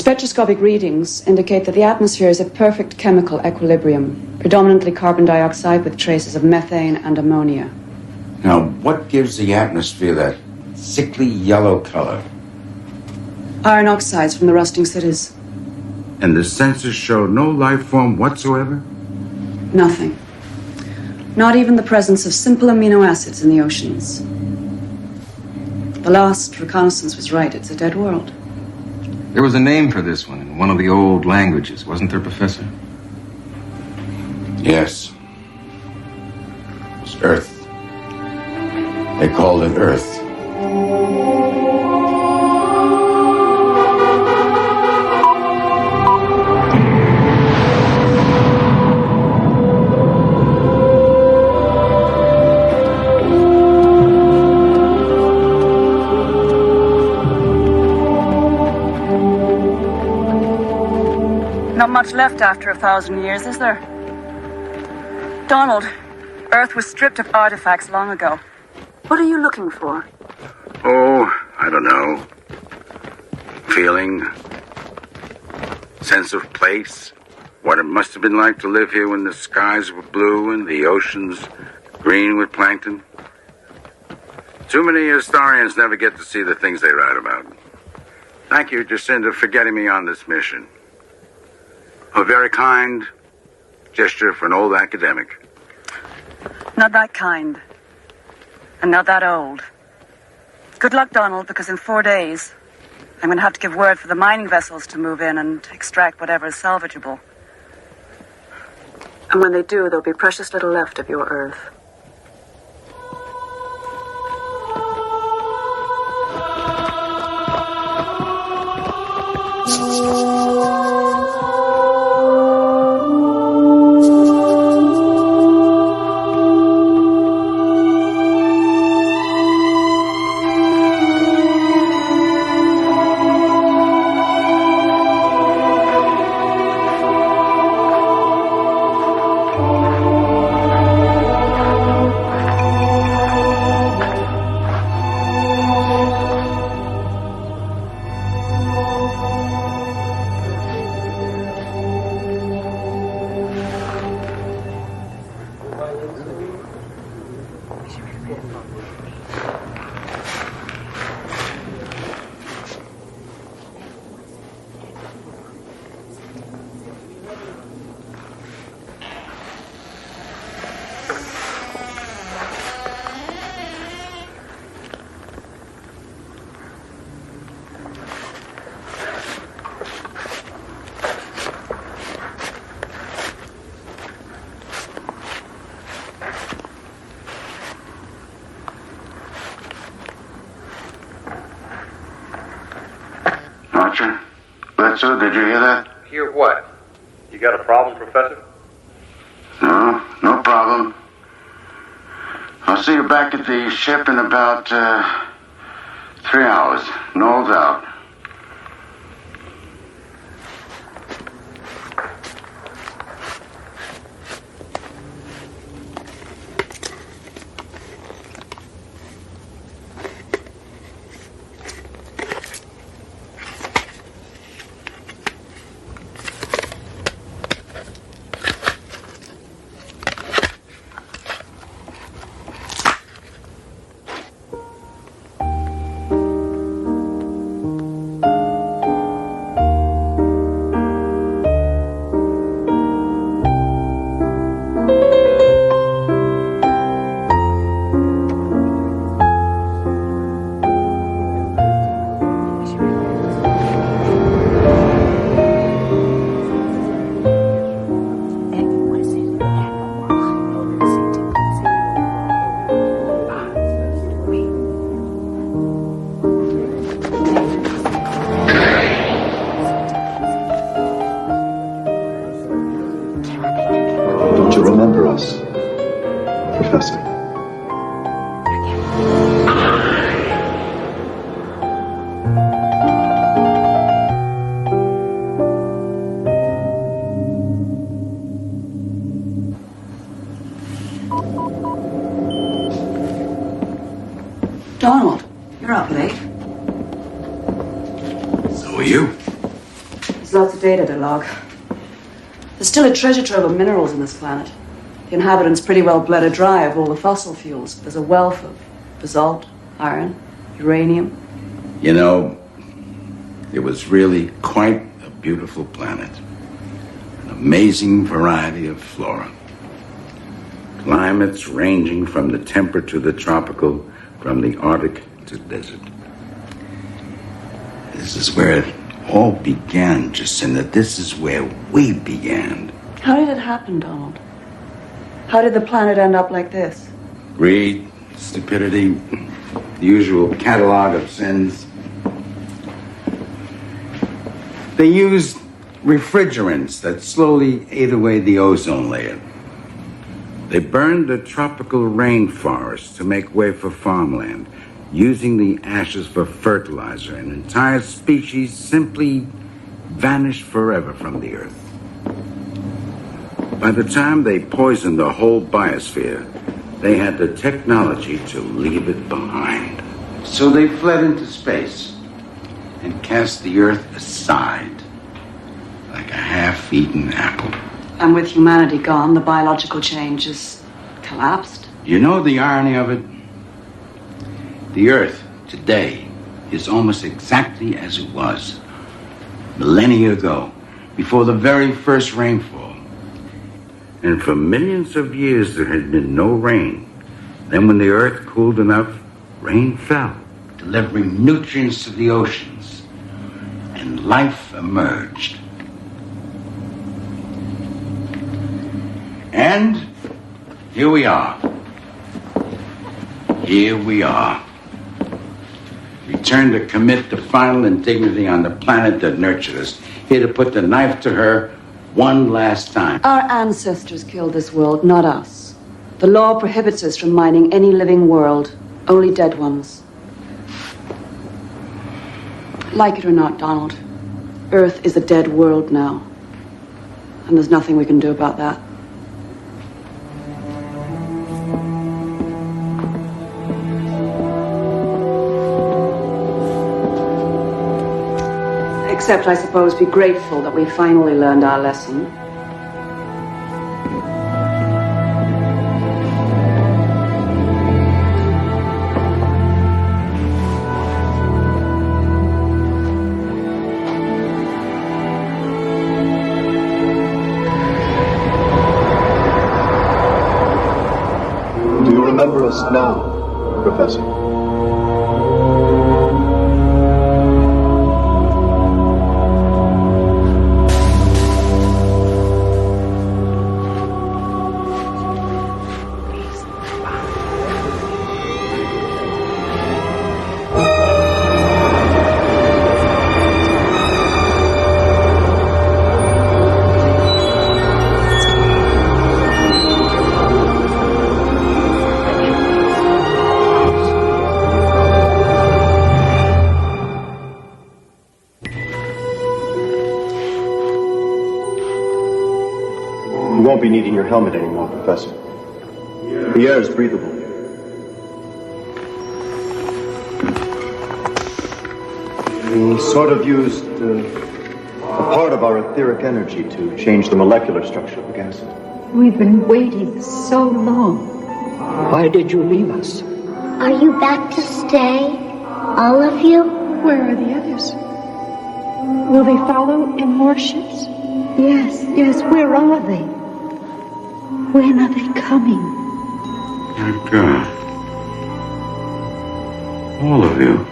Spectroscopic readings indicate that the atmosphere is a perfect chemical equilibrium, predominantly carbon dioxide with traces of methane and ammonia. Now, what gives the atmosphere that sickly yellow color? Iron oxides from the rusting cities. And the sensors show no life form whatsoever? Nothing. Not even the presence of simple amino acids in the oceans. The last reconnaissance was right. It's a dead world. There was a name for this one in one of the old languages, wasn't there, Professor? Yes. It was Earth. They called it Earth. Not much left after 1,000 years, is there? Donald, Earth was stripped of artifacts long ago. What are you looking for? Oh, I don't know. Feeling. Sense of place. What it must have been like to live here when the skies were blue and the oceans green with plankton. Too many historians never get to see the things they write about. Thank you, Jacinda, for getting me on this mission. A very kind gesture for an old academic. Not that kind. And not that old. Good luck, Donald, because in 4 days, I'm going to have to give word for the mining vessels to move in and extract whatever is salvageable. And when they do, there'll be precious little left of your Earth. Bledsoe, did you hear that? Hear what? You got a problem, Professor? No problem. I'll see you back at the ship in about 3 hours. No doubt. To remember us, Professor. Donald, you're up late. So are you. There's lots of data to log. There's still a treasure trove of minerals on this planet. The inhabitants pretty well bled it dry of all the fossil fuels. There's a wealth of basalt, iron, uranium. You know, it was really quite a beautiful planet. An amazing variety of flora. Climates ranging from the temperate to the tropical, from the Arctic to desert. This is where it all began, Jacinta. This is where we began. How did it happen, Donald? How did the planet end up like this? Greed, stupidity, the usual catalog of sins. They used refrigerants that slowly ate away the ozone layer. They burned the tropical rainforests to make way for farmland, using the ashes for fertilizer, and entire species simply vanished forever from the earth. By the time they poisoned the whole biosphere, they had the technology to leave it behind. So they fled into space and cast the earth aside like a half-eaten apple. And with humanity gone, the biological chain just collapsed. You know the irony of it? The Earth today is almost exactly as it was millennia ago, before the very first rainfall. And for millions of years there had been no rain. Then when the Earth cooled enough, rain fell, delivering nutrients to the oceans, and life emerged. And here we are. Here we are. Returned to commit the final indignity on the planet that nurtured us. Here to put the knife to her one last time. Our ancestors killed this world, not us. The law prohibits us from mining any living world, only dead ones. Like it or not, Donald, Earth is a dead world now. And there's nothing we can do about that. Except, I suppose, be grateful that we finally learned our lesson. Do you remember us now, Professor? You won't be needing your helmet anymore, Professor. The air is breathable. We sort of used a part of our etheric energy to change the molecular structure of the gas. We've been waiting so long. Why did you leave us? Are you back to stay? All of you? Where are the others? Will they follow in more ships? Yes, where are they? When are they coming? My God. All of you.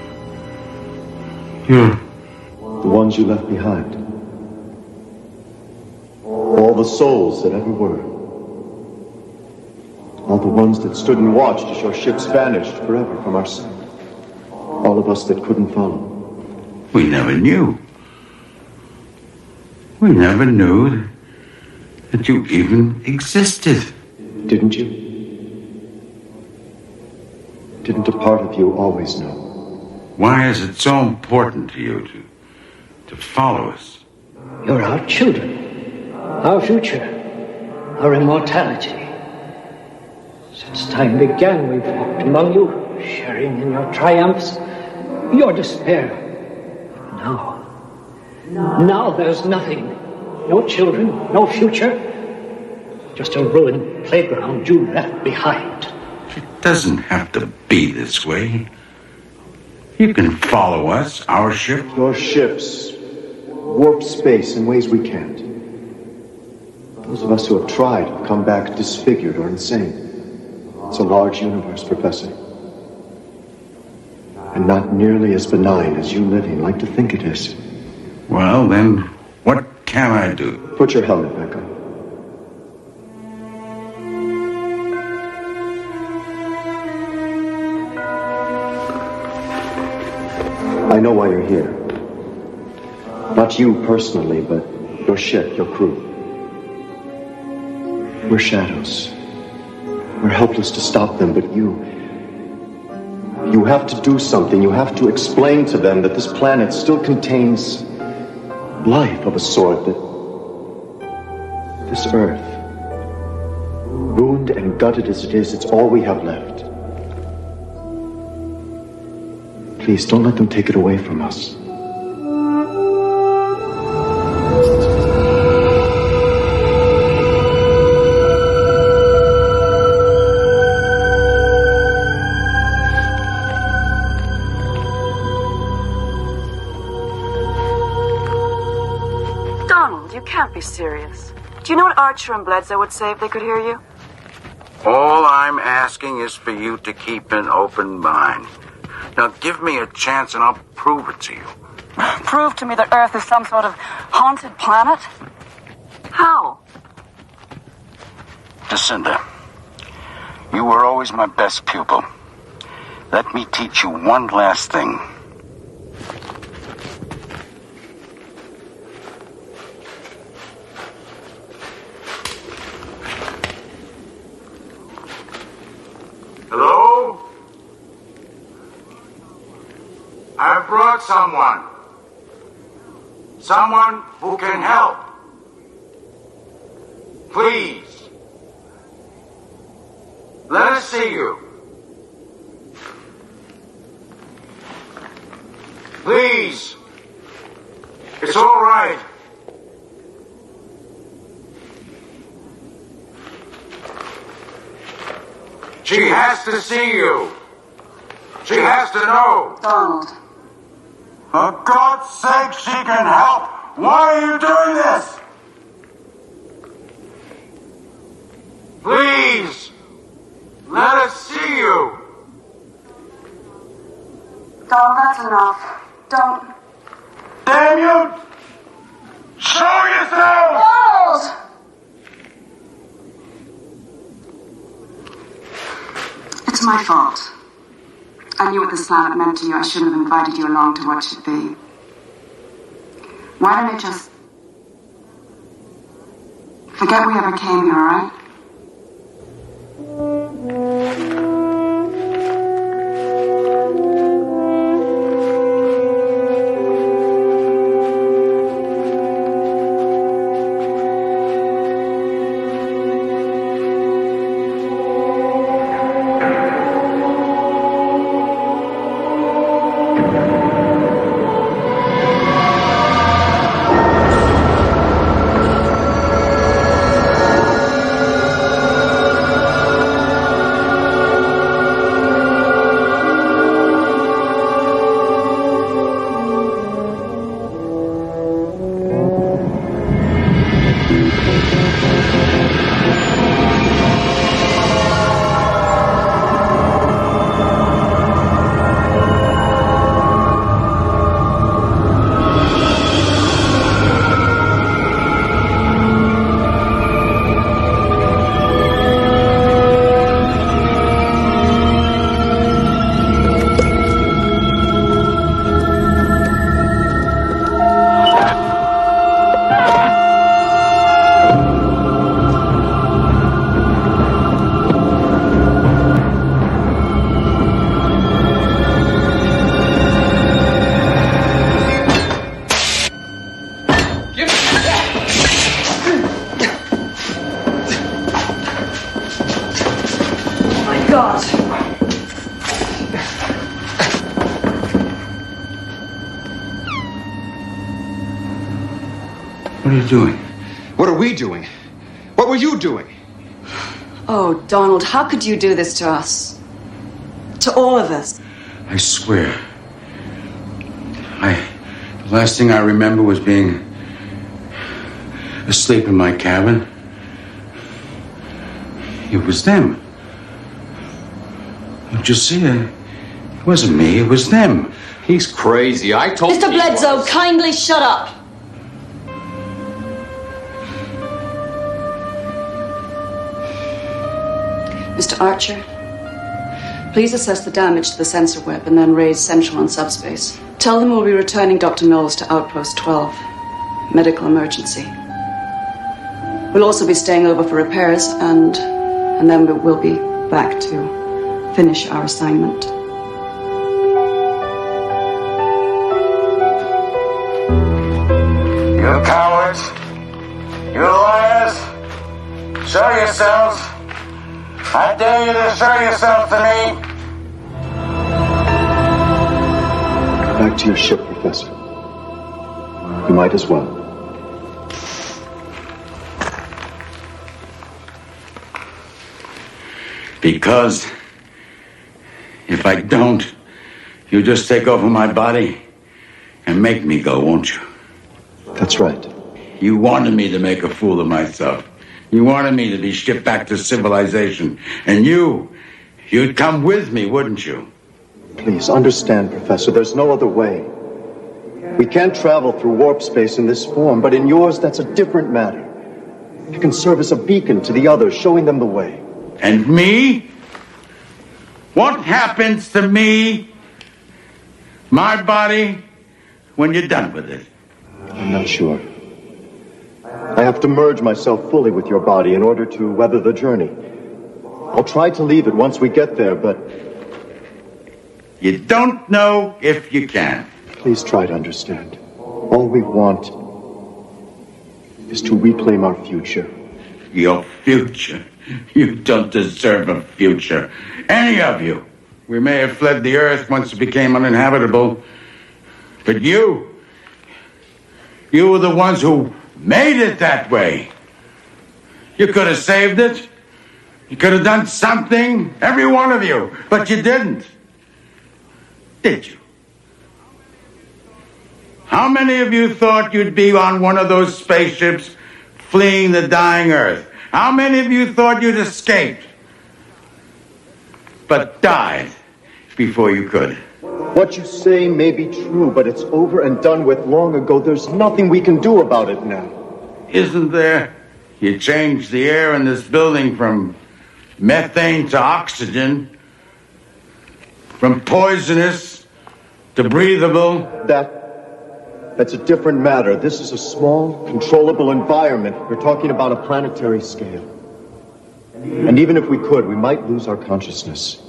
You're... The ones you left behind. All the souls that ever were. All the ones that stood and watched as your ships vanished forever from our sight. All of us that couldn't follow. We never knew. We never knew that you even existed. Didn't you? Didn't a part of you always know? Why is it so important to you to follow us? You're our children, our future, our immortality. Since time began, we've walked among you, sharing in your triumphs, your despair. But now, Now there's nothing. No children, no future. Just a ruined playground you left behind. It doesn't have to be this way. You can follow us, our ship. Your ships warp space in ways we can't. Those of us who have tried have come back disfigured or insane. It's a large universe, Professor. And not nearly as benign as you living like to think it is. Well, then, what can I do? Put your helmet back on. I know why you're here. Not you personally, but your ship, your crew. We're shadows. We're helpless to stop them, but you have to do something. You have to explain to them that this planet still contains life of a sort, that this Earth, ruined and gutted as it is, it's all we have left. Please, don't let them take it away from us. Donald, you can't be serious. Do you know what Archer and Bledsoe would say if they could hear you? All I'm asking is for you to keep an open mind. Now, give me a chance and I'll prove it to you. Prove to me that Earth is some sort of haunted planet? How? Jacinda, you were always my best pupil. Let me teach you one last thing. Hello? I've brought someone. Someone who can help. Please. Let us see you. Please. It's all right. She has to see you. She has to know. Donald. For God's sake, she can help. Why are you doing this? Please. Let us see you. Donald, that's enough. Don't. Damn you! Show yourself! Donald! It's my fault. I knew what this planet meant to you. I shouldn't have invited you along to watch it be. Why don't I just forget we ever came here, all right? What are you doing? What are we doing? What were you doing? Oh, Donald, how could you do this to us? To all of us? I swear. The last thing I remember was being asleep in my cabin. It was them. Don't you see it? It wasn't me, it was them. He's crazy. I told Mr. Bledsoe, kindly shut up. Mr. Archer, please assess the damage to the sensor web and then raise Central on subspace. Tell them we'll be returning Dr. Knowles to Outpost 12. Medical emergency. We'll also be staying over for repairs and then we'll be back to finish our assignment. You cowards! You liars! Show yourselves! I dare you to show yourself to me! Back to your ship, Professor. You might as well. Because if I don't, you'll just take over my body and make me go, won't you? That's right. You wanted me to make a fool of myself. You wanted me to be shipped back to civilization. And you'd come with me, wouldn't you? Please understand, Professor, there's no other way. We can't travel through warp space in this form, but in yours, that's a different matter. You can serve as a beacon to the others, showing them the way. And me? What happens to me, my body, when you're done with it? I'm not sure. I have to merge myself fully with your body in order to weather the journey. I'll try to leave it once we get there, but... You don't know if you can. Please try to understand. All we want is to reclaim our future. Your future? You don't deserve a future. Any of you. We may have fled the Earth once it became uninhabitable. But you were the ones who made it that way. You could have saved it. You could have done something, every one of you. But you didn't. Did you? How many of you thought you'd be on one of those spaceships fleeing the dying Earth? How many of you thought you'd escaped, but died before you could? What you say may be true, but it's over and done with long ago. There's nothing we can do about it now. Isn't there? You changed the air in this building from methane to oxygen, from poisonous to breathable. That's a different matter. This is a small, controllable environment. We're talking about a planetary scale. And even if we could, we might lose our consciousness,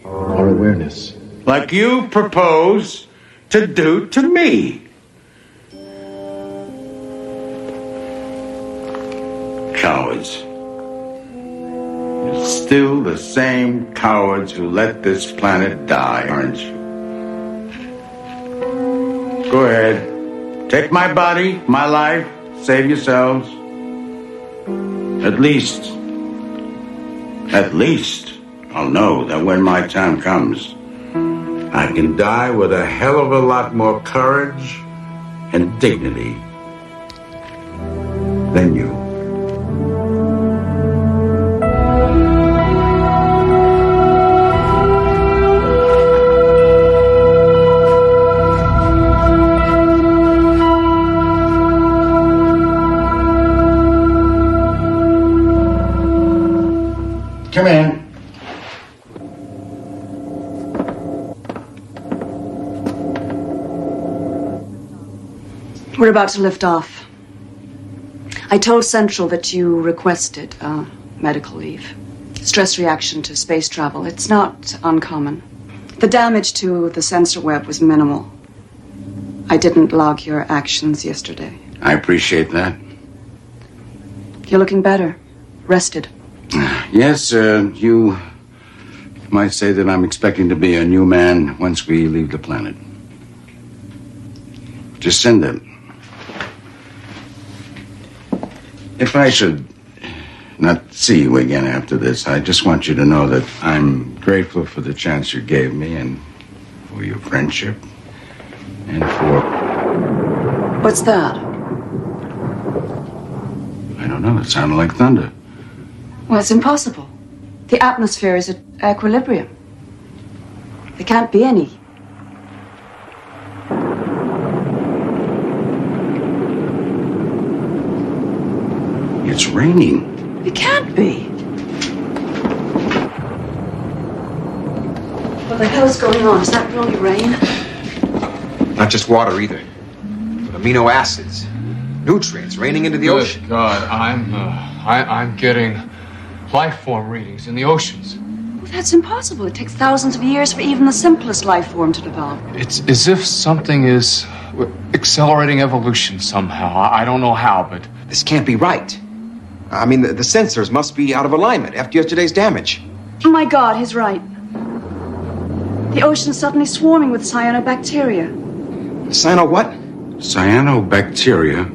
our awareness. Like you propose to do to me. Cowards. You're still the same cowards who let this planet die, aren't you? Go ahead. Take my body, my life. Save yourselves. At least, I'll know that when my time comes, I can die with a hell of a lot more courage and dignity than you. Come in. We're about to lift off. I told Central that you requested medical leave. Stress reaction to space travel. It's not uncommon. The damage to the sensor web was minimal. I didn't log your actions yesterday. I appreciate that. You're looking better. Rested. Yes, you might say that I'm expecting to be a new man once we leave the planet. Jacinda, If I should not see you again after this, I just want you to know that I'm grateful for the chance you gave me and for your friendship and for... What's that? I don't know. It sounded like thunder. Well, it's impossible. The atmosphere is at equilibrium. There can't be any. It's raining. It can't be. What the hell is going on? Is that really rain? Not just water either, but amino acids, nutrients raining into the ocean. Good God, I'm getting life form readings in the oceans. Well, that's impossible. It takes thousands of years for even the simplest life form to develop. It's as if something is accelerating evolution somehow. I don't know how, but... This can't be right. I mean, the sensors must be out of alignment after yesterday's damage. Oh my God, he's right. The ocean's suddenly swarming with cyanobacteria. Cyano what? Cyanobacteria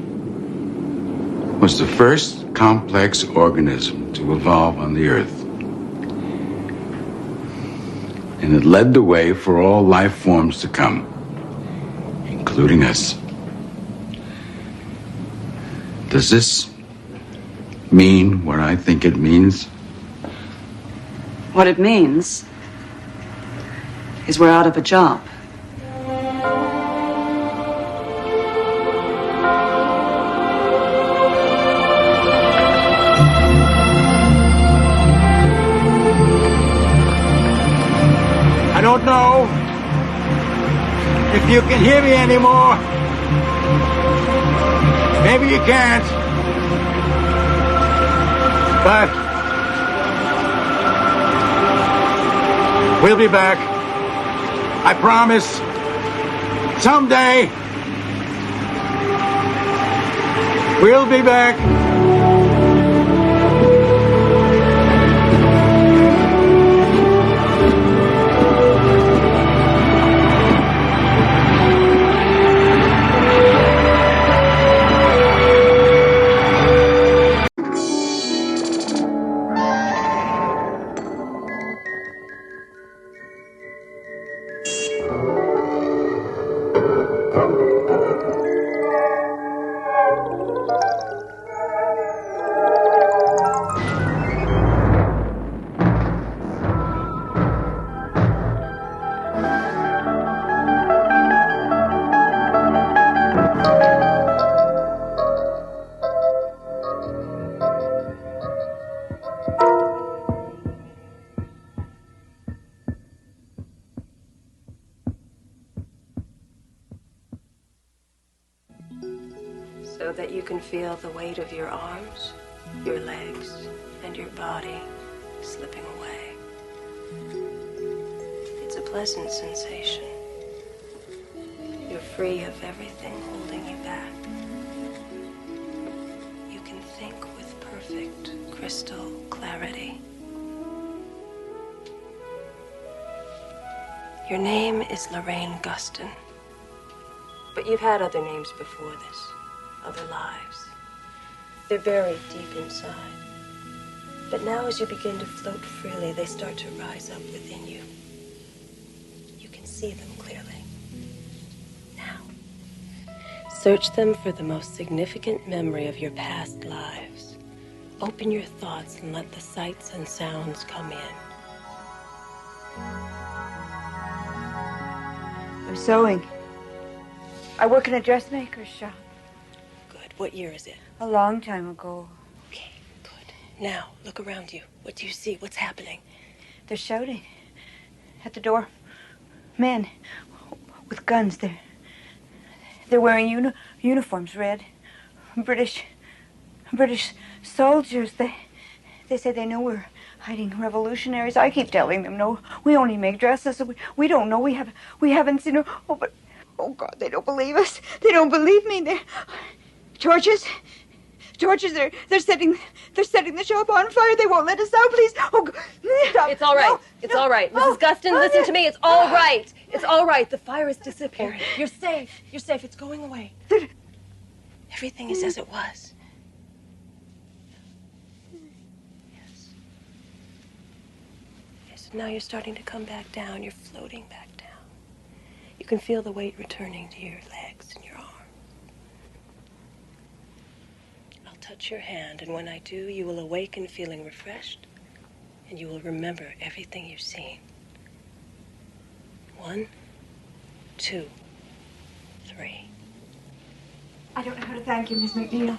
was the first complex organism to evolve on the Earth. And it led the way for all life forms to come, including us. Does this mean what I think it means? What it means is we're out of a job. I don't know if you can hear me anymore. Maybe you can't. But we'll be back. I promise. Someday we'll be back. So that you can feel the weight of your arms, your legs, and your body slipping away. It's a pleasant sensation. You're free of everything holding you back. You can think with perfect crystal clarity. Your name is Lorraine Guston, but you've had other names before this. Other lives. They're buried deep inside. But now as you begin to float freely, they start to rise up within you. You can see them clearly. Now, search them for the most significant memory of your past lives. Open your thoughts and let the sights and sounds come in. I'm sewing. I work in a dressmaker's shop. What year is it? A long time ago. Okay, good. Now, look around you. What do you see? What's happening? They're shouting at the door. Men with guns. They're wearing uniforms, red. British soldiers. They say they know we're hiding revolutionaries. I keep telling them, no, we only make dresses. We don't know. We haven't seen her. Oh, but oh God, they don't believe us. They don't believe me. Torches, they're setting the shop on fire. They won't let us out, please. Oh, God. It's all right. It's all right. Mrs. Guston, listen to me. It's all right. It's all right. The fire is disappearing. You're safe. You're safe. It's going away. Everything is as it was. rest. Now you're starting to come back down. You're floating back down. You can feel the weight returning to your legs and your arm. I'll touch your hand, and when I do, you will awaken feeling refreshed, and you will remember everything you've seen. 1, 2, 3. I don't know how to thank you, Miss McNeil.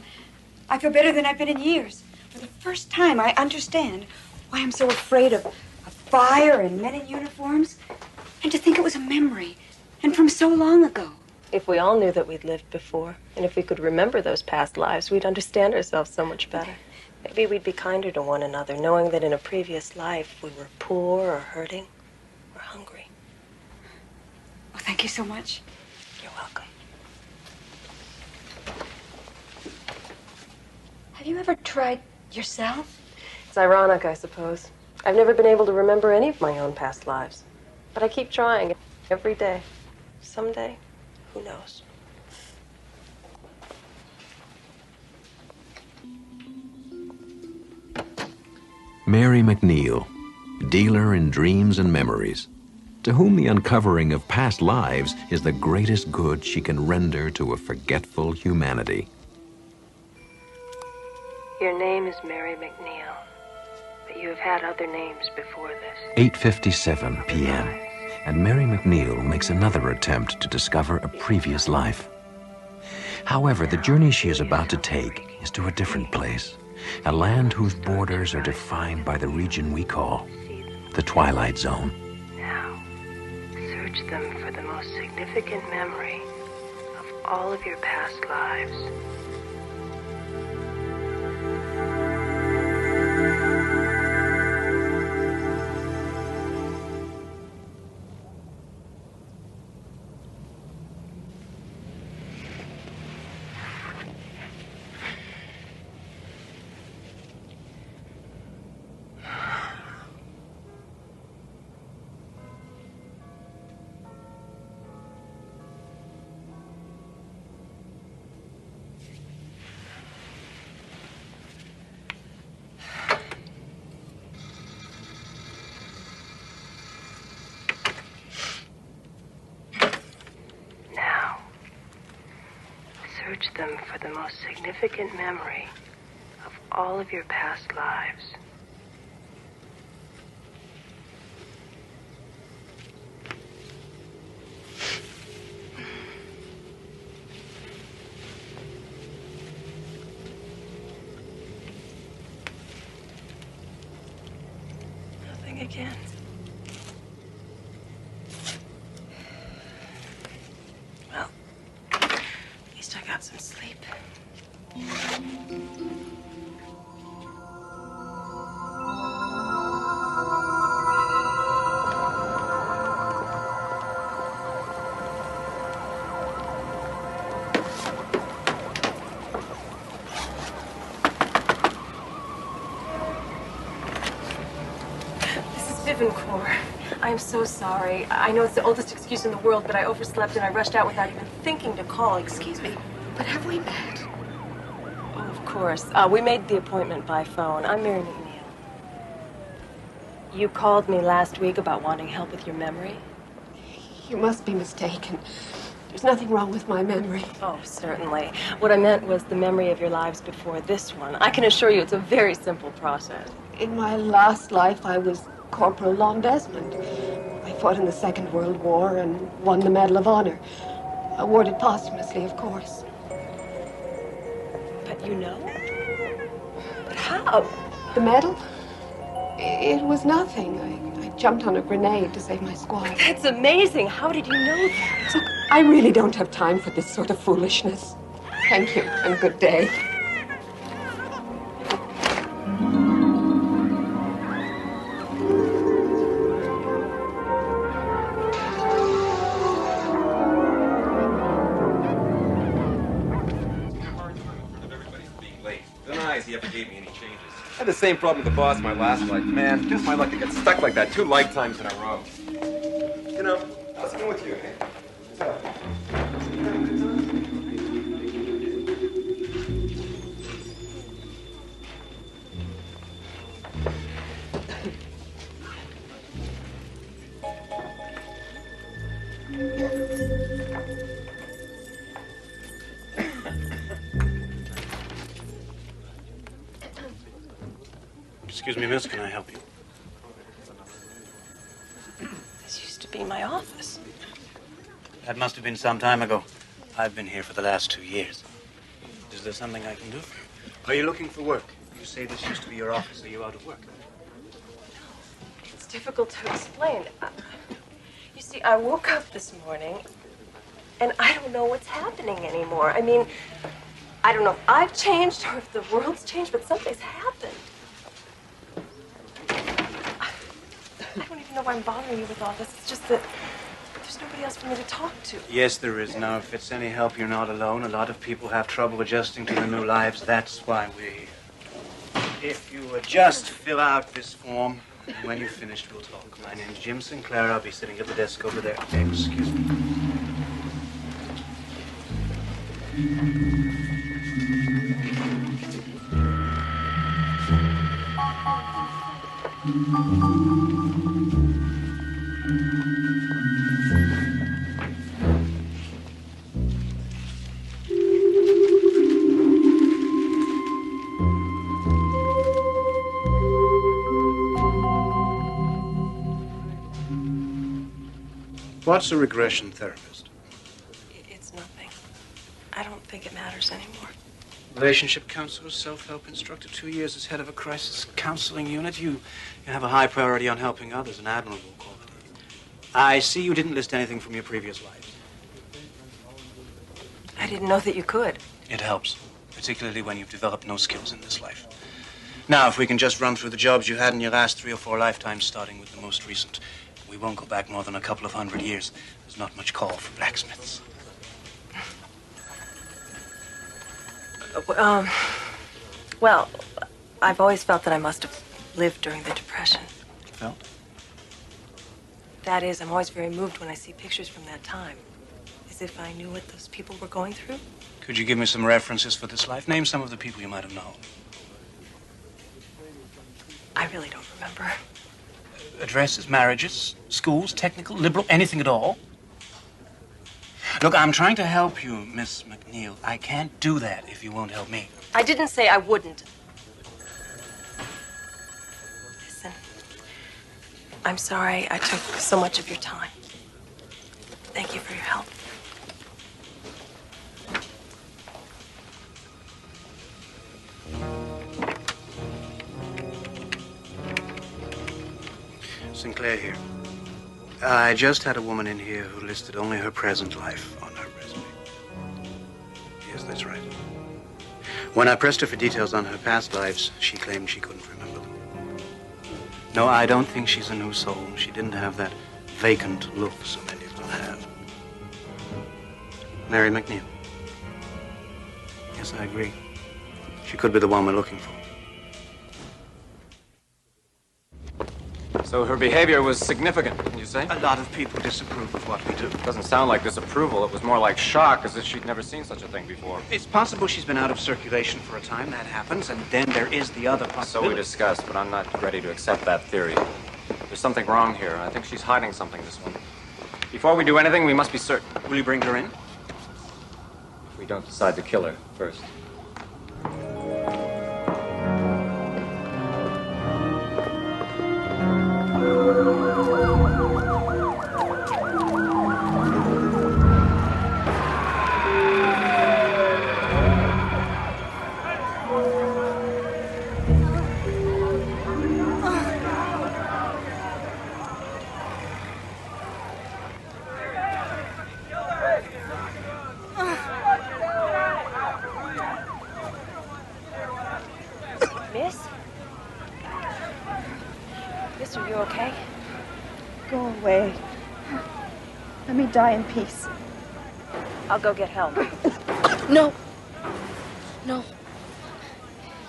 I feel better than I've been in years. For the first time, I understand why I'm so afraid of fire and men in uniforms. And to think it was a memory, and from so long ago. If we all knew that we'd lived before, and if we could remember those past lives, we'd understand ourselves so much better. Maybe we'd be kinder to one another, knowing that in a previous life we were poor or hurting or hungry. Oh, thank you so much. You're welcome. Have you ever tried yourself? It's ironic, I suppose. I've never been able to remember any of my own past lives. But I keep trying every day. Someday, who knows? Mary McNeil, dealer in dreams and memories, to whom the uncovering of past lives is the greatest good she can render to a forgetful humanity. Your name is Mary McNeil, but you have had other names before this. 8:57 p.m., and Mary McNeil makes another attempt to discover a previous life. However, the journey she is about to take is to a different place, a land whose borders are defined by the region we call the Twilight Zone. Now, search them for the most significant memory of all of your past lives. Search them for the most significant memory of all of your past lives. Nothing again. Well, at least I got some sleep. I am so sorry. I know it's the oldest excuse in the world, but I overslept and I rushed out without even thinking to call. Excuse me. But have we met? Oh, of course. We made the appointment by phone. I'm Mary McNeil. You called me last week about wanting help with your memory? You must be mistaken. There's nothing wrong with my memory. Oh, certainly. What I meant was the memory of your lives before this one. I can assure you it's a very simple process. In my last life, I was Corporal Long Desmond. I fought in the Second World War and won the Medal of Honor. Awarded posthumously, of course. But you know? But how? The medal? It was nothing. I jumped on a grenade to save my squad. That's amazing. How did you know that? Look, I really don't have time for this sort of foolishness. Thank you, and good day. He ever gave me any changes. I had the same problem with the boss my last life. Man, just my luck to get stuck like that 2 lifetimes in a row. You know, how's it going with you, eh? Excuse me, miss, can I help you? This used to be my office. That must have been some time ago. I've been here for the last 2 years. Is there something I can do for you? Are you looking for work? You say this used to be your office. Are you out of work? It's difficult to explain. You see, I woke up this morning, and I don't know what's happening anymore. I mean, I don't know if I've changed or if the world's changed, but something's happened. I don't even know why I'm bothering you with all this. It's just that there's nobody else for me to talk to. Yes, there is. Now, if it's any help, you're not alone. A lot of people have trouble adjusting to their new lives. That's why we're here. If you would just fill out this form, and when you're finished, we'll talk. My name's Jim Sinclair. I'll be sitting at the desk over there. Excuse me. What's a regression therapist? It's nothing. I don't think it matters anymore. Relationship counselor, self-help instructor, 2 years as head of a crisis counseling unit. You have a high priority on helping others, an admirable quality. I see you didn't list anything from your previous life. I didn't know that you could. It helps, particularly when you've developed no skills in this life. Now, if we can just run through the jobs you had in your last 3 or 4 lifetimes, starting with the most recent. We won't go back more than a couple of 100 years. There's not much call for blacksmiths. Well, I've always felt that I must have lived during the Depression. Felt? That is, I'm always very moved when I see pictures from that time. As if I knew what those people were going through. Could you give me some references for this life? Name some of the people you might have known. I really don't remember. Addresses, marriages, schools, technical, liberal, anything at all? Look, I'm trying to help you, Miss McNeil. I can't do that if you won't help me. I didn't say I wouldn't. Listen, I'm sorry I took so much of your time. Thank you for your help. Sinclair here. I just had a woman in here who listed only her present life on her resume. Yes, that's right. When I pressed her for details on her past lives, she claimed she couldn't remember them. No, I don't think she's a new soul. She didn't have that vacant look so many of them have. Mary McNeil. Yes, I agree. She could be the one we're looking for. So her behavior was significant, you say? A lot of people disapprove of what we do. Doesn't sound like disapproval. It was more like shock, as if she'd never seen such a thing before. It's possible she's been out of circulation for a time. That happens. And then there is the other possibility. So we discussed, but I'm not ready to accept that theory. There's something wrong here. I think she's hiding something, this one. Before we do anything, we must be certain. Will you bring her in? If we don't decide to kill her first. Miss, are you okay? Go away. Let me die in peace. I'll go get help. No. No.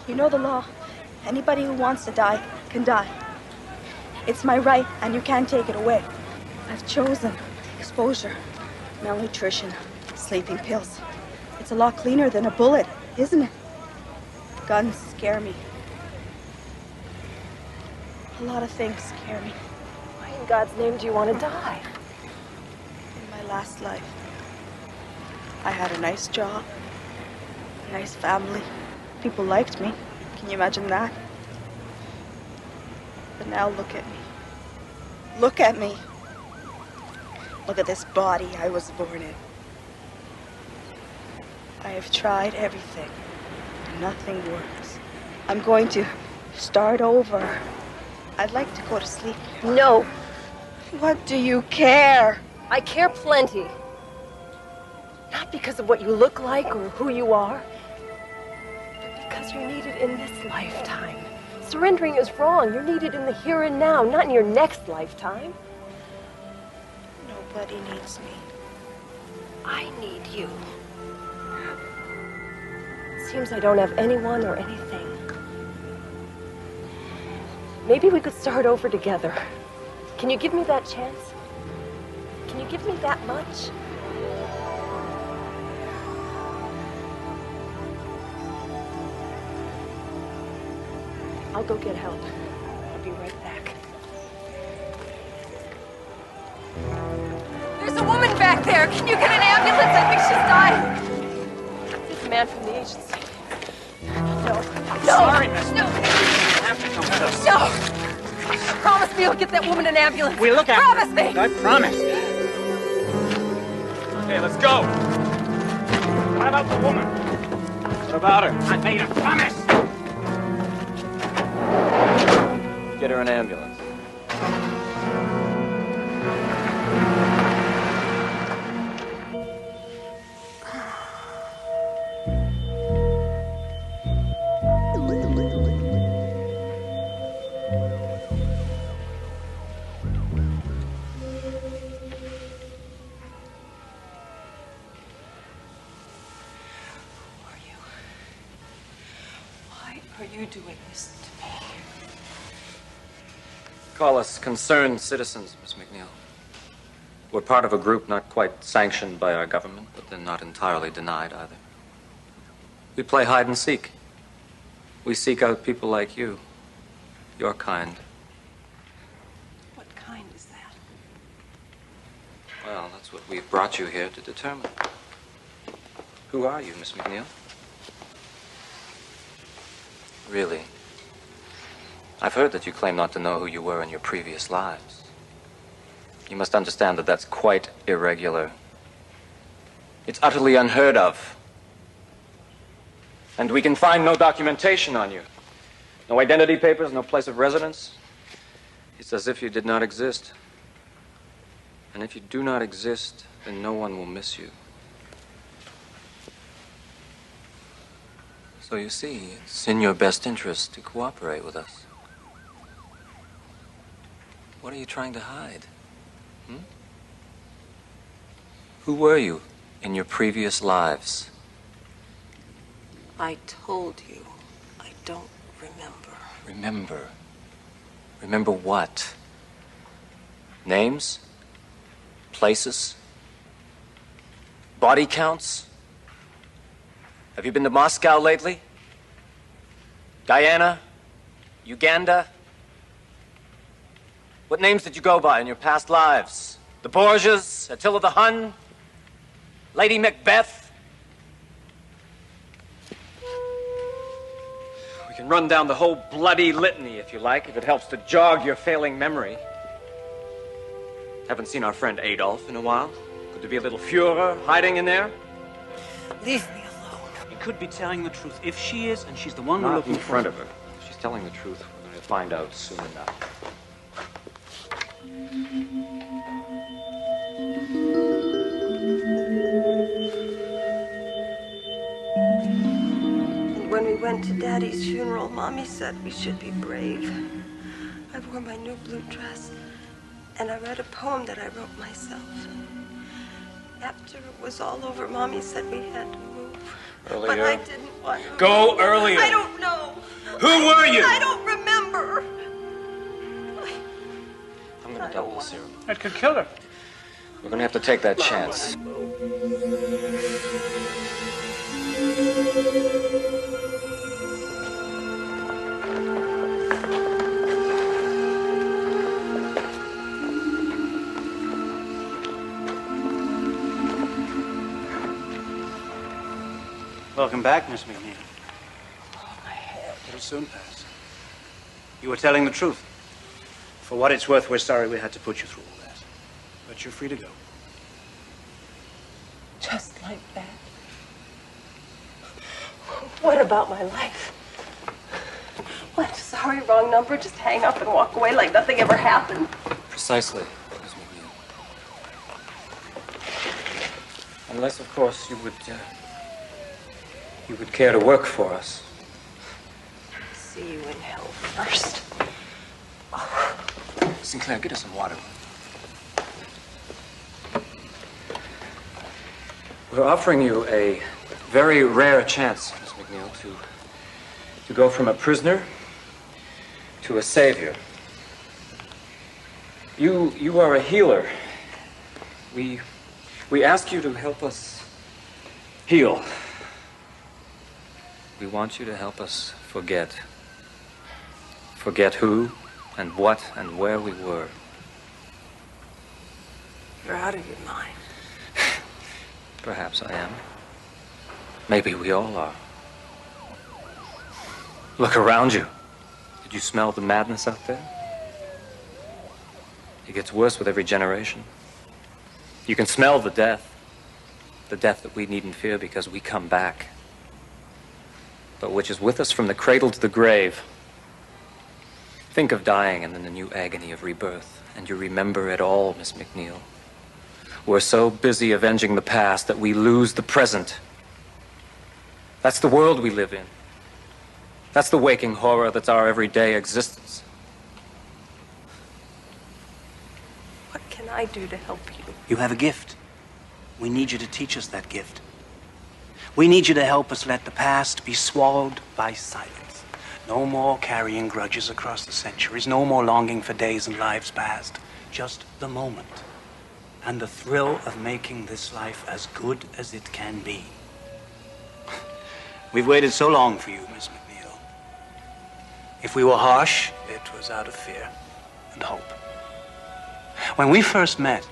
You know the law. Anybody who wants to die can die. It's my right, and you can't take it away. I've chosen exposure, malnutrition, sleeping pills. It's a lot cleaner than a bullet, isn't it? Guns scare me. A lot of things scare me. Why in God's name do you want to die? In my last life. I had a nice job, a nice family. People liked me. Can you imagine that? But now look at me. Look at me. Look at this body I was born in. I have tried everything. Nothing works. I'm going to start over. I'd like to go to sleep. No. What do you care? I care plenty. Not because of what you look like or who you are, but because you're needed in this lifetime. Surrendering is wrong. You're needed in the here and now, not in your next lifetime. Nobody needs me. I need you. Seems I don't have anyone or anything. Maybe we could start over together. Can you give me that chance? Can you give me that much? I'll go get help. I'll be right back. There's a woman back there. Can you get an ambulance? I think she's dying. This man from the agency. No. Sorry, miss. No. You have to come with us. No. Promise me you'll get that woman an ambulance. We look after Promise me. I promise. Okay, let's go. What about the woman? What about her? I made a promise. Get her an ambulance. Are you doing this to me? Call us concerned citizens, Miss McNeil. We're part of a group not quite sanctioned by our government, but then not entirely denied either. We play hide and seek. We seek out people like you, your kind. What kind is that? Well, that's what we've brought you here to determine. Who are you, Miss McNeil? Really? I've heard that you claim not to know who you were in your previous lives. You must understand that that's quite irregular. It's utterly unheard of. And we can find no documentation on you. No identity papers, no place of residence. It's as if you did not exist. And if you do not exist, then no one will miss you. So you see, it's in your best interest to cooperate with us. What are you trying to hide? Who were you in your previous lives? I told you, I don't remember. Remember? Remember what? Names? Places? Body counts? Have you been to Moscow lately? Guyana? Uganda? What names did you go by in your past lives? The Borgias? Attila the Hun? Lady Macbeth? We can run down the whole bloody litany, if you like, if it helps to jog your failing memory. Haven't seen our friend Adolf in a while. Could there be a little Führer hiding in there? Leave me. Could be telling the truth. If she is, and she's the one we're Not looking in for. front of her. If she's telling the truth, we're going to find out soon enough. And when we went to Daddy's funeral, Mommy said we should be brave. I wore my new blue dress, and I read a poem that I wrote myself. After it was all over, Mommy said we had to move. Earlier. But I didn't want to. Go earlier. I don't know. Who were you? I don't remember. I'm going to double the serum. That could kill her. We're going to have to take that chance. Welcome back, Miss McNeil. Oh, my head. It'll soon pass. You were telling the truth. For what it's worth, we're sorry we had to put you through all that. But you're free to go. Just like that. What about my life? What? Sorry, wrong number. Just hang up and walk away like nothing ever happened. Precisely, Ms. McNeil. Unless, of course, you would care to work for us. See you in hell first. Sinclair, get us some water. We're offering you a very rare chance, Miss McNeil, to go from a prisoner to a savior. You are a healer. We ask you to help us heal. We want you to help us forget. Forget who and what and where we were. You're out of your mind. Perhaps I am. Maybe we all are. Look around you. Did you smell the madness out there? It gets worse with every generation. You can smell the death that we needn't fear because we come back, but which is with us from the cradle to the grave. Think of dying and then the new agony of rebirth, and you remember it all, Miss McNeil. We're so busy avenging the past that we lose the present. That's the world we live in. That's the waking horror that's our everyday existence. What can I do to help you? You have a gift. We need you to teach us that gift. We need you to help us let the past be swallowed by silence. No more carrying grudges across the centuries. No more longing for days and lives past. Just the moment. And the thrill of making this life as good as it can be. We've waited so long for you, Miss McNeil. If we were harsh, it was out of fear and hope. When we first met,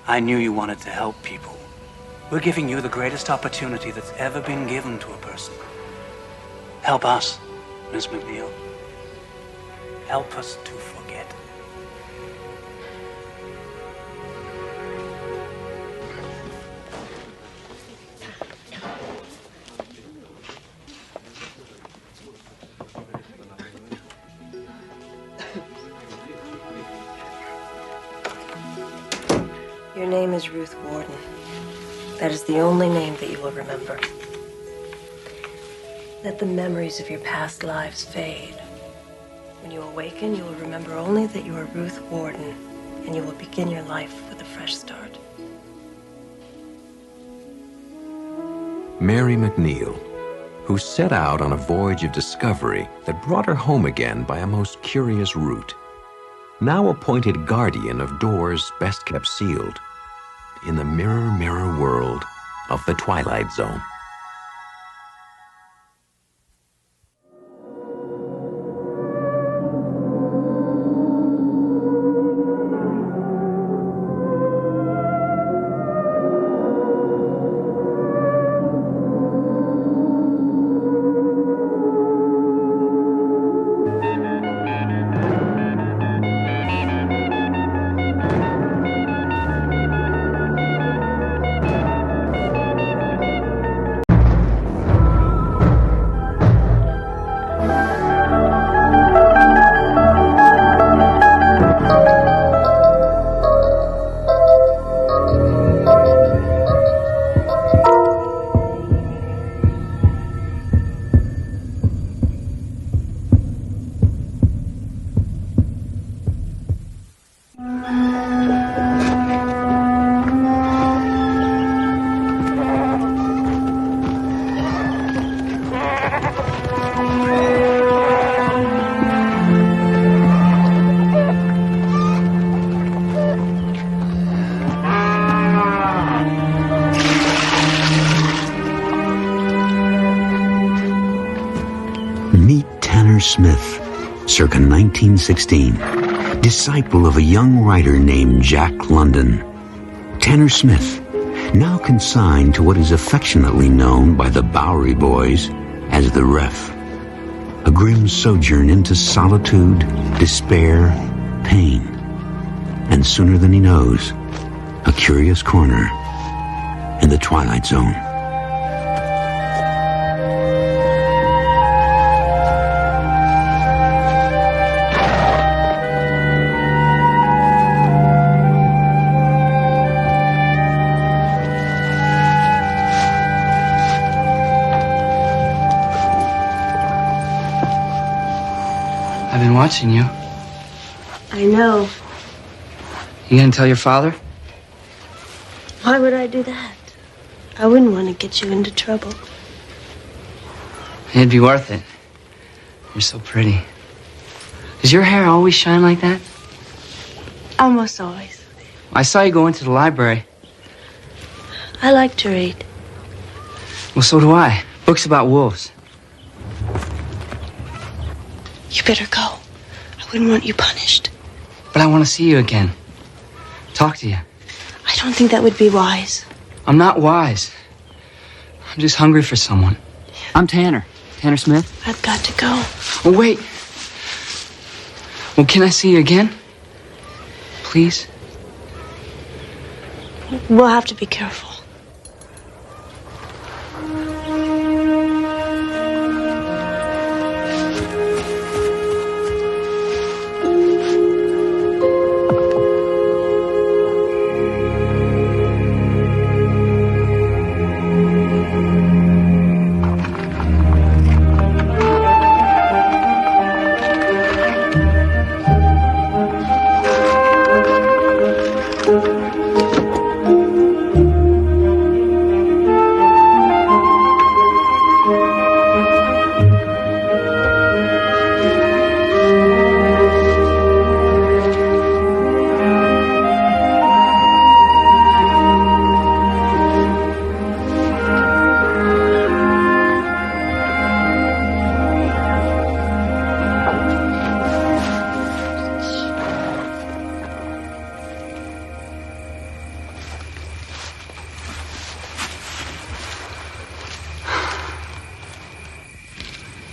I knew you wanted to help people. We're giving you the greatest opportunity that's ever been given to a person. Help us, Miss McNeil. Help us to forget. Your name is Ruth Warden. That is the only name that you will remember. Let the memories of your past lives fade. When you awaken, you will remember only that you are Ruth Warden, and you will begin your life with a fresh start. Mary McNeil, who set out on a voyage of discovery that brought her home again by a most curious route, now appointed guardian of doors best kept sealed in the mirror, mirror world of the Twilight Zone. Smith, circa 1916, disciple of a young writer named Jack London. Tanner Smith, now consigned to what is affectionately known by the Bowery Boys as the Ref. A grim sojourn into solitude, despair, pain, and sooner than he knows, a curious corner in the Twilight Zone. I've been watching you. I know. You gonna tell your father? Why would I do that? I wouldn't want to get you into trouble. It'd be worth it. You're so pretty. Does your hair always shine like that? Almost always. I saw you go into the library. I like to read. Well, so do I. Books about wolves. You better go. I wouldn't want you punished. But I want to see you again. Talk to you. I don't think that would be wise. I'm not wise. I'm just hungry for someone. I'm Tanner. Tanner Smith. I've got to go. Oh, wait. Well, can I see you again? Please? We'll have to be careful.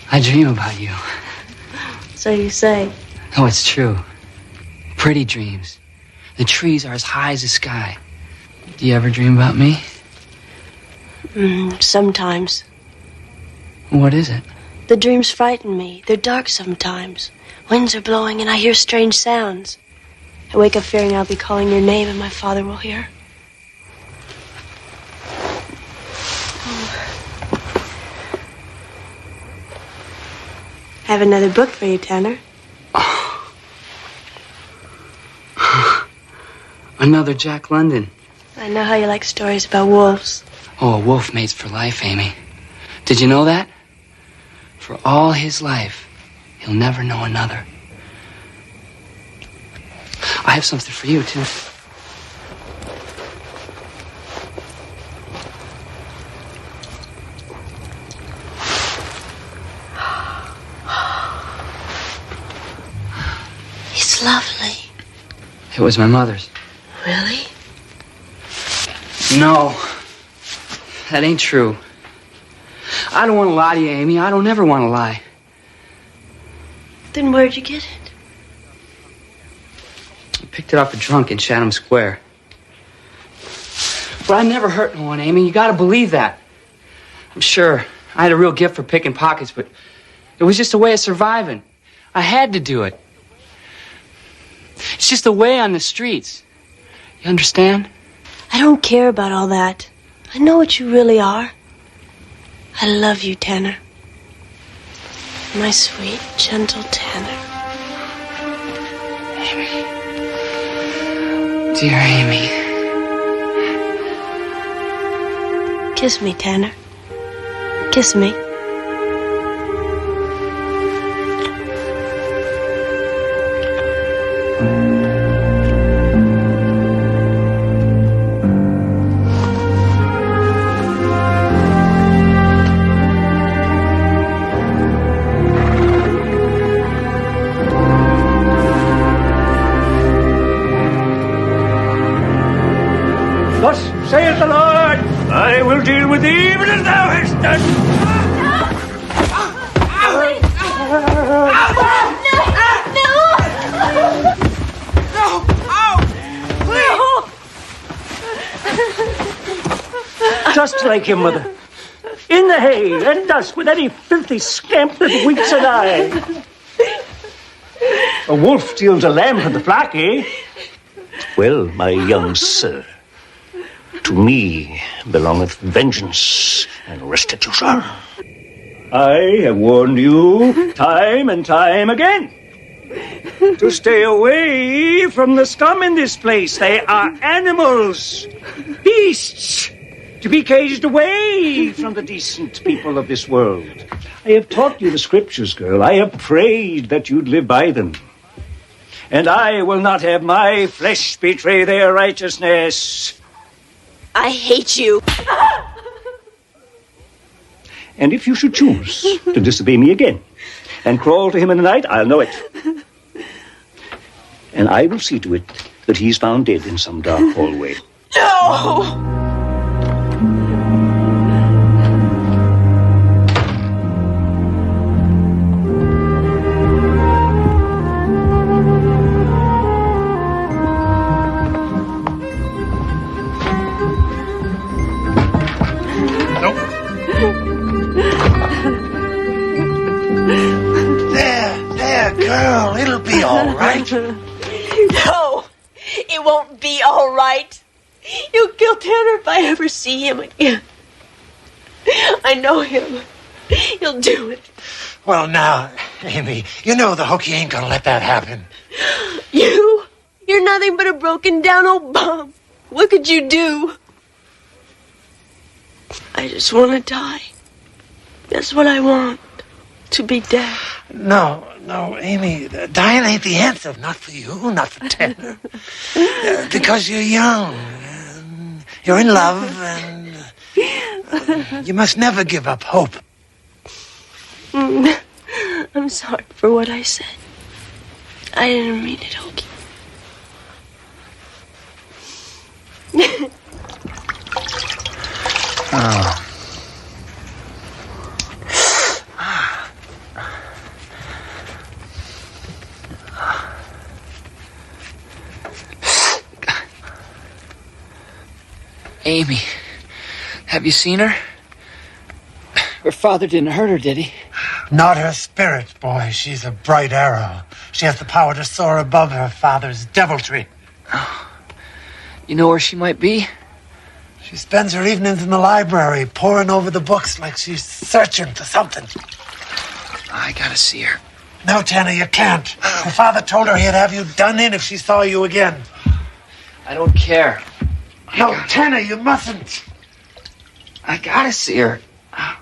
I dream about you. So you say. Oh, it's true. Pretty dreams. The trees are as high as the sky. Do you ever dream about me? Sometimes. What is it? The dreams frighten me. They're dark sometimes. Winds are blowing and I hear strange sounds. I wake up fearing I'll be calling your name and my father will hear. I have another book for you, Tanner. Another Jack London. I know how you like stories about wolves. Oh, a wolf mates for life, Amy. Did you know that? For all his life, he'll never know another. I have something for you, too. It's lovely. It was my mother's. Really? No. That ain't true. I don't want to lie to you, Amy. I don't ever want to lie. Then where'd you get it? I picked it off a drunk in Chatham Square. But I never hurt no one, Amy. You gotta believe that. I'm sure I had a real gift for picking pockets, but it was just a way of surviving. I had to do it. It's just a way on the streets. You understand? I don't care about all that. I know what you really are. I love you, Tanner. My sweet, gentle Tanner. Amy. Dear Amy. Kiss me, Tanner. Kiss me. Thus saith saith the Lord, I will deal with thee even as thou hast done. Just like your mother. In the hay and dust with any filthy scamp that winks an eye. A wolf steals a lamb from the flock, eh? Well, my young sir, to me belongeth vengeance and restitution. I have warned you time and time again to stay away from the scum in this place. They are animals, beasts, to be caged away from the decent people of this world. I have taught you the scriptures, girl. I have prayed that you'd live by them. And I will not have my flesh betray their righteousness. I hate you. And if you should choose to disobey me again and crawl to him in the night, I'll know it. And I will see to it that he's found dead in some dark hallway. No! Girl, it'll be all right. No, it won't be all right. You'll kill Tanner if I ever see him again. I know him. He'll do it. Well, now, Amy, you know the hooky ain't gonna let that happen. You're nothing but a broken down old bum. What could you do? I just want to die. That's what I want. To be dead. No, Amy, dying ain't the answer. Not for you, not for Tanner. Because you're young. And you're in love, and you must never give up hope. I'm sorry for what I said. I didn't mean it, Okie. Oh. Amy, have you seen her? Her father didn't hurt her, did he? Not her spirit, boy. She's a bright arrow. She has the power to soar above her father's deviltry. Oh. You know where she might be? She spends her evenings in the library, poring over the books like she's searching for something. I gotta see her. No, Tanner, you can't. Her father told her he'd have you done in if she saw you again. I don't care. No, Tanner, you mustn't. I gotta see her. Oh,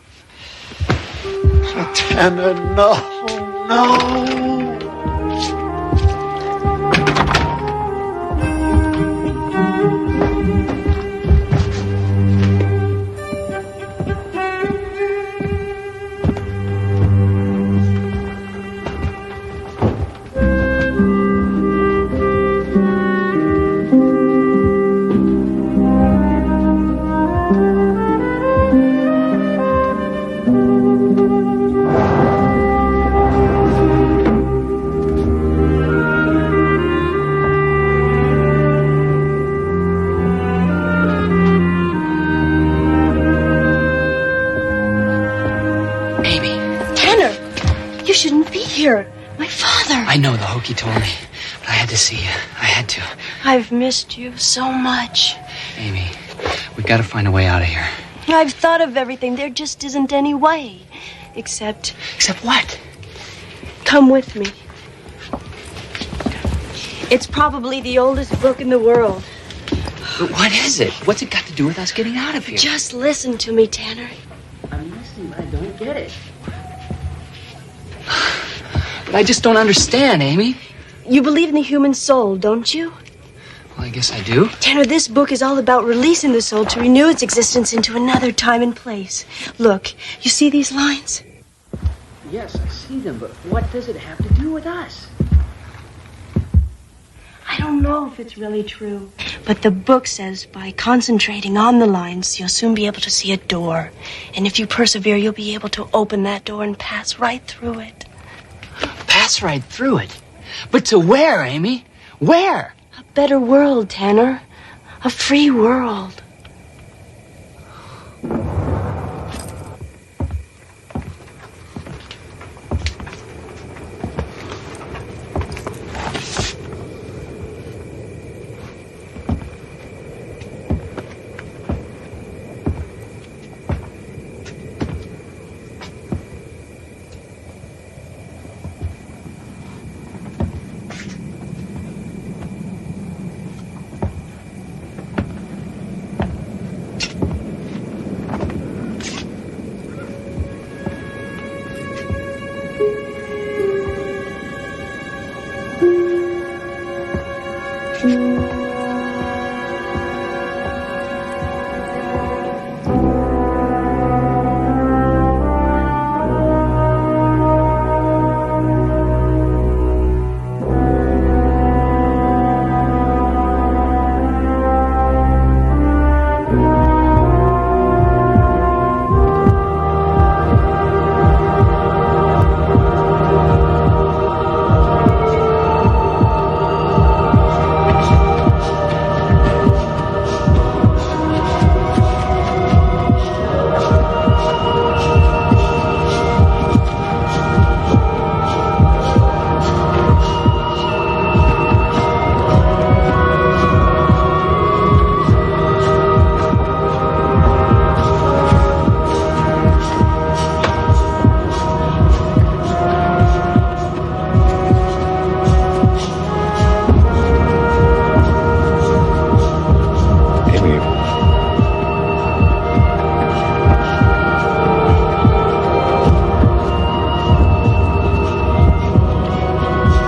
Tanner, no. My father. I know, the hokey told me. But I had to see you. I had to. I've missed you so much. Amy, we've got to find a way out of here. I've thought of everything. There just isn't any way. Except... Except what? Come with me. It's probably the oldest book in the world. But what is it? What's it got to do with us getting out of here? Just listen to me, Tanner. I'm listening, but I don't get it. But I just don't understand, Amy. You believe in the human soul, don't you? Well, I guess I do. Tanner, this book is all about releasing the soul to renew its existence into another time and place. Look, you see these lines? Yes, I see them, but what does it have to do with us? I I don't know if it's really true. But the book says by concentrating on the lines, you'll soon be able to see a door. And if you persevere, you'll be able to open that door and pass right through it. Pass right through it? But to where, Amy? Where? A better world, Tanner. A free world.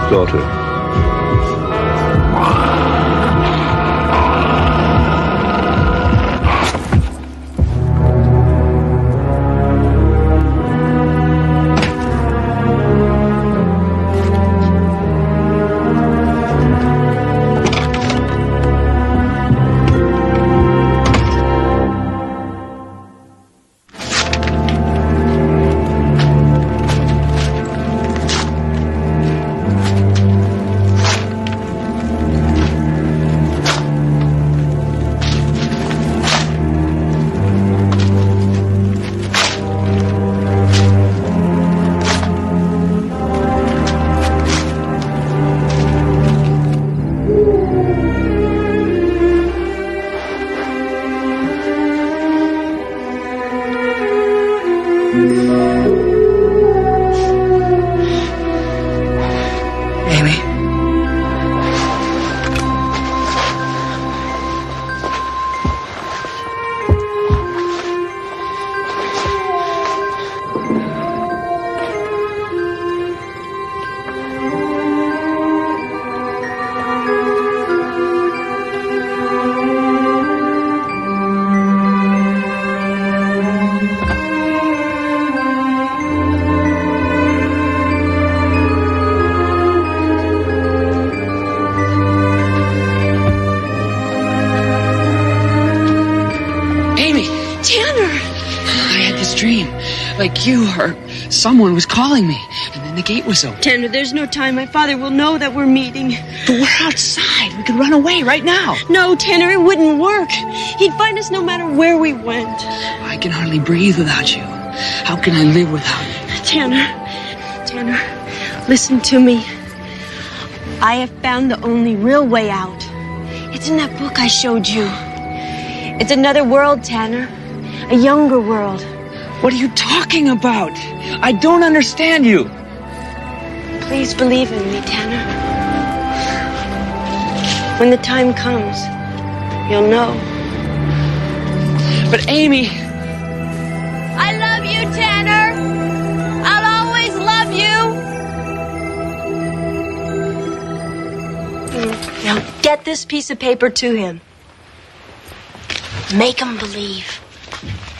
Daughter. Like you or someone was calling me, and then the gate was open. Tanner, there's no time. My father will know that we're meeting. But we're outside. We could run away right now. No, Tanner, it wouldn't work. He'd find us no matter where we went. I can hardly breathe without you. How can I live without you? Tanner, listen to me. I have found the only real way out. It's in that book I showed you. It's another world, Tanner. A younger world. What are you talking about? I don't understand you. Please believe in me, Tanner. When the time comes, you'll know. But Amy... I love you, Tanner. I'll always love you. Now get this piece of paper to him. Make him believe.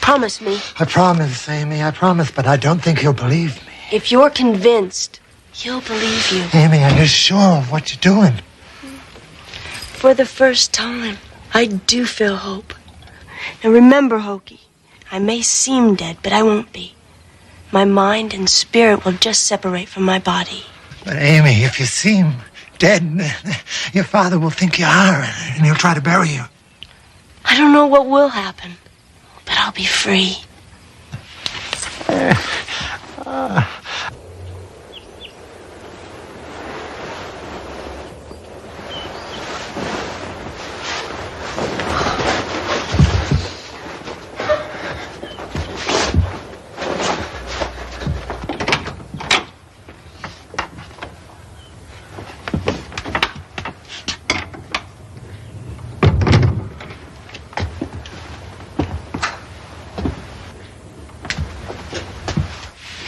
Promise me. I promise, Amy, I promise, but I don't think he'll believe me. If you're convinced, he'll believe you. Amy, are you sure of what you're doing? For the first time, I do feel hope. And remember, Hokey, I may seem dead, but I won't be. My mind and spirit will just separate from my body. But Amy, if you seem dead, your father will think you are, and he'll try to bury you. I don't know what will happen, but I'll be free.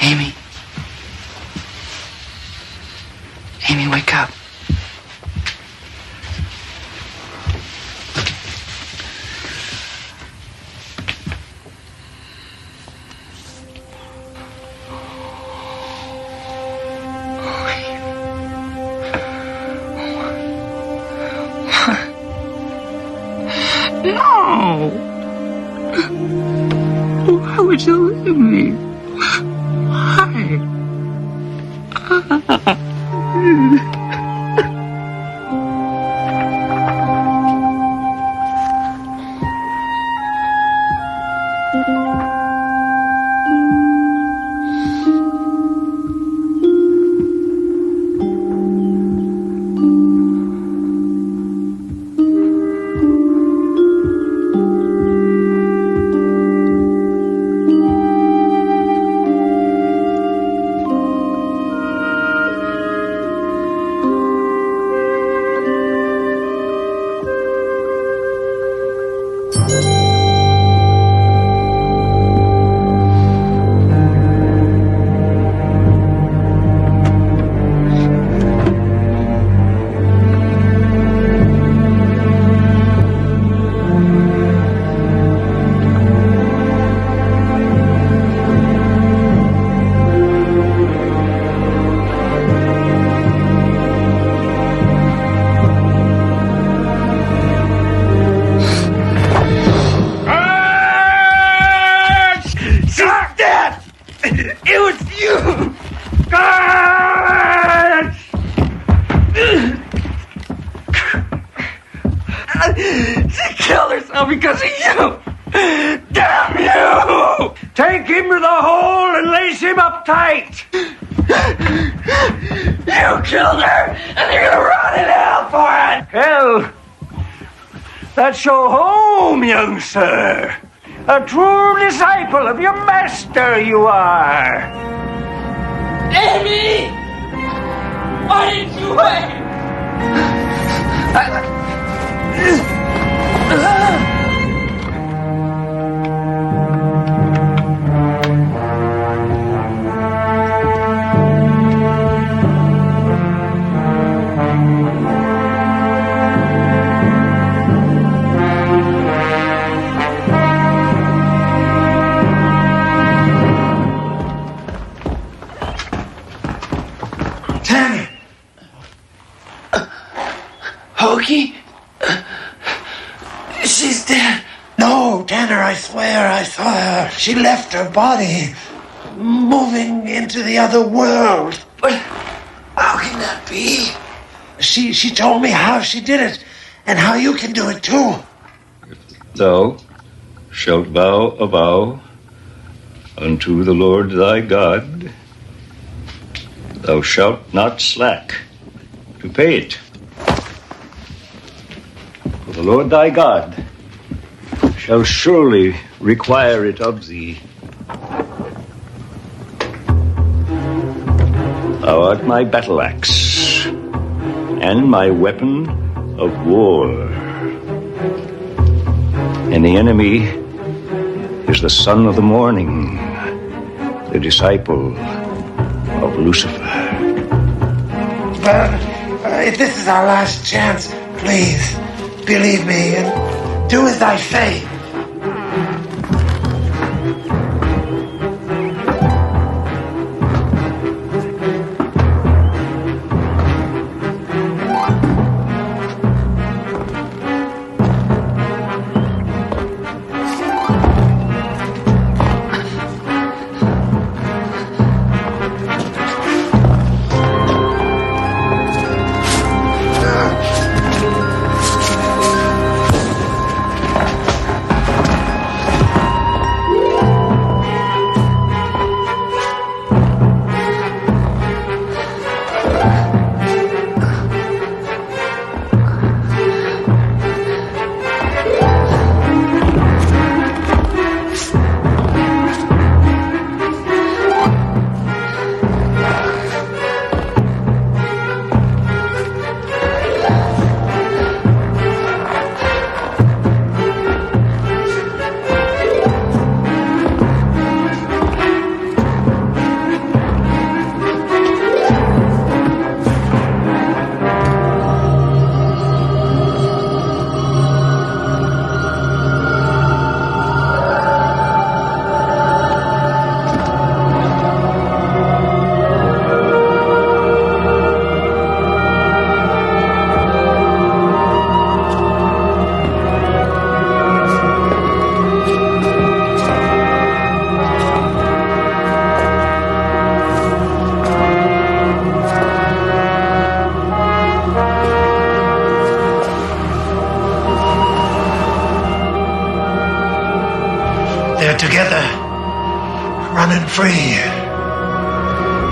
Amy. Amy, wake up. No! Why would you leave me? Why? She killed herself because of you! Damn you! Take him to the hole and lace him up tight! You killed her, and you're gonna rot in hell for it! Hell, that's your home, young sir. A true disciple of your master you are. Amy! Why didn't you wait? Tanner! Hokey? She's dead. No, Tanner, I swear I saw her. She left her body, moving into the other world. But how can that be? She told me how she did it, and how you can do it too. Thou shalt vow a vow unto the Lord thy God. Thou shalt not slack to pay it. For the Lord thy God shall surely require it of thee. Thou art my battle axe and my weapon of war. And the enemy is the son of the morning, the disciple of Lucifer. Well, if this is our last chance, please, believe me and do as I say. there together, running free,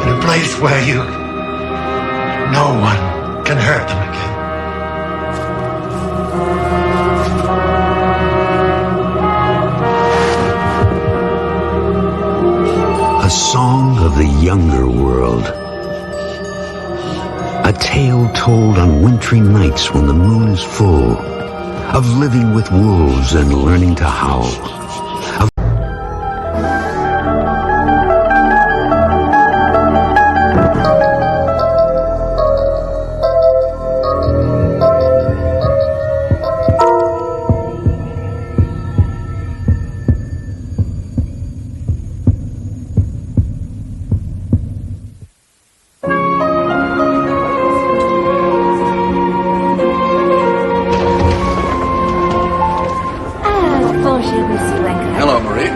in a place where no one can hurt them again. A song of the younger world. A tale told on wintry nights when the moon is full, of living with wolves and learning to howl. Hello, Marie.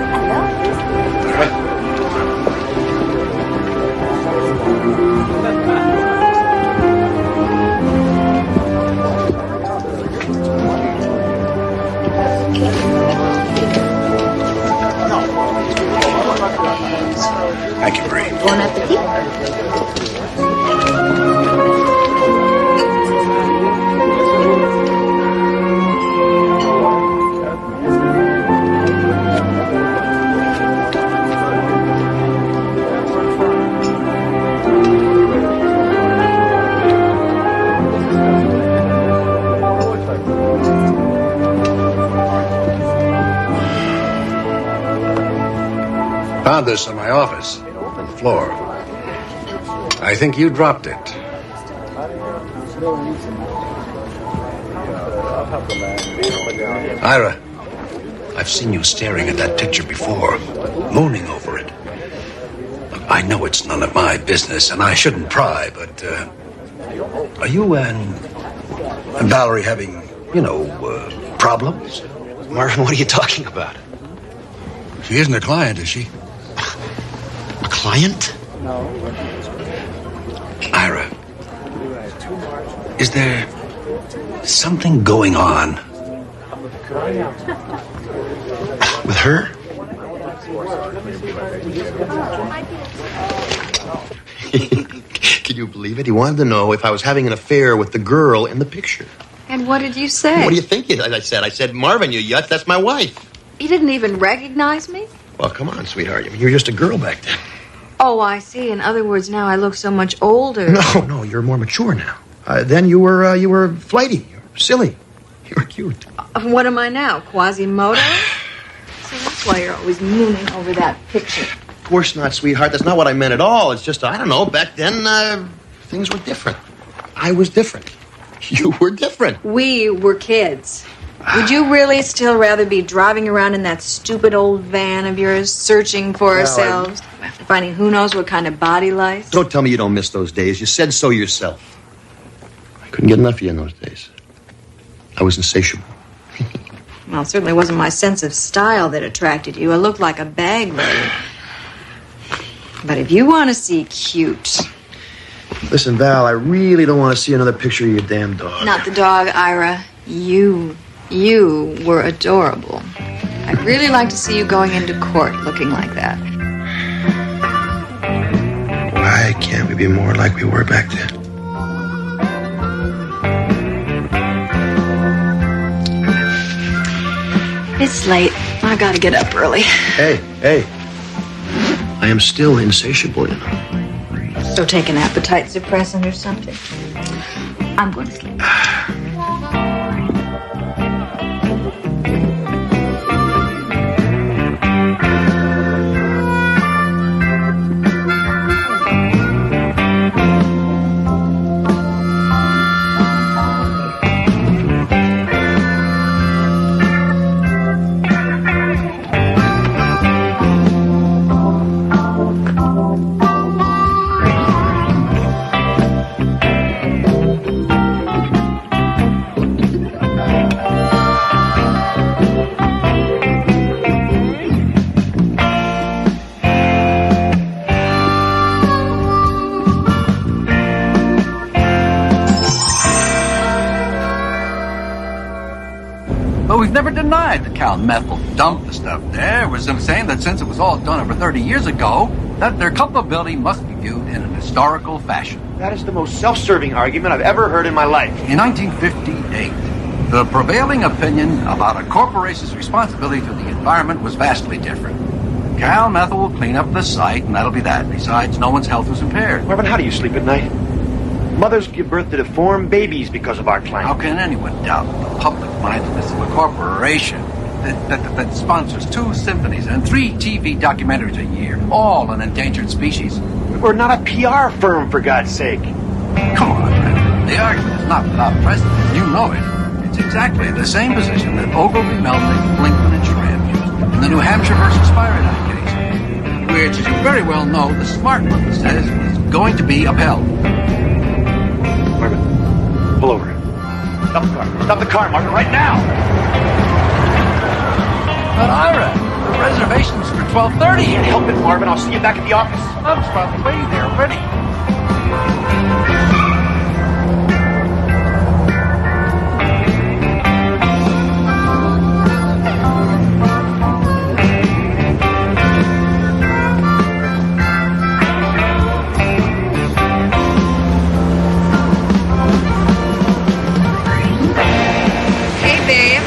Thank you, Marie. Bon appetit. Found this in my office, on the floor. I think you dropped it. Ira, I've seen you staring at that picture before, mooning over it. Look, I know it's none of my business, and I shouldn't pry, but are you and Valerie having, problems? Marvin, what are you talking about? She isn't a client, is she? A client? Ira, is there something going on with her? Can you believe it? He wanted to know if I was having an affair with the girl in the picture. And what did you say? What do you think I said, Marvin, you yutz, that's my wife. You didn't even recognize me? Well, come on, sweetheart. You were just a girl back then. Oh, I see. In other words, now I look so much older. No, you're more mature now. Then you were flighty, you were silly, you were cute. What am I now? Quasimodo? So that's why you're always mooning over that picture. Of course not, sweetheart. That's not what I meant at all. It's just, I don't know, back then, things were different. I was different. You were different. We were kids. Would you really still rather be driving around in that stupid old van of yours, searching for ourselves, finding who knows what kind of body lice? Don't tell me you don't miss those days. You said so yourself. I couldn't get enough of you in those days. I was insatiable. Well, it certainly wasn't my sense of style that attracted you. I looked like a bag lady. But if you want to see cute... Listen, Val, I really don't want to see another picture of your damn dog. Not the dog, Ira. You were adorable. I'd really like to see you going into court looking like that. Why can't we be more like we were back then? It's late. I gotta get up early. Hey. I am still insatiable, you know. So take an appetite suppressant or something. I'm going to sleep. never denied that Cal Methyl dumped the stuff there. It was saying that since it was all done over 30 years ago, that their culpability must be viewed in an historical fashion. That is the most self-serving argument I've ever heard in my life. In 1958, the prevailing opinion about a corporation's responsibility to the environment was vastly different. Cal Methyl will clean up the site, and that'll be that. Besides, no one's health was impaired. Marvin, how do you sleep at night? Mothers give birth to deformed babies because of our climate. How can anyone doubt the public mindedness of a corporation that sponsors 2 symphonies and 3 TV documentaries a year, all on endangered species? We're not a PR firm, for God's sake. Come on, man. The argument is not without precedent. You know it. It's exactly the same position that Ogilvy, Melnick, Blinkman, and Schramm used in the New Hampshire versus Fahrenheit case, which, as you very well know, the smart one says is going to be upheld. Marvin, pull over. Stop the car. Stop the car, Marvin, right now! But Ira, the reservation's for 12:30. Can't help it, Marvin. I'll see you back at the office. I'm probably waiting there already.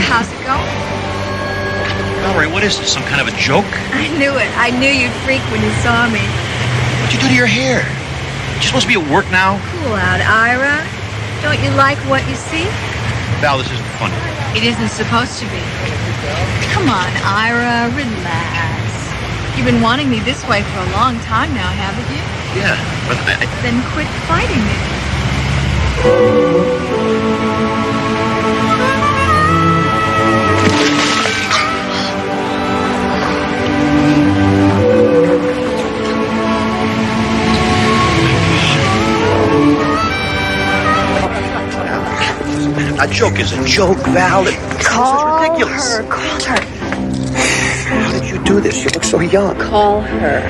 How's it going? Valerie, what is this? Some kind of a joke? I knew it. I knew you'd freak when you saw me. What'd you do to your hair? You supposed to be at work now? Cool out, Ira. Don't you like what you see? Val, this isn't funny. It isn't supposed to be. Come on, Ira, relax. You've been wanting me this way for a long time now, haven't you? Yeah, but Then quit fighting me. A joke is a joke, Val. Call This is ridiculous. her. Call her. How did you do this? You look so young. Call her.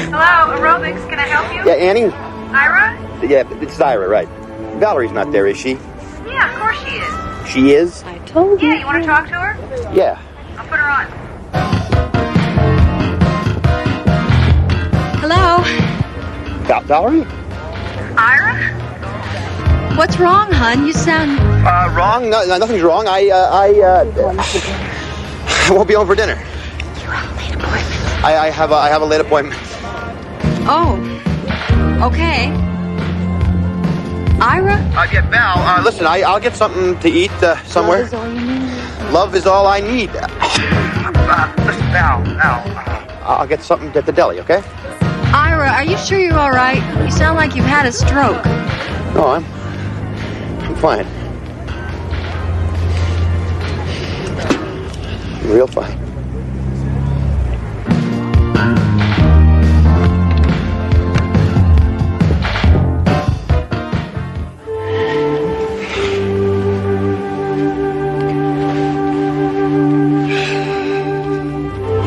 Hello, aerobics. Can I help you? Yeah, Annie? Ira? Yeah, it's Ira, right. Valerie's not there, is she? Yeah, of course she is. She is? I told you. Yeah, you want to talk to her? Yeah. I'll put her on. Hello? Valerie? Ira? What's wrong, hon? You sound... Wrong? No, nothing's wrong. I won't be home for dinner. You have a late appointment. I have a late appointment. Oh. Okay. Ira? Yeah, Val, listen, I'll get something to eat somewhere. Love is all I need. Listen, Val, I'll get something at the deli, okay? Ira, are you sure you're all right? You sound like you've had a stroke. No, I'm fine. I'm real fine.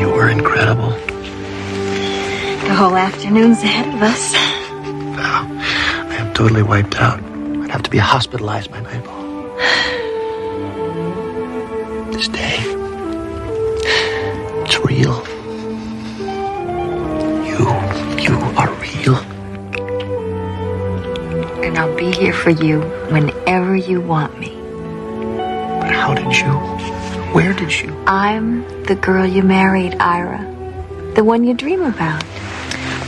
You were incredible. The whole afternoon's ahead of us. Val, I am totally wiped out. I'd have to be hospitalized by nightfall. This day, it's real. You are real. And I'll be here for you whenever you want me. But how did you? Where did you? I'm the girl you married, Ira. The one you dream about.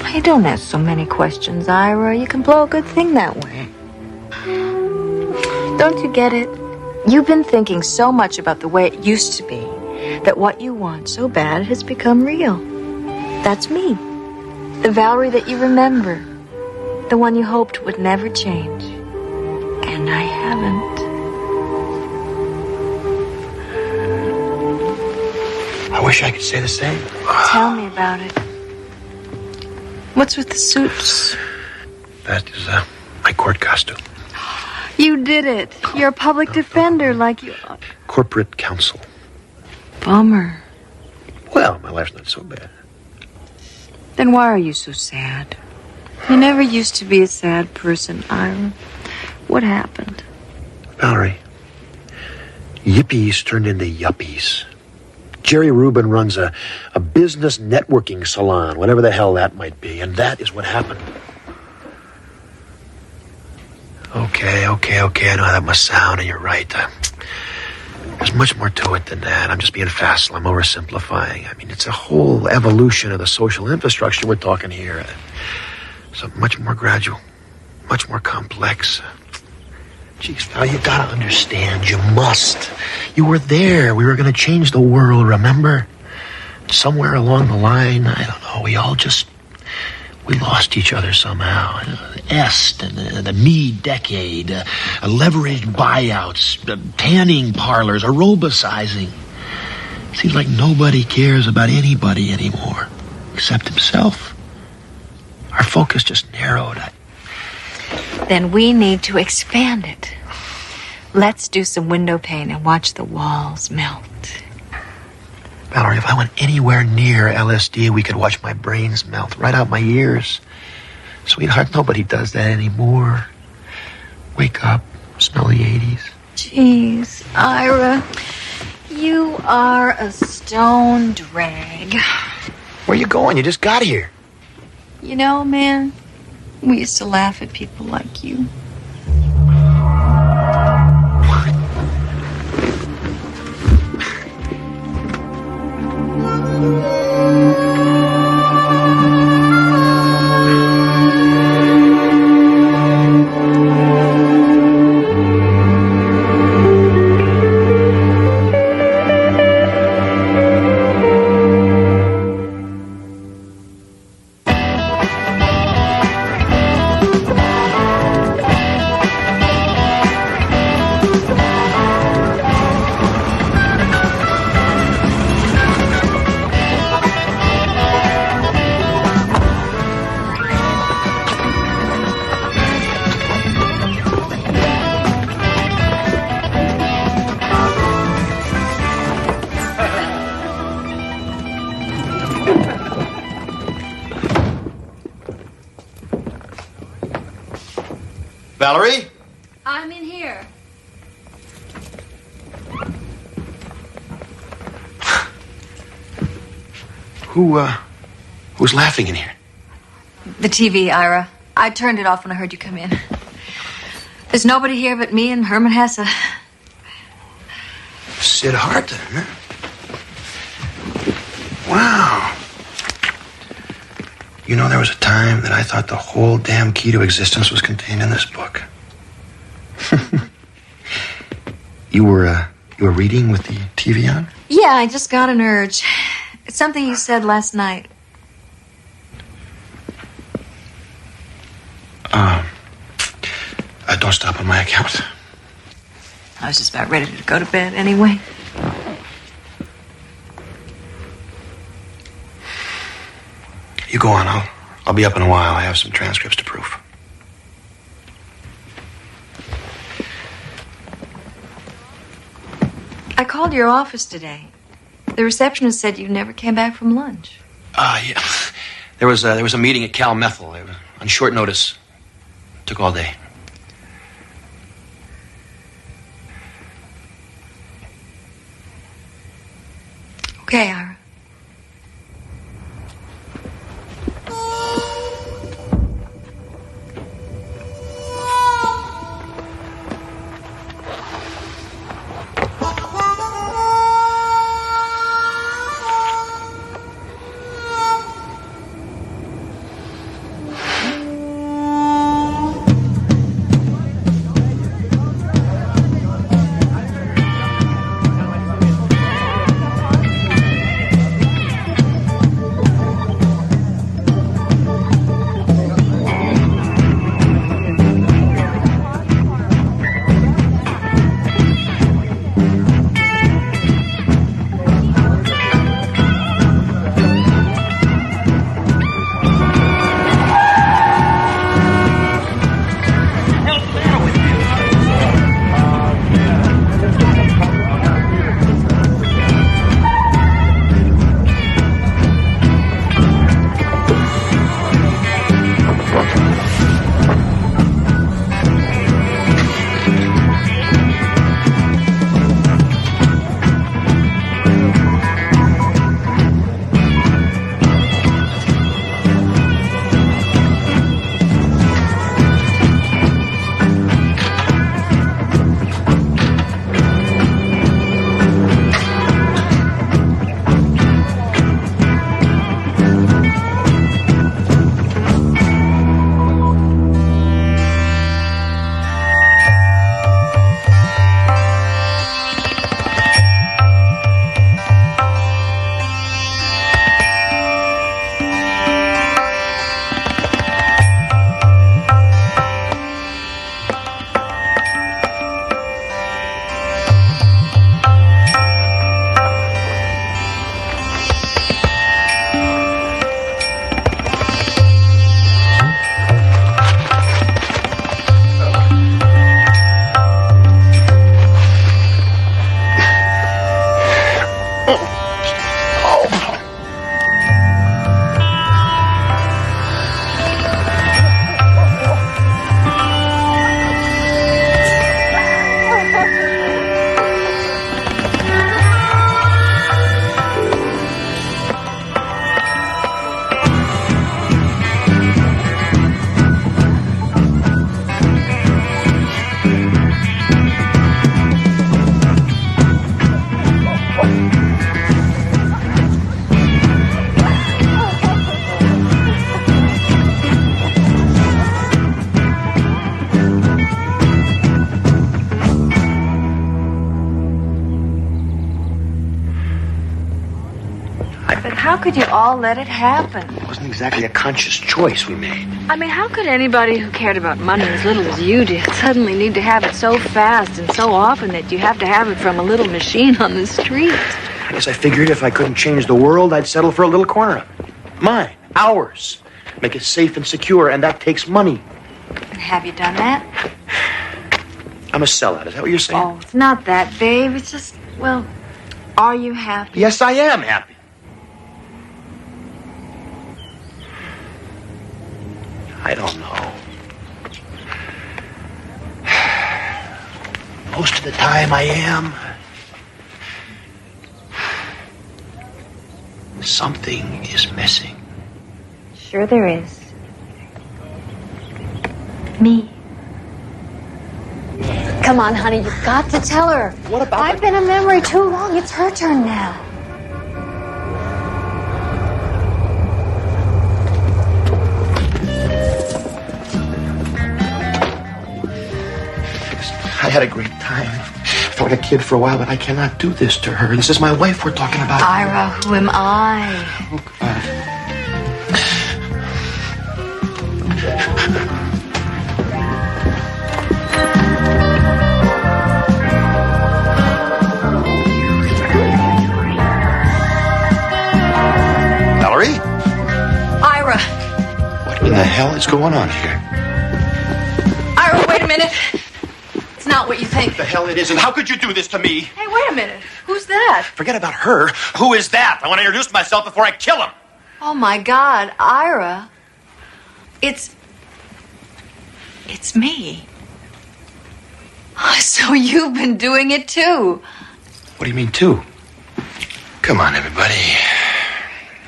Why, don't ask so many questions, Ira. You can blow a good thing that way. Don't you get it? You've been thinking so much about the way it used to be that what you want so bad has become real. That's me. The Valerie that you remember. The one you hoped would never change. And I haven't. I wish I could say the same. Tell me about it. What's with the suits? That is my court costume. You did it. You're a public defender like you are. Corporate counsel. Bummer. Well, my life's not so bad. Then why are you so sad? You never used to be a sad person, Ira. What happened? Valerie, yippies turned into yuppies. Jerry Rubin runs a business networking salon, whatever the hell that might be, and that is what happened. Okay, I know how that must sound, and you're right. There's much more to it than that. I'm just being facile. I'm oversimplifying. I mean, it's a whole evolution of the social infrastructure we're talking here. So much more gradual, much more complex. Jeez, Val, you gotta understand. You must. You were there. We were gonna change the world, remember? Somewhere along the line, I don't know, we lost each other somehow. Est and the me decade, leveraged buyouts, tanning parlors, aerobicizing. Seems like nobody cares about anybody anymore, except himself. Our focus just narrowed. Then we need to expand it. Let's do some window pane and watch the walls melt. Valerie, if I went anywhere near LSD, we could watch my brains melt right out my ears. Sweetheart, nobody does that anymore. Wake up, smell the 80s. Jeez, Ira, you are a stone drag. Where you going? You just got here. You know, man, we used to laugh at people like you. Valerie? I'm in here. Who's laughing in here? The TV, Ira. I turned it off when I heard you come in. There's nobody here but me and Herman Hesse. Sid Hart, huh? Wow. You know, there was a time that I thought the whole damn key to existence was contained in this book. You were reading with the TV on? Yeah, I just got an urge. It's something you said last night. Don't stop on my account. I was just about ready to go to bed anyway. You go on. I'll be up in a while. I have some transcripts to proof. I called your office today. The receptionist said you never came back from lunch. Yeah. There was a meeting at Cal Methel on short notice. Took all day. Okay, Ira. how could you all let it happen? It wasn't exactly a conscious choice we made. I mean, how could anybody who cared about money as little as you did suddenly need to have it so fast and so often that you have to have it from a little machine on the street? I guess I figured if I couldn't change the world, I'd settle for a little corner of it. Mine. Ours. Make it safe and secure, and that takes money. And have you done that? I'm a sellout. Is that what you're saying? Oh, it's not that, babe. It's just, well, are you happy? Yes, I am happy. I don't know. Most of the time I am. Something is missing. Sure there is. Me. Come on, honey, you've got to tell her. What about I've been a memory too long. It's her turn now. I had a great time. I felt like a kid for a while, but I cannot do this to her. This is my wife we're talking about. Ira, who am I? Oh, God. Valerie? Ira. What in the hell is going on here? Ira, wait a minute. It's not what you think. What the hell it isn't? How could you do this to me? Hey, wait a minute. Who's that? Forget about her. Who is that? I want to introduce myself before I kill him. Oh, my God. Ira. It's me. Oh, so you've been doing it, too. What do you mean, too? Come on, everybody.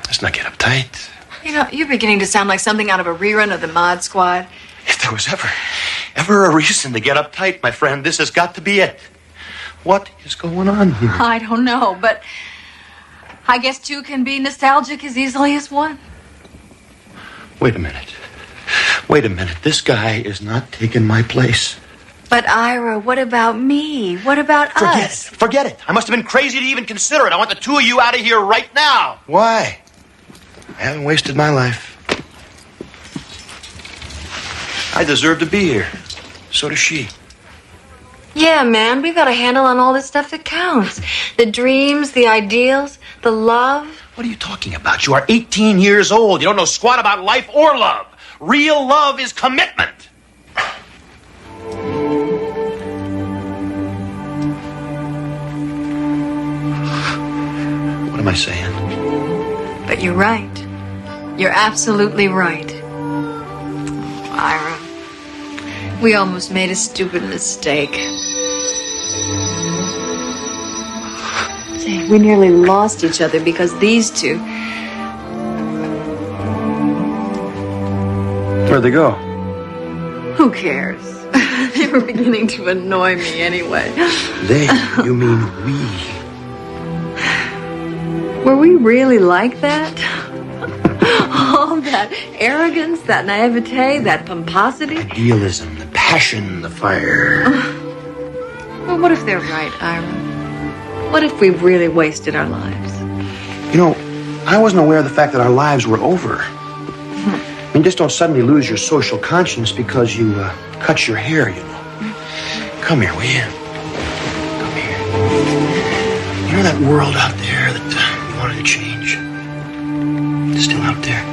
Let's not get uptight. You know, you're beginning to sound like something out of a rerun of the Mod Squad. If there was ever a reason to get uptight, my friend, this has got to be it. What is going on here? I don't know, but I guess two can be nostalgic as easily as one. Wait a minute. This guy is not taking my place. But Ira, what about me? What about us? Forget it. I must have been crazy to even consider it. I want the two of you out of here right now. Why? I haven't wasted my life. I deserve to be here. So does she. Yeah, man, we've got a handle on all this stuff that counts. The dreams, the ideals, the love. What are you talking about? You are 18 years old. You don't know squat about life or love. Real love is commitment. What am I saying? But you're right. You're absolutely right. Ira, we almost made a stupid mistake. Say, we nearly lost each other because these two... Where'd they go? Who cares? They were beginning to annoy me anyway. They? You mean we? Were we really like that? All that arrogance, that naivete, that pomposity. Idealism, the passion, the fire. Well, what if they're right, Ira? What if we really wasted our lives? You know, I wasn't aware of the fact that our lives were over. I mean, just don't suddenly lose your social conscience because you cut your hair, you know. Come here, will you? Come here. You know that world out there that you wanted to change? It's still out there.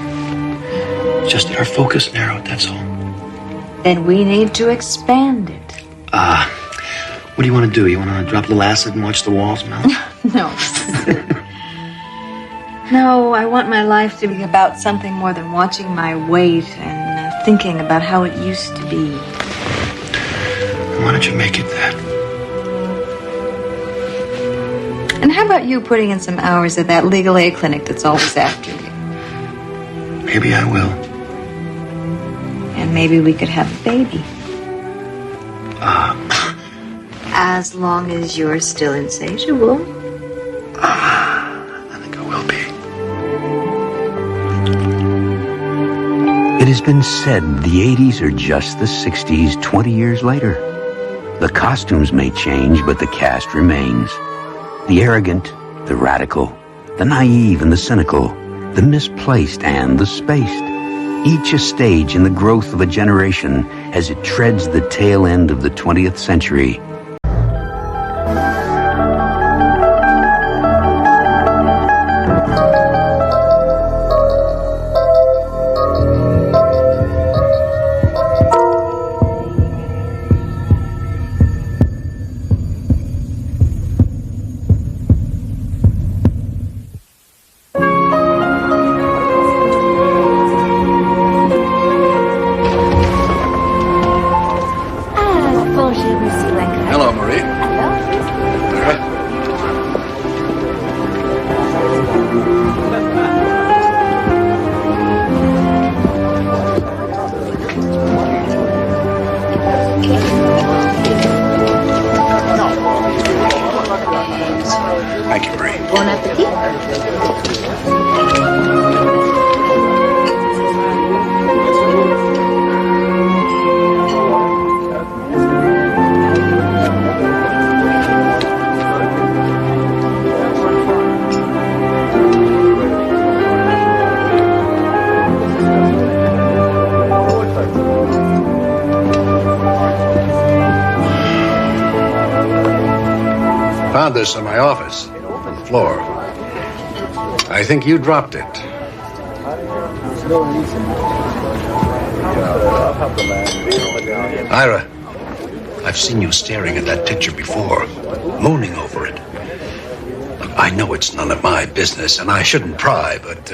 It's just that our focus narrowed, that's all. Then we need to expand it. What do you want to do? You want to drop a little acid and watch the walls melt? No. No, I want my life to be about something more than watching my weight and thinking about how it used to be. Why don't you make it that? And how about you putting in some hours at that legal aid clinic that's always after you? Maybe I will. And maybe we could have a baby. As long as you're still insatiable. I think I will be. It has been said the 80s are just the 60s 20 years later. The costumes may change, but the cast remains. The arrogant, the radical, the naive and the cynical, the misplaced and the spaced. Each a stage in the growth of a generation as it treads the tail end of the 20th century. Hello, Marie. Thank you, Marie. Bon appetit. Found this in my office, on the floor. I think you dropped it. Ira, I've seen you staring at that picture before, mooning over it. Look, I know it's none of my business, and I shouldn't pry, but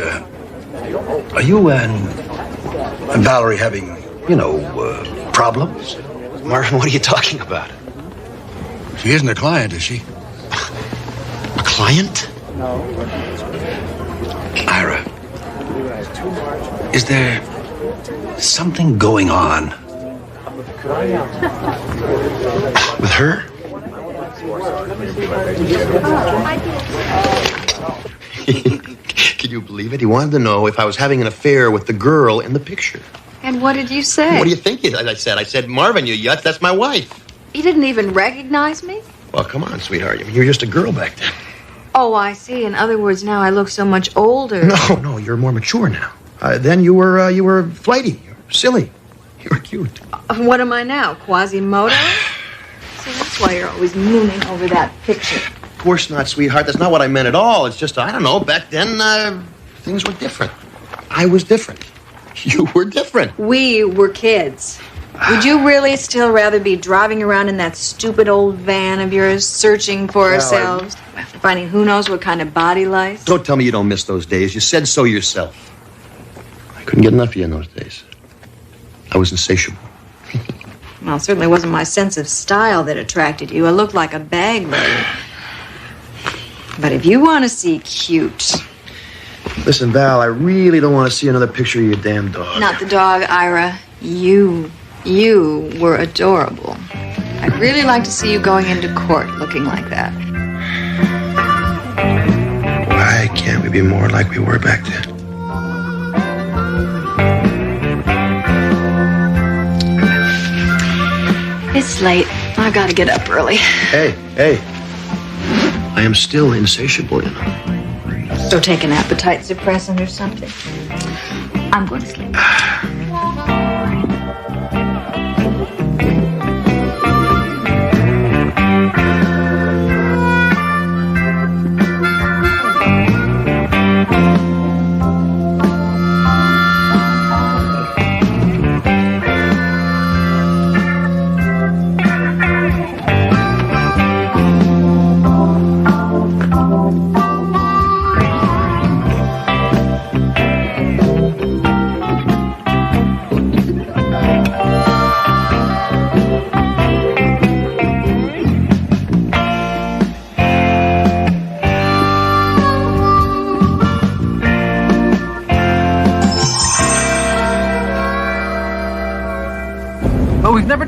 are you and Valerie having, problems? Marvin, what are you talking about? She isn't a client, is she? A client? Ira, is there something going on With her? Can you believe it? He wanted to know if I was having an affair with the girl in the picture. And what did you say? What do you think I said? I said, Marvin, you yutz, that's my wife. You didn't even recognize me? Well, come on, sweetheart. I mean, you were just a girl back then. Oh, I see. In other words, now I look so much older. No, you're more mature now. Then you were flighty, you were silly, you were cute. What am I now? Quasimodo? So that's why you're always mooning over that picture. Of course not, sweetheart. That's not what I meant at all. It's just, I don't know, back then, things were different. I was different. You were different. We were kids. Would you really still rather be driving around in that stupid old van of yours, searching for ourselves, finding who knows what kind of body lice? Don't tell me you don't miss those days. You said so yourself. I couldn't get enough of you in those days. I was insatiable. Well, it certainly wasn't my sense of style that attracted you. I looked like a bag lady. But if you want to see cute... Listen, Val, I really don't want to see another picture of your damn dog. Not the dog, Ira. You were adorable. I'd really like to see you going into court looking like that. Why can't we be more like we were back then? It's late. I've got to get up early. Hey. I am still insatiable, you know. So take an appetite suppressant or something. I'm going to sleep.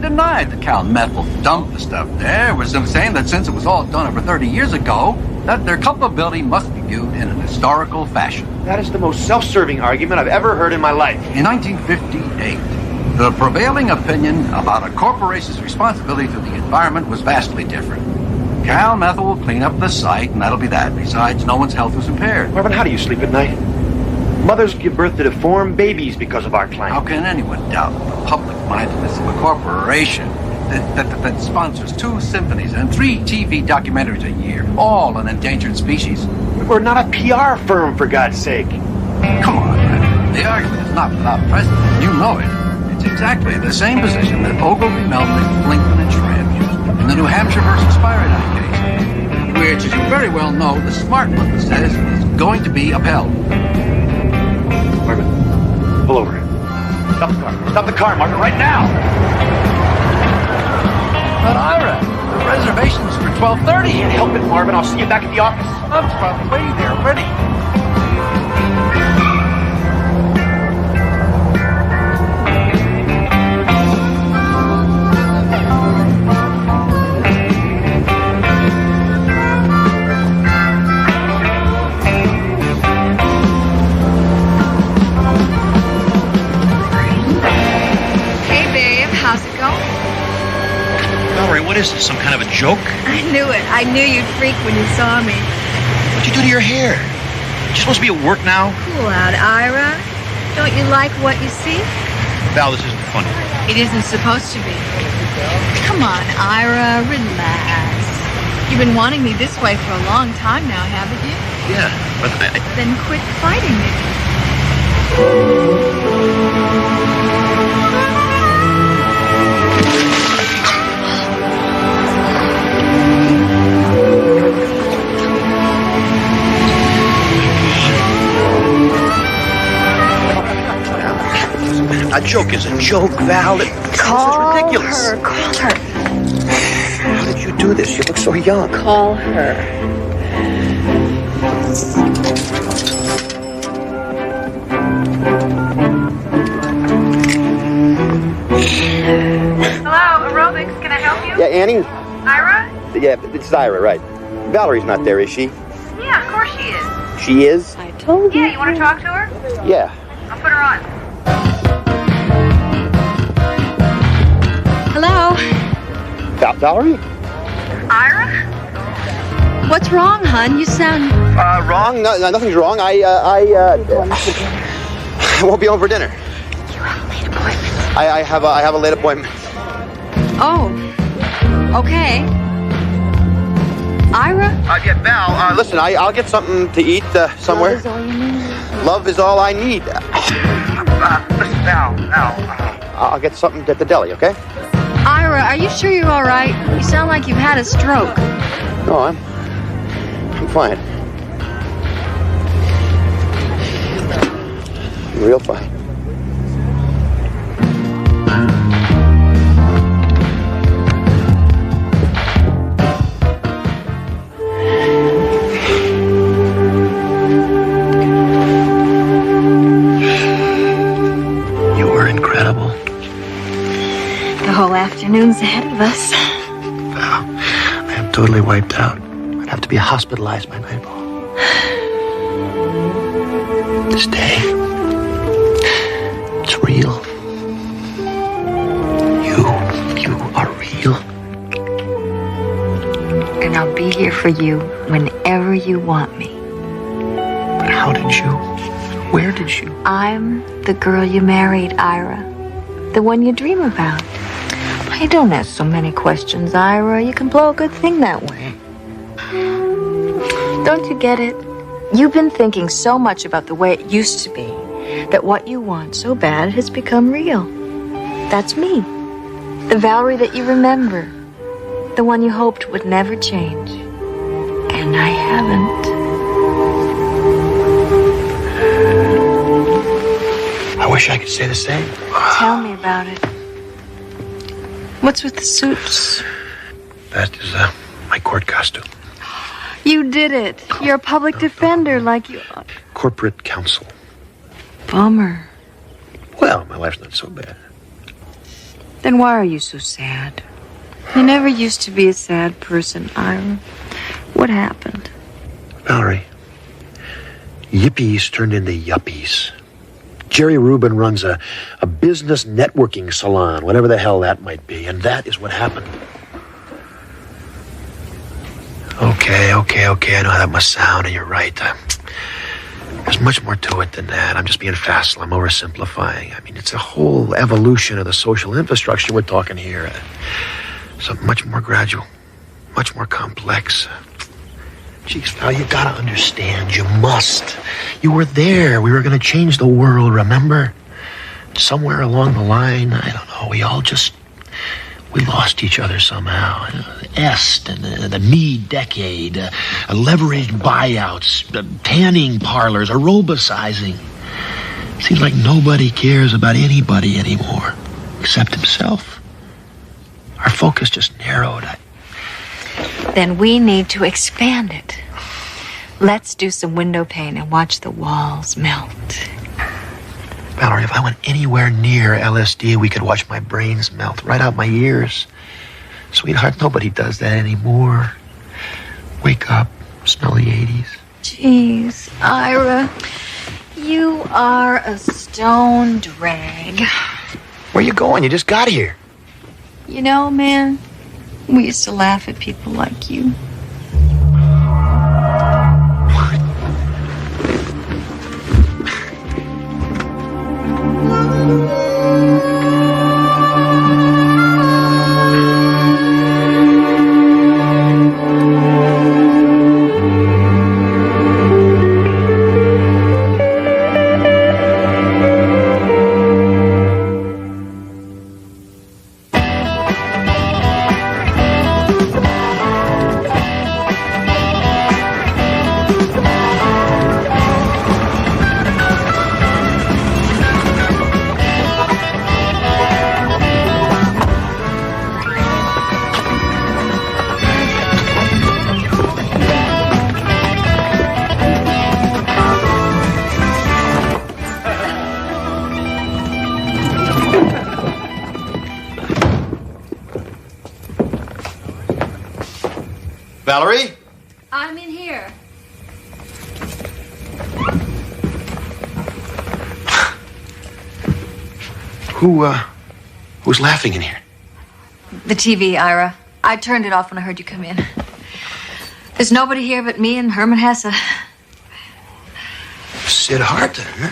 Denied that Cal Meth dumped the stuff there. Was saying that since it was all done over 30 years ago, that their culpability must be viewed in an historical fashion. That is the most self-serving argument I've ever heard in my life. In 1958, the prevailing opinion about a corporation's responsibility for the environment was vastly different. Cal Methyl will clean up the site, and that'll be that. Besides, no one's health is impaired. Marvin, how do you sleep at night? Mothers give birth to deformed babies because of our climate. How can anyone doubt the public mindedness of a corporation that sponsors 2 symphonies and 3 TV documentaries a year, all on endangered species? We're not a PR firm, for God's sake. Come on, man. The argument is not without precedent. You know it. It's exactly the same position that Ogilvy, Melnick, Blinkman, and Schramm used in the New Hampshire versus Fahrenheit case, which, as you very well know, the smart one says is going to be upheld. Marvin, pull over. Stop the car. Stop the car, Marvin, right now! But Ira, the reservation's for 12:30. Can't help it, Marvin. I'll see you back at the office. I'm on the way there already. What is this, some kind of a joke? I knew it. I knew you'd freak when you saw me. What'd you do to your hair? You supposed to be at work now? Cool out, Ira. Don't you like what you see? Val, this isn't funny. It isn't supposed to be. Come on, Ira, relax. You've been wanting me this way for a long time now, haven't you? Yeah, but Then quit fighting me. a joke is a joke, Val. This is ridiculous. Call her. How did you do this? You look so young. Call her. Hello, aerobics. Can I help you? Yeah, Annie? Ira? Yeah, it's Ira, right. Valerie's not there, is she? Yeah, of course she is. She is? I told you. Yeah, you want to talk to her? Yeah. I'll put her on. Hello? Valerie? Ira? What's wrong, hon? You sound... Wrong? No, nothing's wrong. I won't be home for dinner. You have a late appointment. I have a late appointment. Oh. Okay. Ira? Yeah, Val, listen, I'll get something to eat somewhere. Love is all you need. Love is all I need. Listen, Val, I'll get something at the deli, okay? Ira, are you sure you're all right? You sound like you've had a stroke. No, I'm fine. I'm real fine. You were incredible. The whole afternoon's ahead of us. Val, I am totally wiped out. I'd have to be hospitalized by nightfall. This day, it's real. You are real. And I'll be here for you whenever you want me. But how did you? Where did you? I'm the girl you married, Ira. The one you dream about. Why, don't ask so many questions, Ira. You can blow a good thing that way. Don't you get it? You've been thinking so much about the way it used to be that what you want so bad has become real. That's me. The Valerie that you remember. The one you hoped would never change. And I haven't. I wish I could say the same. Tell me about it. What's with the suits? That is my court costume. You did it. You're a public defender like you are. Corporate counsel. Bummer. Well, my life's not so bad. Then why are you so sad? You never used to be a sad person, Ira. What happened? Valerie, yippies turned into yuppies. Jerry Rubin runs a business networking salon, whatever the hell that might be, and that is what happened. Okay. I know how that must sound, and you're right. There's much more to it than that. I'm just being facile. I'm oversimplifying. I mean, it's a whole evolution of the social infrastructure we're talking here. Something much more gradual, much more complex. Jeez, Val, you gotta understand. You must. You were there. We were gonna change the world, remember? Somewhere along the line, I don't know, we lost each other somehow. Est and the me decade, leveraged buyouts, tanning parlors, aerobicizing. Seems like nobody cares about anybody anymore, except himself. Our focus just narrowed. Then we need to expand it. Let's do some window pane and watch the walls melt. Valerie, if I went anywhere near LSD, we could watch my brains melt right out my ears. Sweetheart, nobody does that anymore. Wake up, smell the 80s. Jeez, Ira, you are a stone drag. Where you going? You just got here. You know, man, we used to laugh at people like you. Valerie? I'm in here. Who's laughing in here? The TV, Ira. I turned it off when I heard you come in. There's nobody here but me and Herman Hesse. Sid Hart, huh?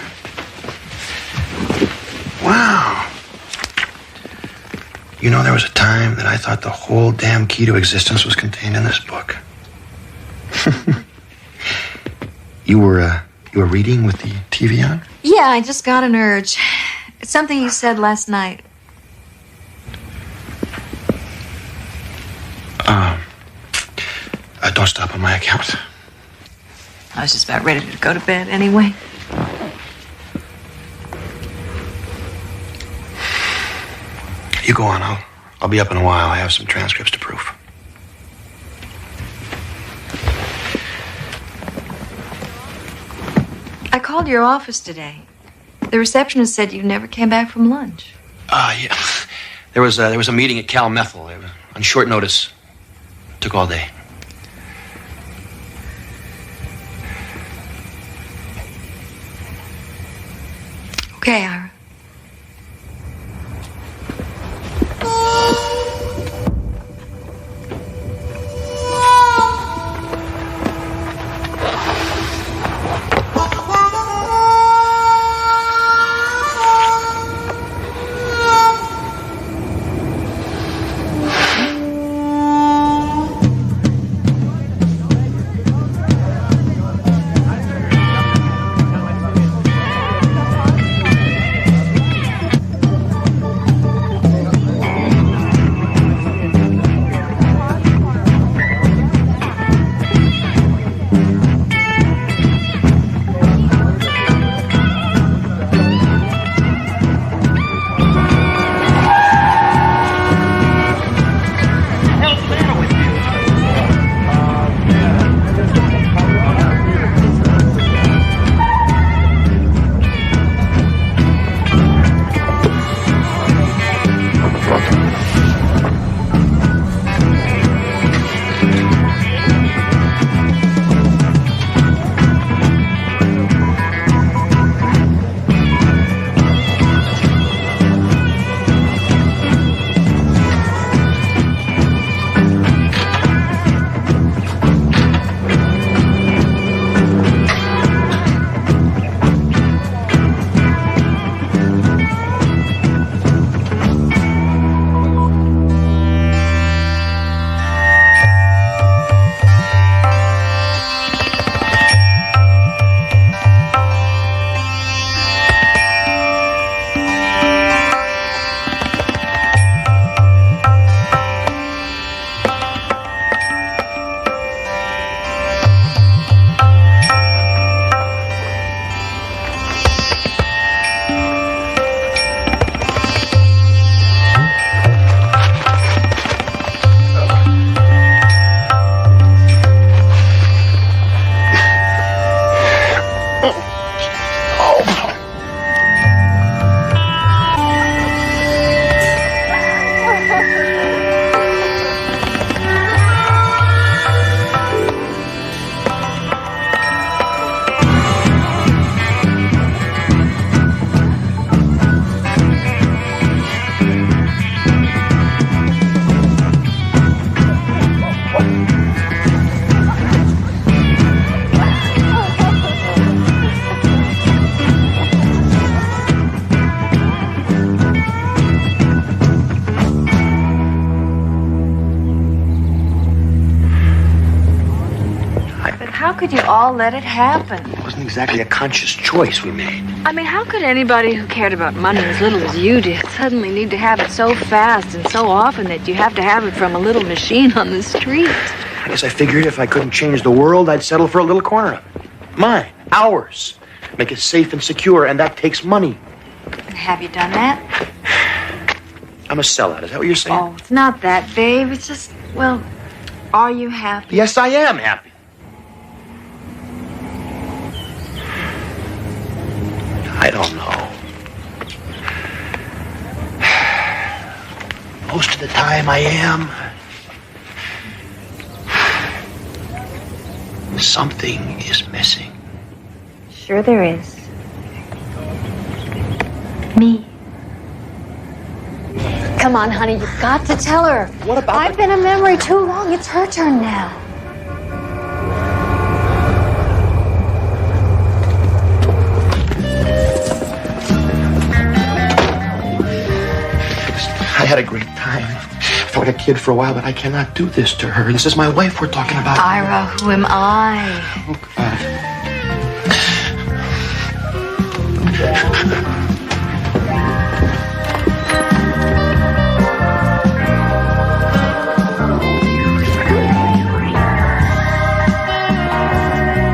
Wow. You know, there was a time that I thought the whole damn key to existence was contained in this book. You were reading with the TV on? Yeah, I just got an urge. It's something you said last night. Don't stop on my account. I was just about ready to go to bed anyway. You go on. I'll be up in a while. I have some transcripts to proof. I called your office today. The receptionist said you never came back from lunch. Yeah. There was a meeting at Cal Methel. It was on short notice. Took all day. Okay, Ira. could you all let it happen? It wasn't exactly a conscious choice we made. I mean, how could anybody who cared about money as little as you did suddenly need to have it so fast and so often that you have to have it from a little machine on the street? I guess I figured if I couldn't change the world, I'd settle for a little corner of it. Mine. Ours. Make it safe and secure, and that takes money. Have you done that? I'm a sellout. Is that what you're saying? Oh, it's not that, Dave. It's just, well, are you happy? Yes, I am happy. I don't know. Most of the time I am. Something is missing. Sure there is. Me. Come on, honey, you've got to tell her. What about I've been a memory too long. It's her turn now. I had a great time. I felt like a kid for a while, but I cannot do this to her. This is my wife we're talking about. Ira, who am I? Oh, God.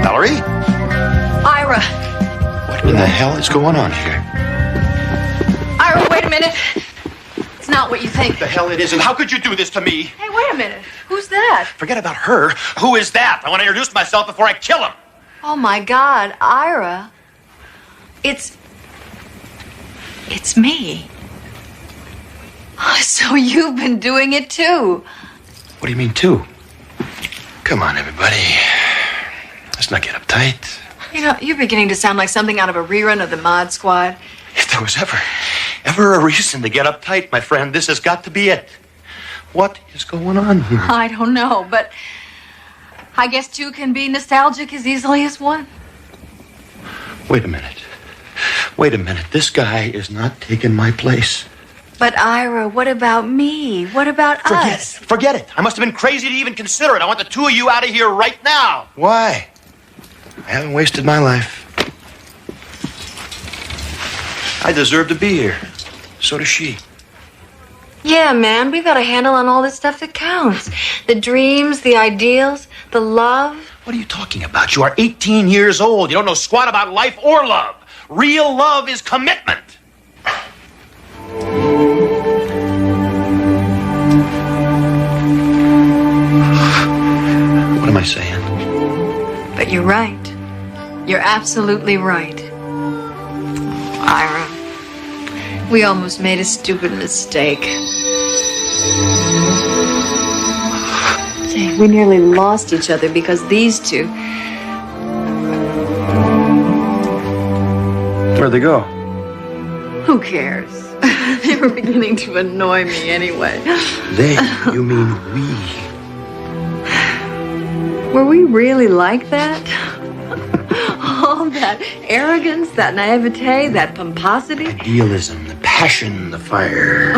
Valerie? Ira. What in the hell is going on here? Ira, wait a minute. It's not what you think. What the hell it isn't? How could you do this to me? Hey, wait a minute. Who's that? Forget about her. Who is that? I want to introduce myself before I kill him. Oh, my God. Ira. It's me. Oh, so you've been doing it, too. What do you mean, too? Come on, everybody. Let's not get uptight. You know, you're beginning to sound like something out of a rerun of the Mod Squad. If there was ever a reason to get uptight, my friend, this has got to be it. What is going on here? I don't know, but I guess two can be nostalgic as easily as one. Wait a minute. This guy is not taking my place. But Ira, what about me? What about us? Forget it. I must have been crazy to even consider it. I want the two of you out of here right now. Why? I haven't wasted my life. I deserve to be here. So does she. Yeah, man, we've got a handle on all this stuff that counts. The dreams, the ideals, the love. What are you talking about? You are 18 years old. You don't know squat about life or love. Real love is commitment. What am I saying? But you're right. You're absolutely right. Ira, we almost made a stupid mistake. Say, we nearly lost each other because these two. Where'd they go? Who cares? They were beginning to annoy me anyway. They? You mean we? Were we really like that? All that arrogance, that naivete, that pomposity. Idealism, the passion, the fire.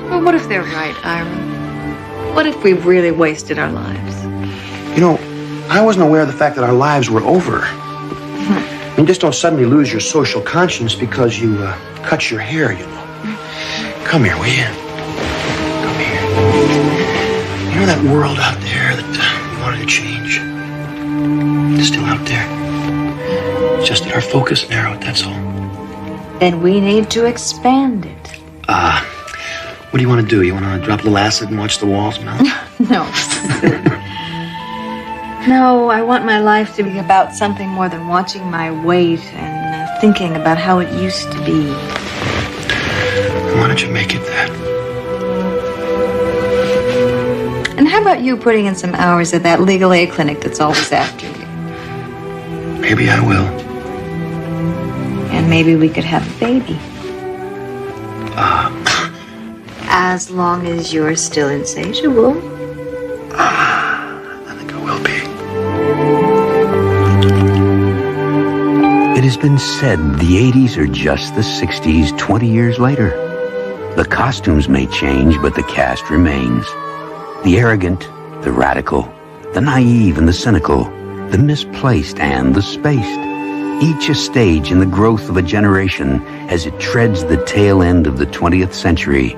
Well, what if they're right, Ira? What if we've really wasted our lives? You know, I wasn't aware of the fact that our lives were over. I mean, just don't suddenly lose your social conscience because you cut your hair, you know. Come here, will you? Come here. You know that world out there that you wanted to change? It's still out there. It's just that our focus narrowed, that's all. Then we need to expand it. What do you want to do? You want to drop a little acid and watch the walls melt? No. No, I want my life to be about something more than watching my weight and thinking about how it used to be. Why don't you make it that? And how about you putting in some hours at that legal aid clinic that's always after you? Maybe I will. And maybe we could have a baby. As long as you're still insatiable. I think I will be. It has been said the 80s are just the 60s 20 years later. The costumes may change, but the cast remains. The arrogant, the radical, the naive, and the cynical the misplaced and the spaced. Each a stage in the growth of a generation as it treads the tail end of the 20th century.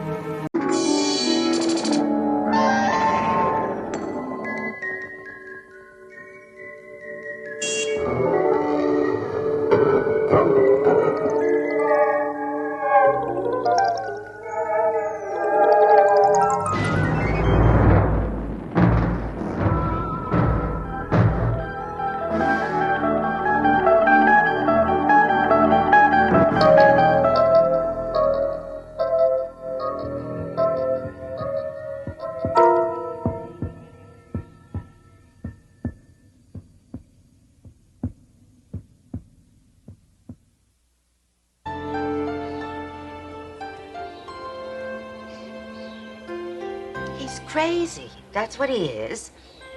He's crazy. That's what he is.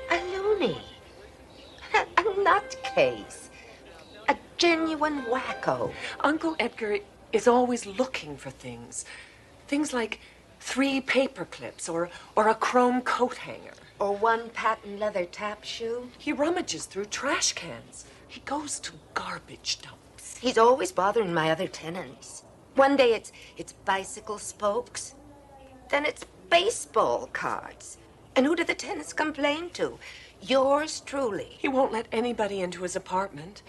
A loony. A nutcase. A genuine wacko. Uncle Edgar is always looking for things. Things like 3 paper clips or a chrome coat hanger. Or 1 patent leather tap shoe. He rummages through trash cans. He goes to garbage dumps. He's always bothering my other tenants. One day it's bicycle spokes. Then it's baseball cards. And who do the tenants complain to? Yours truly. He won't let anybody into his apartment.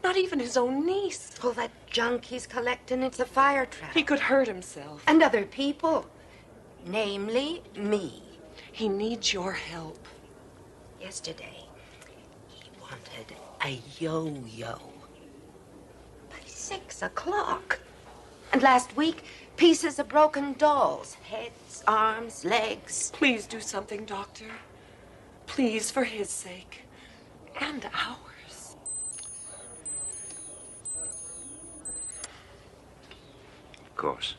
Not even his own niece. All that junk he's collecting, it's a fire trap. He could hurt himself. And other people. Namely, me. He needs your help. Yesterday, he wanted a yo-yo. By 6 o'clock. And last week, pieces of broken dolls. Heads, arms, legs. Please do something, Doctor. Please, for his sake. And ours. Of course.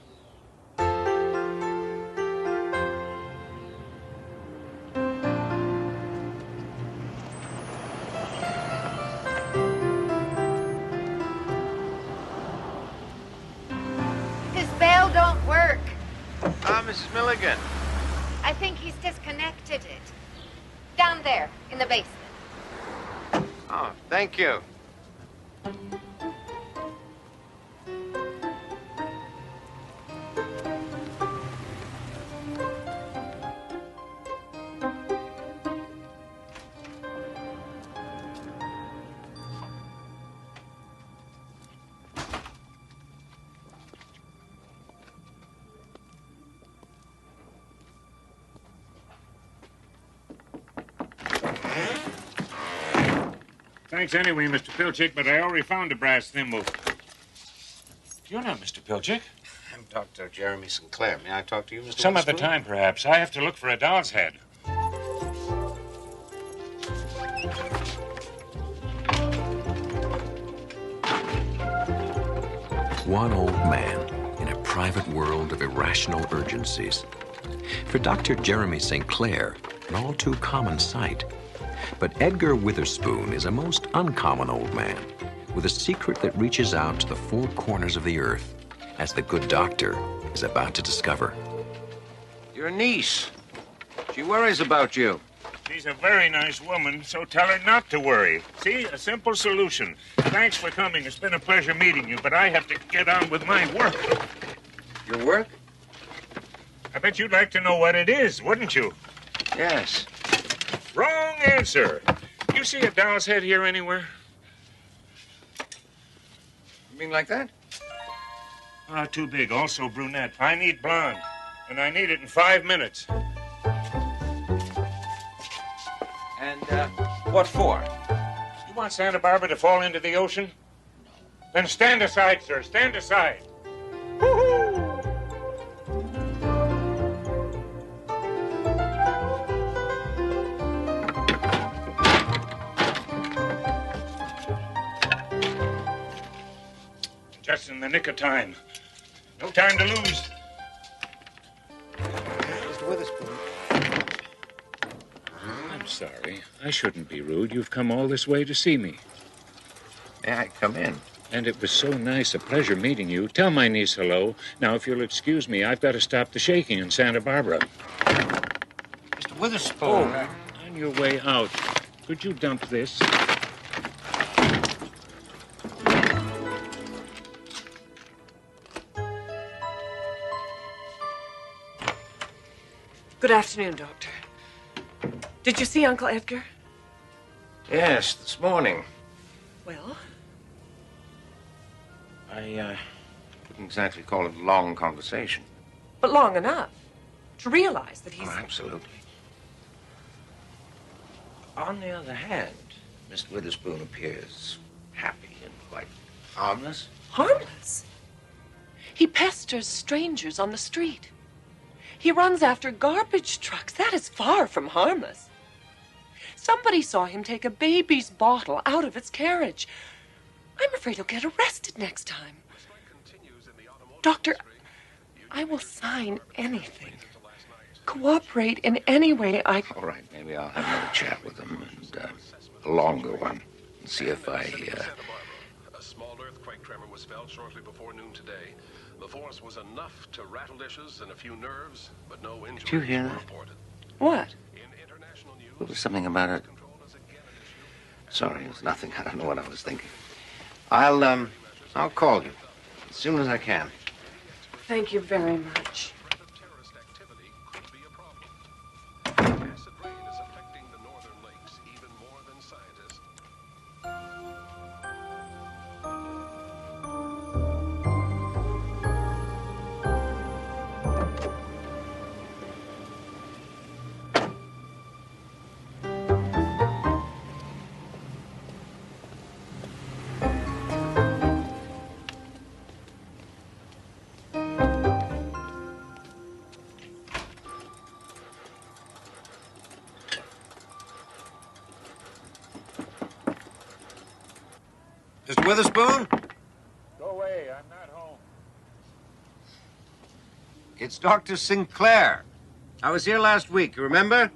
His bell don't work. Mrs. Milligan. I think he's disconnected it. Down there, in the basement. Oh, thank you. Thanks anyway, Mr. Pilchick, but I already found a brass thimble. You're not Mr. Pilchick. I'm Dr. Jeremy Sinclair. May I talk to you, Mr. Some other Witherspoon? time, perhaps. I have to look for a doll's head. One old man in a private world of irrational urgencies. For Dr. Jeremy St. Clair, an all too common sight. But Edgar Witherspoon is a most uncommon old man with a secret that reaches out to the 4 corners of the earth, as the good doctor is about to discover. Your niece. She worries about you. She's a very nice woman, so tell her not to worry. See, a simple solution. Thanks for coming. It's been a pleasure meeting you, but I have to get on with my work. Your work? I bet you'd like to know what it is, wouldn't you? Yes. Wrong answer. You see a doll's head here anywhere? You mean like that? Too big. Also brunette. I need blonde. And I need it in 5 minutes. And, what for? You want Santa Barbara to fall into the ocean? Then stand aside, sir. Stand aside. Just in the nick of time. No time to lose. Mr. Witherspoon. I'm sorry. I shouldn't be rude. You've come all this way to see me. May I come in? And it was so nice, a pleasure meeting you. Tell my niece hello. Now, if you'll excuse me, I've got to stop the shaking in Santa Barbara. Mr. Witherspoon. On your way out, could you dump this? Good afternoon, Doctor. Did you see Uncle Edgar? Yes, this morning. Well? I wouldn't exactly call it a long conversation. But long enough to realize that he's... Oh, absolutely. On the other hand, Mr. Witherspoon appears happy and quite harmless. Harmless? He pesters strangers on the street. He runs after garbage trucks. That is far from harmless. Somebody saw him take a baby's bottle out of its carriage. I'm afraid he'll get arrested next time. Doctor, I will sign anything. Cooperate in any way I... All right, maybe I'll have another chat with him, and a longer one, and see if I... A small earthquake tremor was felt shortly before noon today. The force was enough to rattle dishes and a few nerves, but no injuries Did you hear were that? reported. What? There was something about it. Sorry, it was nothing. I don't know what I was thinking. I'll call you as soon as I can. Thank you very much. Acid rain is affecting the northern lakes even more than scientists. Mr. Witherspoon? Go away. I'm not home. It's Dr. Sinclair. I was here last week, you remember?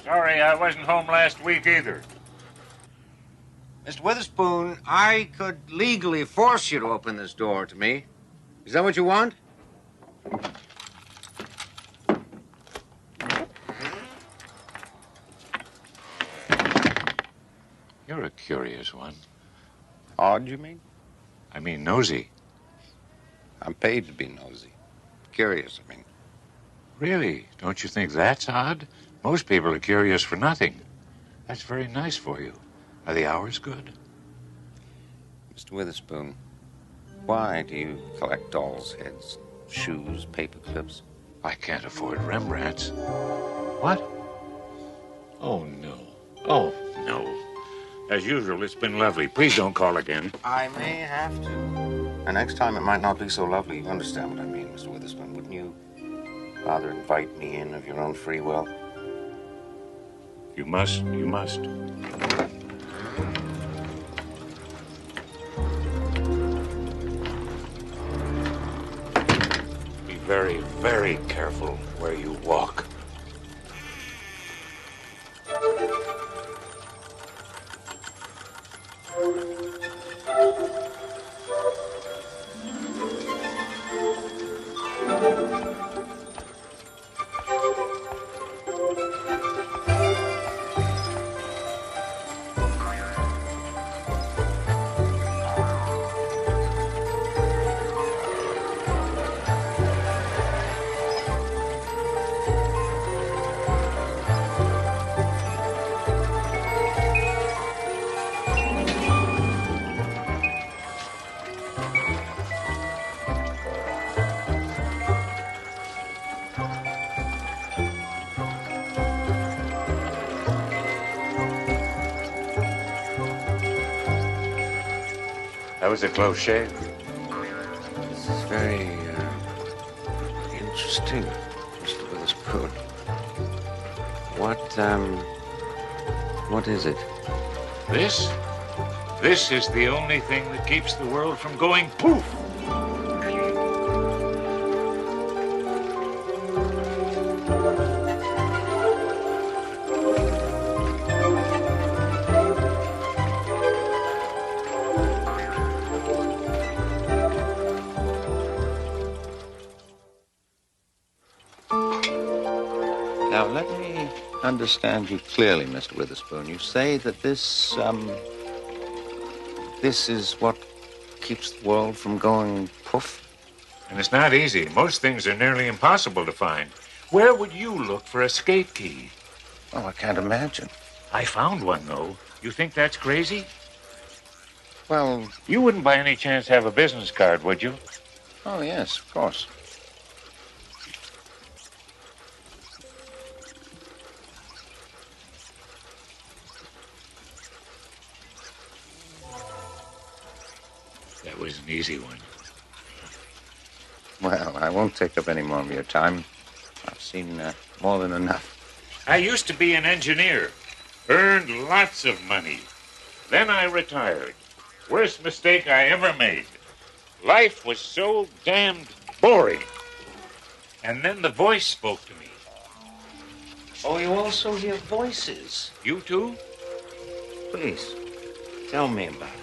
Sorry, I wasn't home last week either. Mr. Witherspoon, I could legally force you to open this door to me. Is that what you want? You're a curious one. Odd, you mean? I mean nosy. I'm paid to be nosy. Curious, I mean. Really? Don't you think that's odd? Most people are curious for nothing. That's very nice for you. Are the hours good? Mr. Witherspoon, why do you collect dolls' heads, shoes, paper clips? I can't afford Rembrandts. What? Oh, no. Oh, no. As usual, it's been lovely. Please don't call again. I may have to. And next time it might not be so lovely. You understand what I mean, Mr. Witherspoon. Wouldn't you rather invite me in of your own free will? You must. You must. Be very, very careful where you walk. That was a close shave. This is very interesting, Mr. Witherspoon. What is it? This? This is the only thing that keeps the world from going poof. Now, let me understand you clearly, Mr. Witherspoon. You say that this is what keeps the world from going poof? And it's not easy. Most things are nearly impossible to find. Where would you look for a skate key? Oh, I can't imagine. I found one, though. You think that's crazy? Well, you wouldn't by any chance have a business card, would you? Oh, yes, of course. That was an easy one. Well, I won't take up any more of your time. I've seen more than enough. I used to be an engineer. Earned lots of money. Then I retired. Worst mistake I ever made. Life was so damned boring. And then the voice spoke to me. Oh, you also hear voices? You too? Please, tell me about it.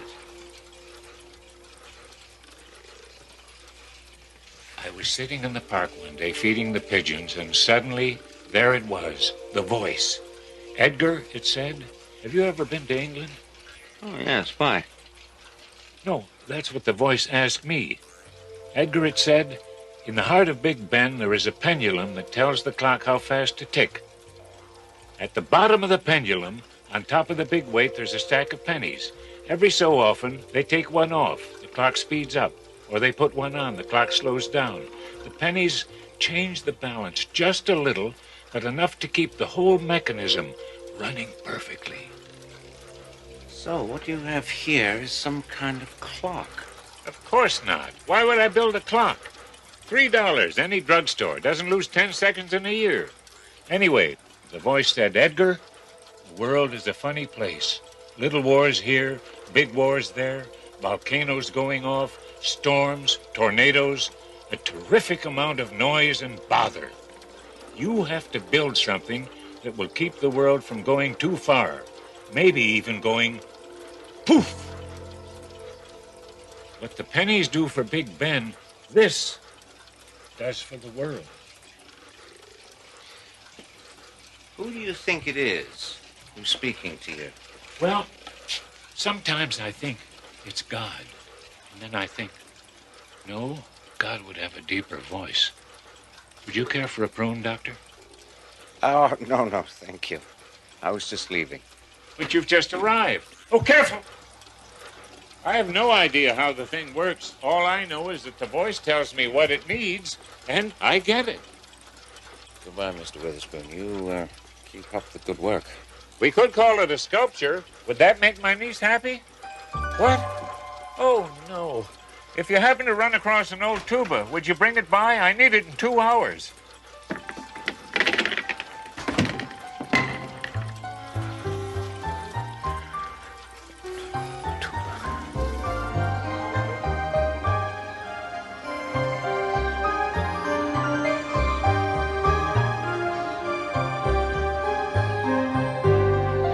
I was sitting in the park one day feeding the pigeons, and suddenly, there it was, the voice. Edgar, it said, have you ever been to England? Oh, yes, why? No, that's what the voice asked me. Edgar, it said, in the heart of Big Ben, there is a pendulum that tells the clock how fast to tick. At the bottom of the pendulum, on top of the big weight, there's a stack of pennies. Every so often, they take one off. The clock speeds up. Or they put one on, the clock slows down. The pennies change the balance just a little, but enough to keep the whole mechanism running perfectly. So, what you have here is some kind of clock. Of course not. Why would I build a clock? $3, any drugstore. Doesn't lose 10 seconds in a year. Anyway, the voice said, Edgar, the world is a funny place. Little wars here, big wars there, volcanoes going off, storms, tornadoes, a terrific amount of noise and bother. You have to build something that will keep the world from going too far, maybe even going poof. What the pennies do for Big Ben, this does for the world. Who do you think it is who's speaking to you? Well, sometimes I think it's God. And then I think, no, God would have a deeper voice. Would you care for a prune, Doctor? Oh, no, thank you. I was just leaving. But you've just arrived. Oh, careful! I have no idea how the thing works. All I know is that the voice tells me what it needs, and I get it. Goodbye, Mr. Witherspoon. You keep up the good work. We could call it a sculpture. Would that make my niece happy? What? Oh, no. If you happen to run across an old tuba, would you bring it by? I need it in 2 hours.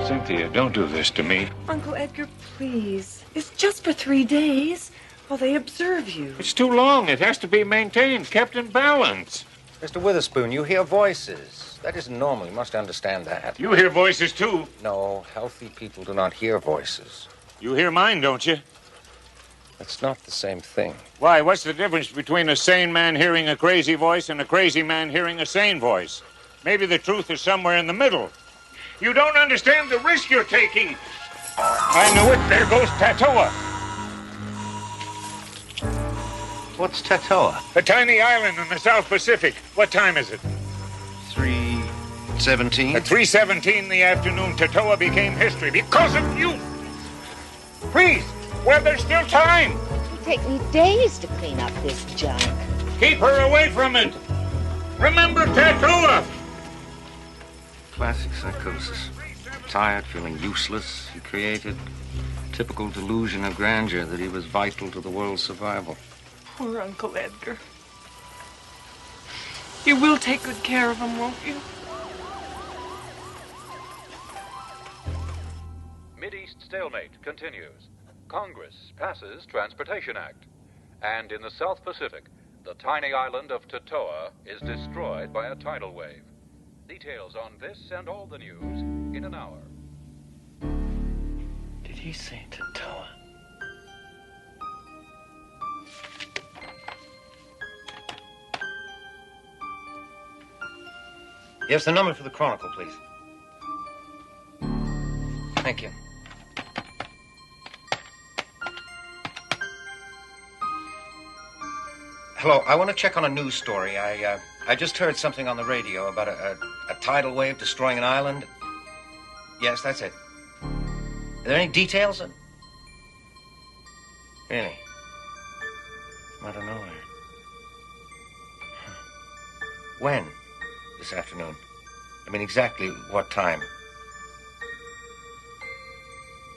Cynthia, don't do this to me. Uncle Edgar, please. It's just for 3 days while they observe you. It's too long. It has to be maintained, kept in balance. Mr. Witherspoon, you hear voices. That isn't normal. You must understand that. You hear voices, too. No, healthy people do not hear voices. You hear mine, don't you? That's not the same thing. Why, what's the difference between a sane man hearing a crazy voice and a crazy man hearing a sane voice? Maybe the truth is somewhere in the middle. You don't understand the risk you're taking. I knew it. There goes Tatoa. What's Tatoa? A tiny island in the South Pacific. What time is it? 3:17. At 3:17 in the afternoon, Tatoa became history because of you. Please, well, there's still time. It'll take me days to clean up this junk. Keep her away from it. Remember Tatoa. Classic psychosis. Tired, feeling useless, he created typical delusion of grandeur that he was vital to the world's survival. Poor Uncle Edgar. You will take good care of him, won't you? Mideast stalemate continues. Congress passes Transportation Act. And in the South Pacific, the tiny island of Tatoa is destroyed by a tidal wave. Details on this and all the news in an hour. Did he say Tatoa? Yes, the number for the Chronicle, please. Thank you. Hello, I want to check on a news story. I just heard something on the radio about a tidal wave destroying an island. Yes, that's it. Are there any details? Really? I don't know. When? This afternoon? I mean, exactly what time?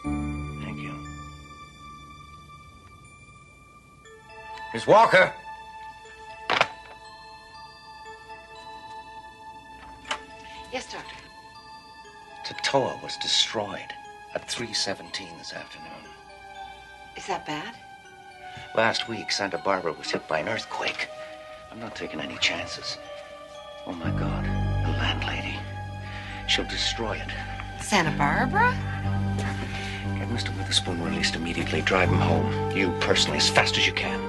Thank you. Miss Walker! Yes, Doctor. Tatoa was destroyed at 3:17 this afternoon. Is that bad? Last week, Santa Barbara was hit by an earthquake. I'm not taking any chances. Oh, my God. The landlady. She'll destroy it. Santa Barbara? Get Mr. Witherspoon released immediately. Drive him home. You personally, as fast as you can.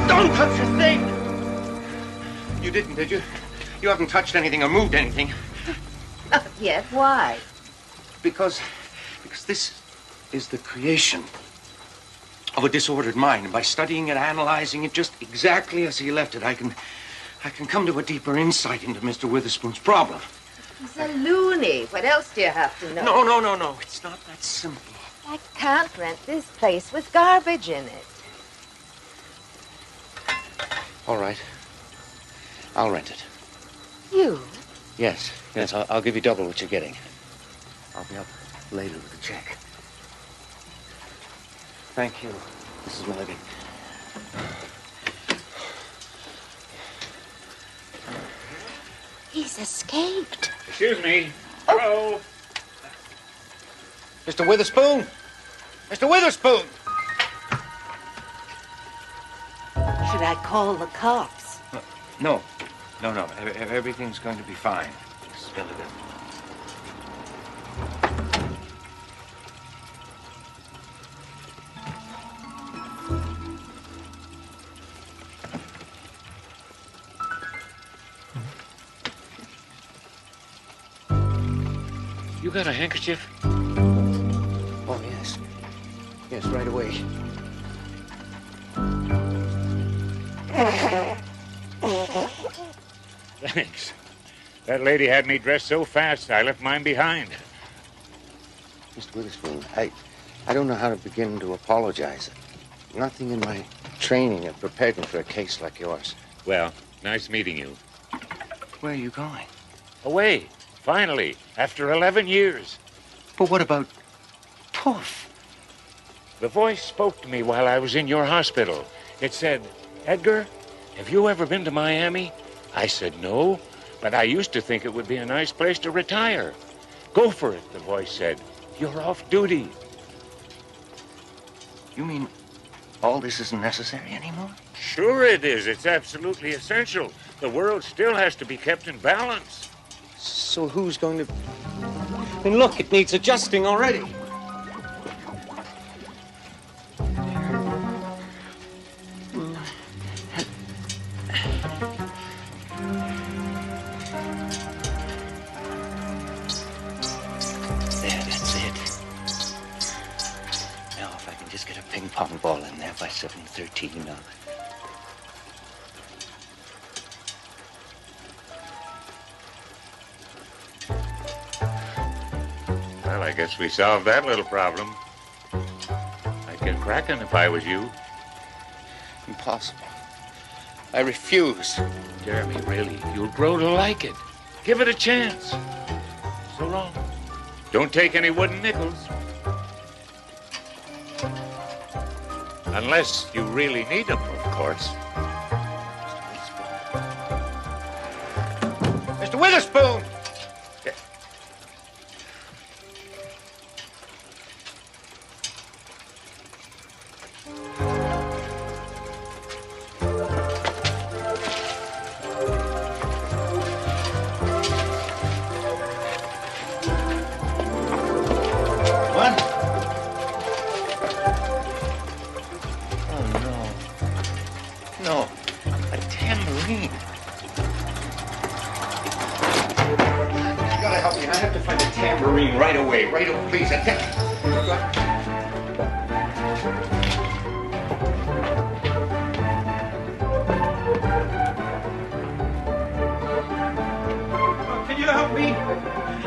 Don't touch a thing! You didn't, did you? You haven't touched anything or moved anything. Not yet. Why? Because this is the creation of a disordered mind. And by studying it, analyzing it just exactly as he left it, I can come to a deeper insight into Mr. Witherspoon's problem. He's a loony. What else do you have to know? No. It's not that simple. I can't rent this place with garbage in it. All right. I'll rent it. You? Yes. I'll give you double what you're getting. I'll be up later with a check. Thank you, Mrs. Milligan. He's escaped. Excuse me. Hello. Mr. Witherspoon! Mr. Witherspoon! Should I call the cops? No. Everything's going to be fine, Mrs. Milligan. You got a handkerchief? Oh, yes. Yes, right away. Thanks. That lady had me dressed so fast, I left mine behind. Mr. Witherspoon, I don't know how to begin to apologize. Nothing in my training had prepared me for a case like yours. Well, nice meeting you. Where are you going? Away. Finally, after 11 years. But what about Puff? The voice spoke to me while I was in your hospital. It said, "Edgar, have you ever been to Miami?" I said, "No, but I used to think it would be a nice place to retire." "Go for it," the voice said. "You're off duty." You mean all this isn't necessary anymore? Sure it is. It's absolutely essential. The world still has to be kept in balance. So who's going to... I mean, look, it needs adjusting already. There, that's it. Now, if I can just get a ping pong ball in there by 7:13, Well, I guess we solved that little problem. I'd get cracking if I was you. Impossible. I refuse. Jeremy, really, you'll grow to like it. Give it a chance. So long. Don't take any wooden nickels. Unless you really need them, of course. Mr. Witherspoon! I have to find a tambourine right away. Right away, please. Can you help me?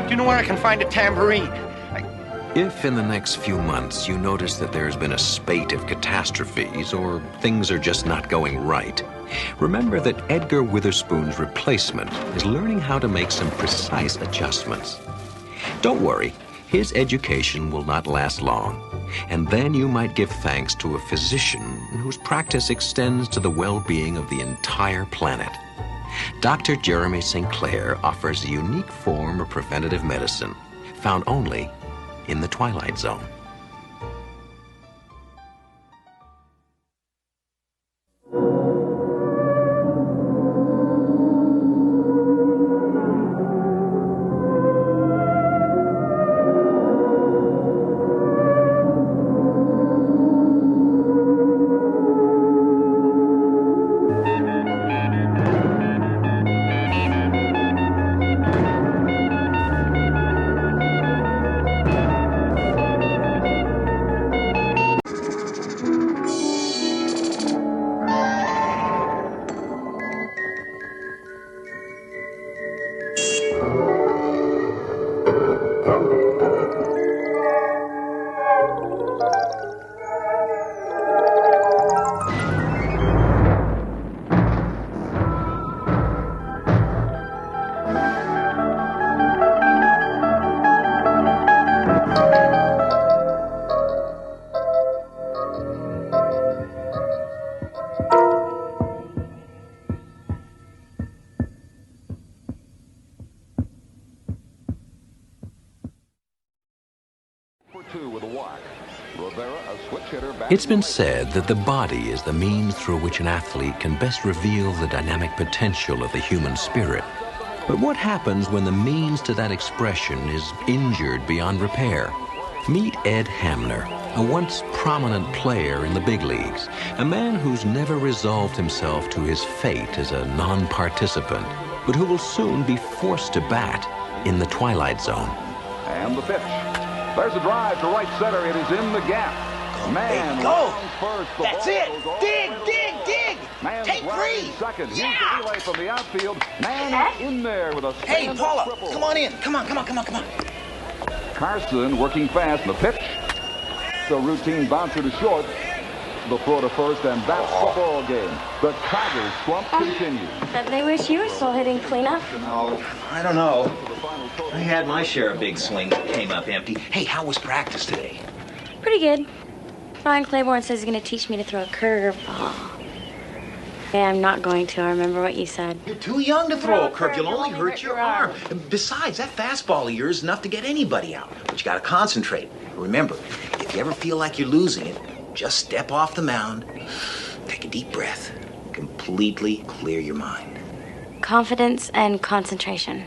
Do you know where I can find a tambourine? If in the next few months you notice that there's been a spate of catastrophes or things are just not going right, remember that Edgar Witherspoon's replacement is learning how to make some precise adjustments. Don't worry, his education will not last long, and then you might give thanks to a physician whose practice extends to the well-being of the entire planet. Dr. Jeremy St. Clair offers a unique form of preventative medicine found only in the Twilight Zone. It's been said that the body is the means through which an athlete can best reveal the dynamic potential of the human spirit. But what happens when the means to that expression is injured beyond repair? Meet Ed Hamner, a once prominent player in the big leagues, a man who's never resolved himself to his fate as a non-participant, but who will soon be forced to bat in the Twilight Zone. And the pitch. There's a drive to right center. It is in the gap. Man, go! First, That's it! Dig, dig, dig! Man Take three! Second. Yeah! Here's the relay from the outfield. Man is in there with a Hey, Paula, triple. come on in. Come on. Carson working fast. The pitch. The routine bouncer to short. The throw to first, and that's the ball game. The Tigers' slump continues. Bet they wish you were still hitting cleanup. Oh, I don't know. I had my share of big swings that came up empty. Hey, how was practice today? Pretty good. Brian Claiborne says he's going to teach me to throw a curveball. Hey, I'm not going to. I remember what you said. You're too young to throw a curve. You'll only hurt your arm. Besides, that fastball of yours is enough to get anybody out. But you got to concentrate. Remember, if you ever feel like you're losing it, just step off the mound, take a deep breath, completely clear your mind. Confidence and concentration.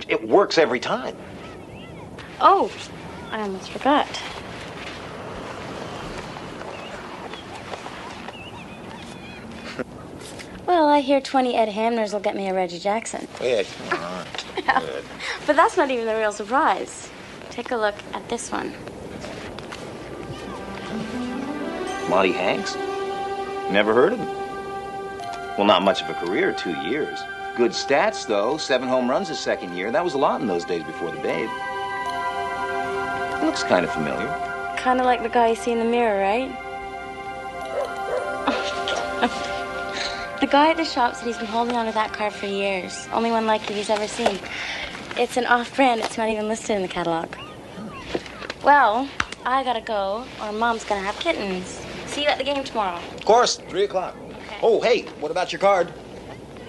It works every time. Oh, I almost forgot. Well, I hear 20 Ed Hamners will get me a Reggie Jackson. Yeah, come on. Yeah. But that's not even the real surprise. Take a look at this one. Monty Hanks? Never heard of him. Well, not much of a career, 2 years. Good stats, though. 7 home runs his second year. That was a lot in those days before the Babe. He looks kind of familiar. Kind of like the guy you see in the mirror, right? The guy at the shop said he's been holding on to that car for years. Only one like it he's ever seen. It's an off-brand. It's not even listed in the catalog. Well, I gotta go, or Mom's gonna have kittens. See you at the game tomorrow. Of course, 3 o'clock. Okay. Oh, hey, what about your card?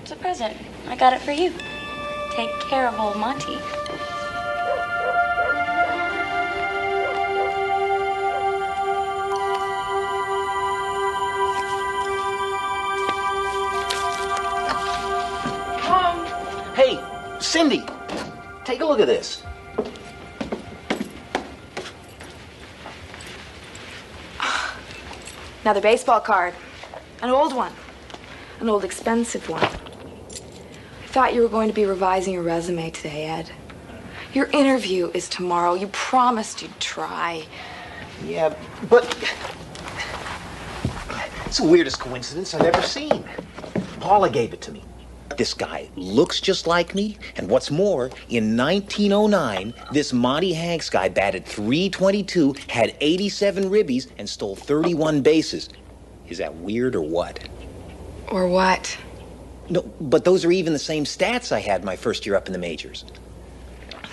It's a present. I got it for you. Take care of old Monty. Hey, Cindy, take a look at this. Another baseball card. An old one. An old expensive one. I thought you were going to be revising your resume today, Ed. Your interview is tomorrow. You promised you'd try. Yeah, but it's the weirdest coincidence I've ever seen. Paula gave it to me. This guy looks just like me, and what's more, in 1909, this Monty Hanks guy batted .322, had 87 ribbies, and stole 31 bases. Is that weird or what? Or what? No, but those are even the same stats I had my first year up in the majors.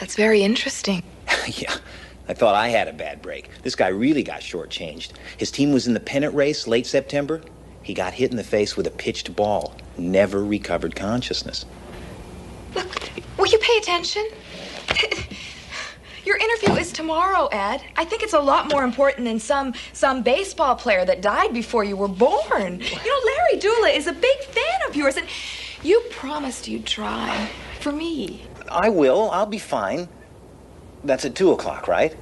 That's very interesting. Yeah, I thought I had a bad break. This guy really got shortchanged. His team was in the pennant race late September. He got hit in the face with a pitched ball. Never recovered consciousness. Look, will you pay attention? Your interview is tomorrow, Ed. I think it's a lot more important than some baseball player that died before you were born. You know, Larry Dula is a big fan of yours, and you promised you'd try for me. I will. I'll be fine. That's at 2 o'clock, right?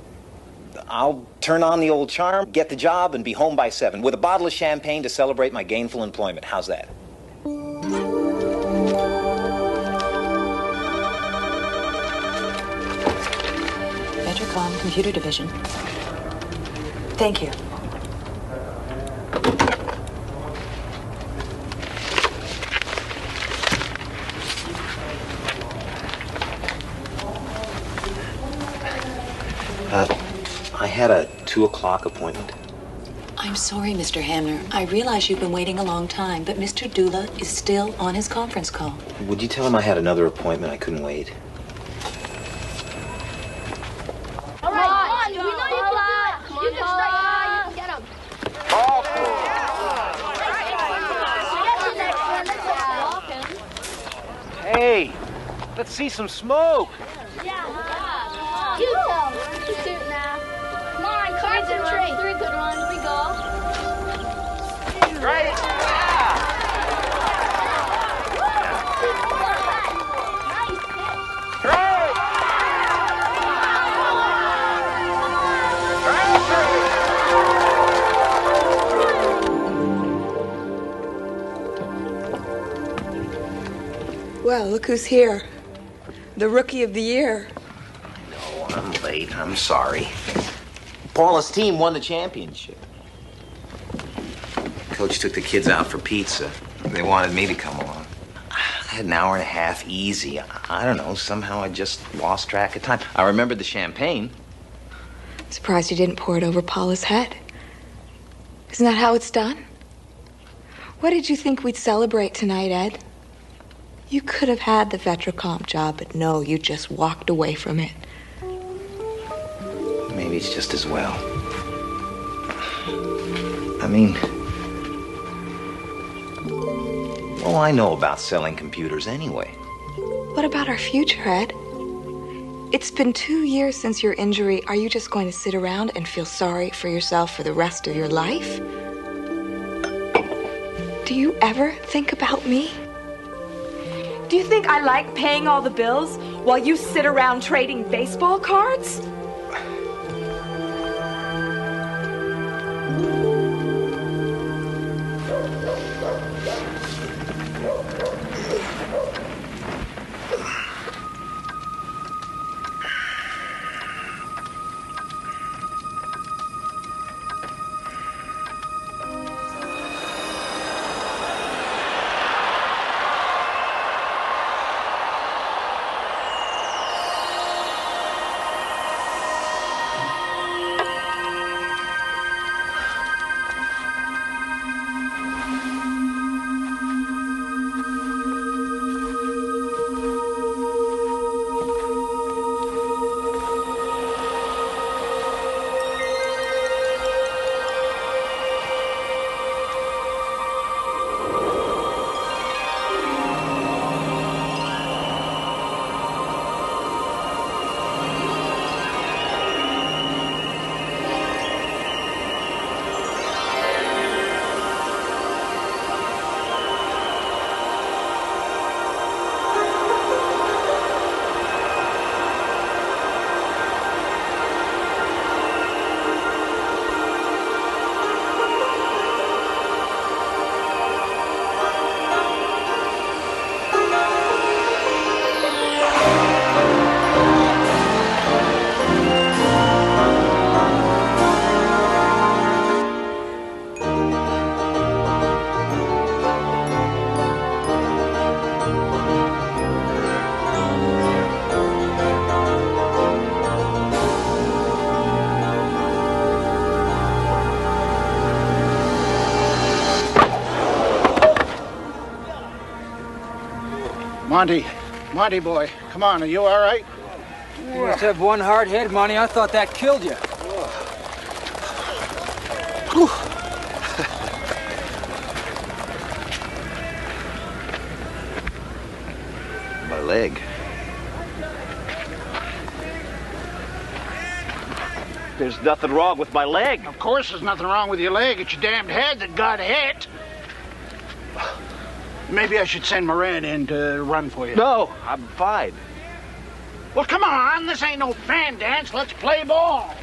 I'll turn on the old charm, get the job, and be home by 7 with a bottle of champagne to celebrate my gainful employment. How's that? Vetricom Computer Division. Thank you. I had a 2 o'clock appointment. I'm sorry, Mr. Hamner. I realize you've been waiting a long time, but Mr. Dula is still on his conference call. Would you tell him I had another appointment? I couldn't wait. All right, we know you can do it. Come on, you can strike. You can get him. Hey, let's see some smoke. Yeah. You tell him. Just do it now. Come on, concentrate. 3 good ones. We go. Right. Well, look who's here. The Rookie of the Year. Oh, I'm late. I'm sorry. Paula's team won the championship. Coach took the kids out for pizza. They wanted me to come along. I had an hour and a half easy. I don't know. Somehow I just lost track of time. I remembered the champagne. Surprised you didn't pour it over Paula's head. Isn't that how it's done? What did you think we'd celebrate tonight, Ed? You could have had the Vetricom job, but no, you just walked away from it. Maybe it's just as well. I mean, well, I know about selling computers anyway. What about our future, Ed? It's been 2 years since your injury. Are you just going to sit around and feel sorry for yourself for the rest of your life? Do you ever think about me? Do you think I like paying all the bills while you sit around trading baseball cards? Monty boy, come on, are you all right? You must have one hard head, Monty. I thought that killed you. My leg. There's nothing wrong with my leg. Of course there's nothing wrong with your leg. It's your damned head that got hit. Maybe I should send Moran in to run for you. No, I'm fine. Well, come on. This ain't no fan dance. Let's play ball.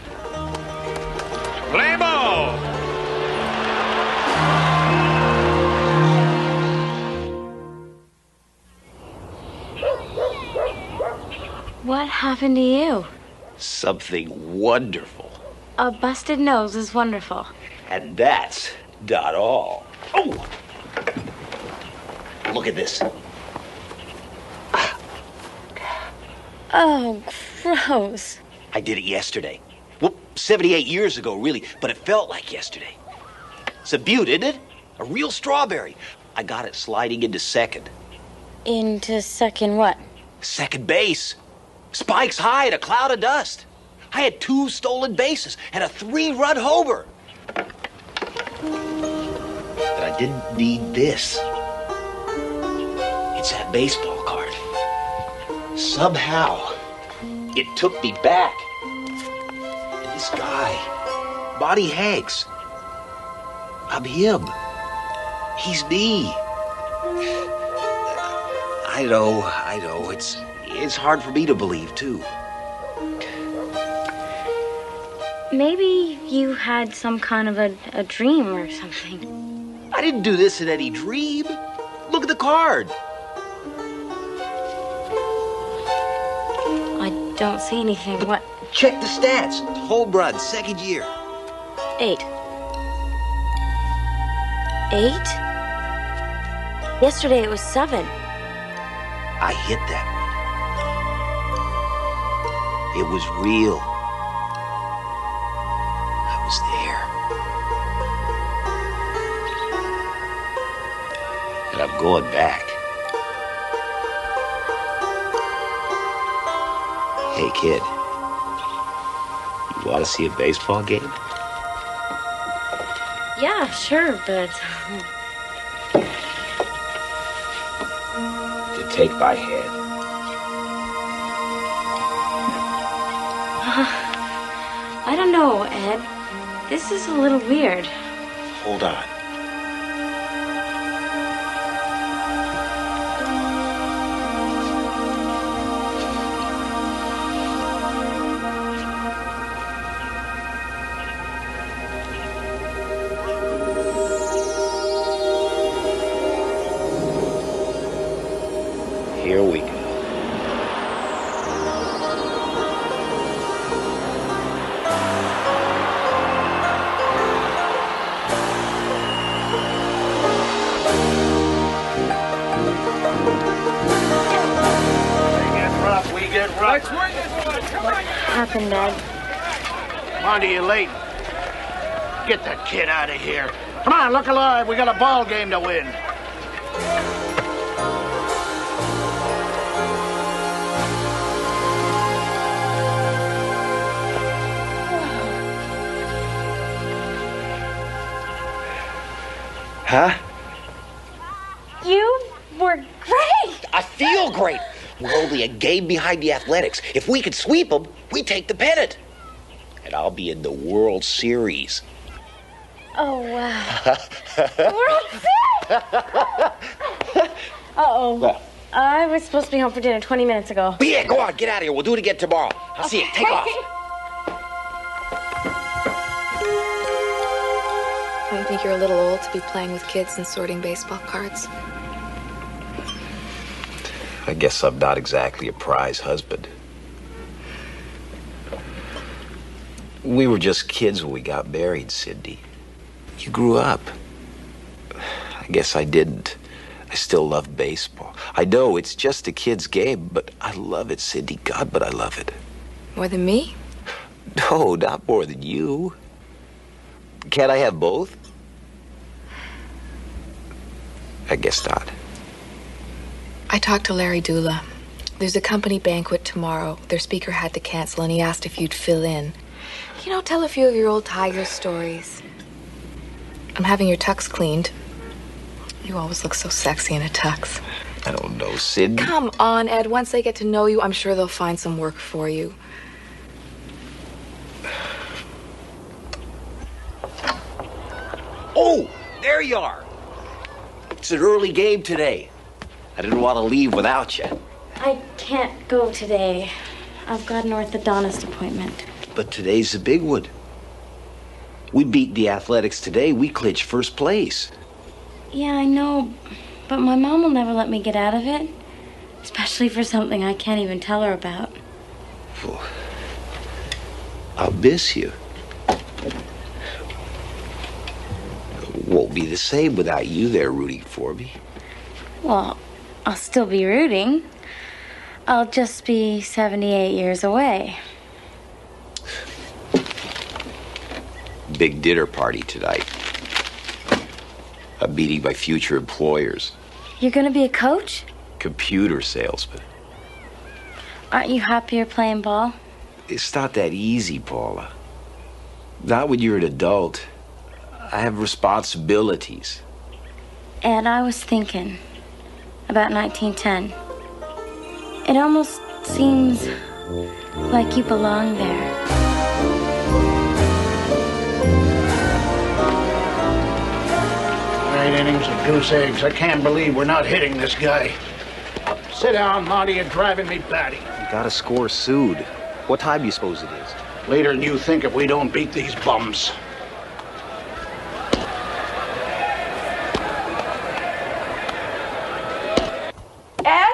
Play ball! What happened to you? Something wonderful. A busted nose is wonderful. And that's not all. Oh! Look at this. Oh, gross. I did it yesterday. Well, 78 years ago, really, but it felt like yesterday. It's a beaut, isn't it? A real strawberry. I got it sliding into second. Into second what? Second base. Spikes high in a cloud of dust. I had 2 stolen bases and a 3-run homer. But I didn't need this. It's that baseball card. Somehow, it took me back. And this guy, Bonnie Hanks, I'm him. He's me. I know. It's hard for me to believe, too. Maybe you had some kind of a dream or something. I didn't do this in any dream. Look at the card. I don't see anything. What? Check the stats. Home run, second year. 8. 8? Yesterday it was 7. I hit that one. It was real. I was there. And I'm going back. Hey, kid. You want to see a baseball game? Yeah, sure, but... To take my hand. I don't know, Ed. This is a little weird. Hold on. Here we go. We get rough. Happened, Ed. Monty, you're late. Get that kid out of here. Come on, look alive. We got a ball game to win. Huh? You were great! I feel great. We're only a game behind the Athletics. If we could sweep them, we take the pennant. And I'll be in the World Series. Oh, wow. World Series! Uh-oh. Well. I was supposed to be home for dinner 20 minutes ago. But yeah, go on, get out of here. We'll do it again tomorrow. I'll see you. Take off. Don't you think you're a little old to be playing with kids and sorting baseball cards? I guess I'm not exactly a prize husband. We were just kids when we got married, Cindy. You grew up. I guess I didn't. I still love baseball. I know it's just a kid's game, but I love it, Cindy. God, but I love it. More than me? No, not more than you. Can't I have both? I guess not. I talked to Larry Dula. There's a company banquet tomorrow. Their speaker had to cancel, and he asked if you'd fill in. You know, tell a few of your old Tiger stories. I'm having your tux cleaned. You always look so sexy in a tux. I don't know, Sid. Come on, Ed. Once they get to know you, I'm sure they'll find some work for you. Oh, there you are. It's an early game today. I didn't want to leave without you. I can't go today. I've got an orthodontist appointment. But today's a big one. We beat the Athletics today. We clinched first place. Yeah, I know, but my mom will never let me get out of it. Especially for something I can't even tell her about. I'll miss you. Won't be the same without you there rooting for me. Well, I'll still be rooting. I'll just be 78 years away. Big dinner party tonight. I'm meeting my future employers. You're gonna be a coach? Computer salesman. Aren't you happier playing ball? It's not that easy, Paula. Not when you're an adult. I have responsibilities. And I was thinking about 1910. It almost seems like you belong there. 8 innings of goose eggs. I can't believe we're not hitting this guy. Sit down, Monty. You're driving me batty. You gotta score soon. What time do you suppose it is? Later than you think if we don't beat these bums. Ed?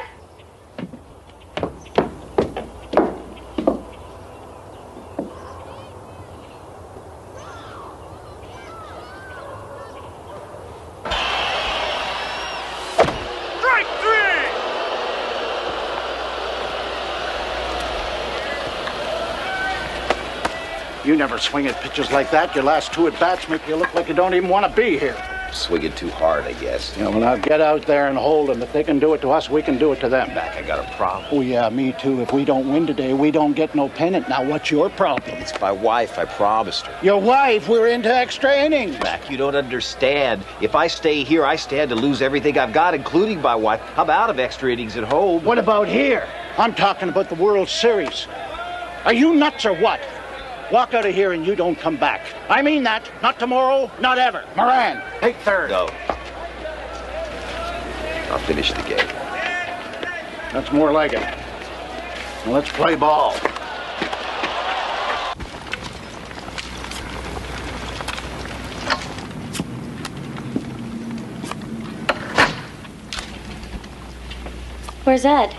You never swing at pitches like that. Your last 2 at-bats make you look like you don't even want to be here. Swinging too hard, I guess. Yeah, well, now get out there and hold them. If they can do it to us, we can do it to them. Back, I got a problem. Oh, yeah, me too. If we don't win today, we don't get no pennant. Now, what's your problem? It's my wife. I promised her. Your wife? We're into extra innings. Mac, you don't understand. If I stay here, I stand to lose everything I've got, including my wife. I'm out of extra innings at home. What about here? I'm talking about the World Series. Are you nuts or what? Walk out of here and you don't come back. I mean that. Not tomorrow, not ever. Moran, take third. No. I'll finish the game. That's more like it. Now let's play ball. Where's Ed?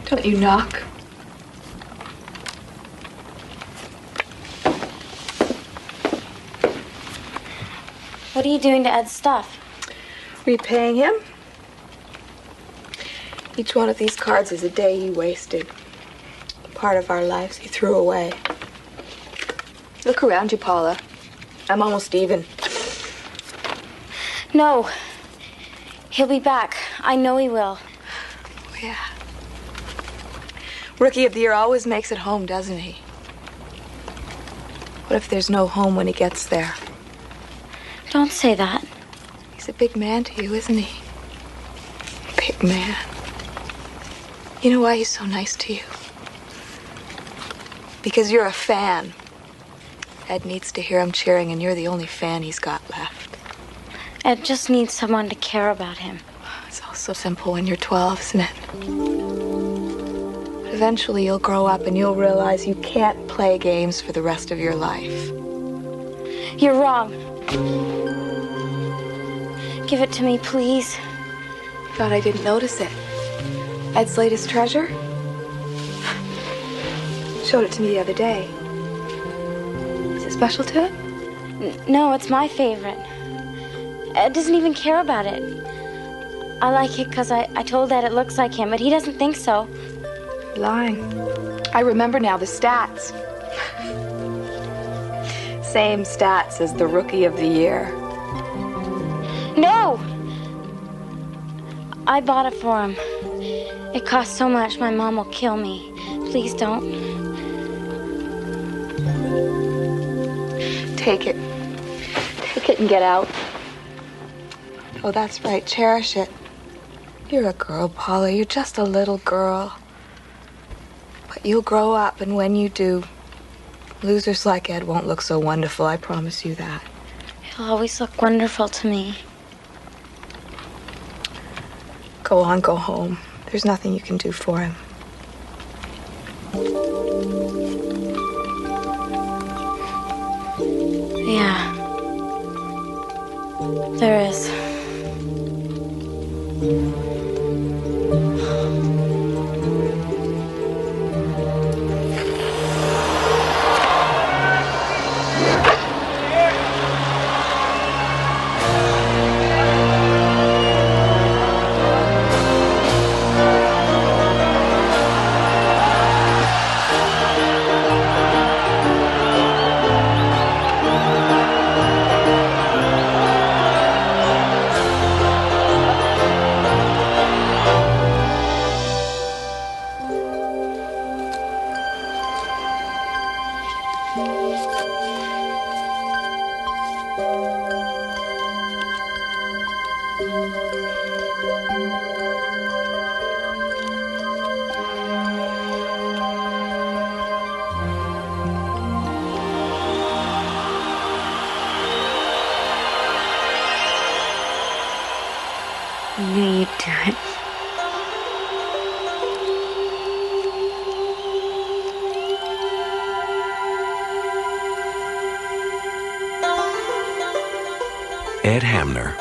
Don't you knock? What are you doing to Ed's stuff? Repaying him? Each one of these cards is a day he wasted. Part of our lives he threw away. Look around you, Paula. I'm almost even. No. He'll be back. I know he will. Oh, yeah. Rookie of the Year always makes it home, doesn't he? What if there's no home when he gets there? Don't say that. He's a big man to you, isn't he? Big man. You know why he's so nice to you? Because you're a fan. Ed needs to hear him cheering, and you're the only fan he's got left. Ed just needs someone to care about him. It's all so simple when you're 12, isn't it? But eventually you'll grow up and you'll realize you can't play games for the rest of your life. You're wrong. Give it to me, please. Thought I didn't notice it. Ed's latest treasure? Showed it to me the other day. Is it special to it? No, it's my favorite. Ed doesn't even care about it. I like it because I told Ed it looks like him, but he doesn't think so. Lying. I remember now the stats. Same stats as the Rookie of the Year. No! I bought it for him. It cost so much, my mom will kill me. Please don't. Take it. Take it and get out. Oh, that's right. Cherish it. You're a girl, Paula. You're just a little girl. But you'll grow up, and when you do, losers like Ed won't look so wonderful. I promise you that. He'll always look wonderful to me. Go on, go home. There's nothing you can do for him. Yeah. There is. I knew you'd do it. Ed Hamner,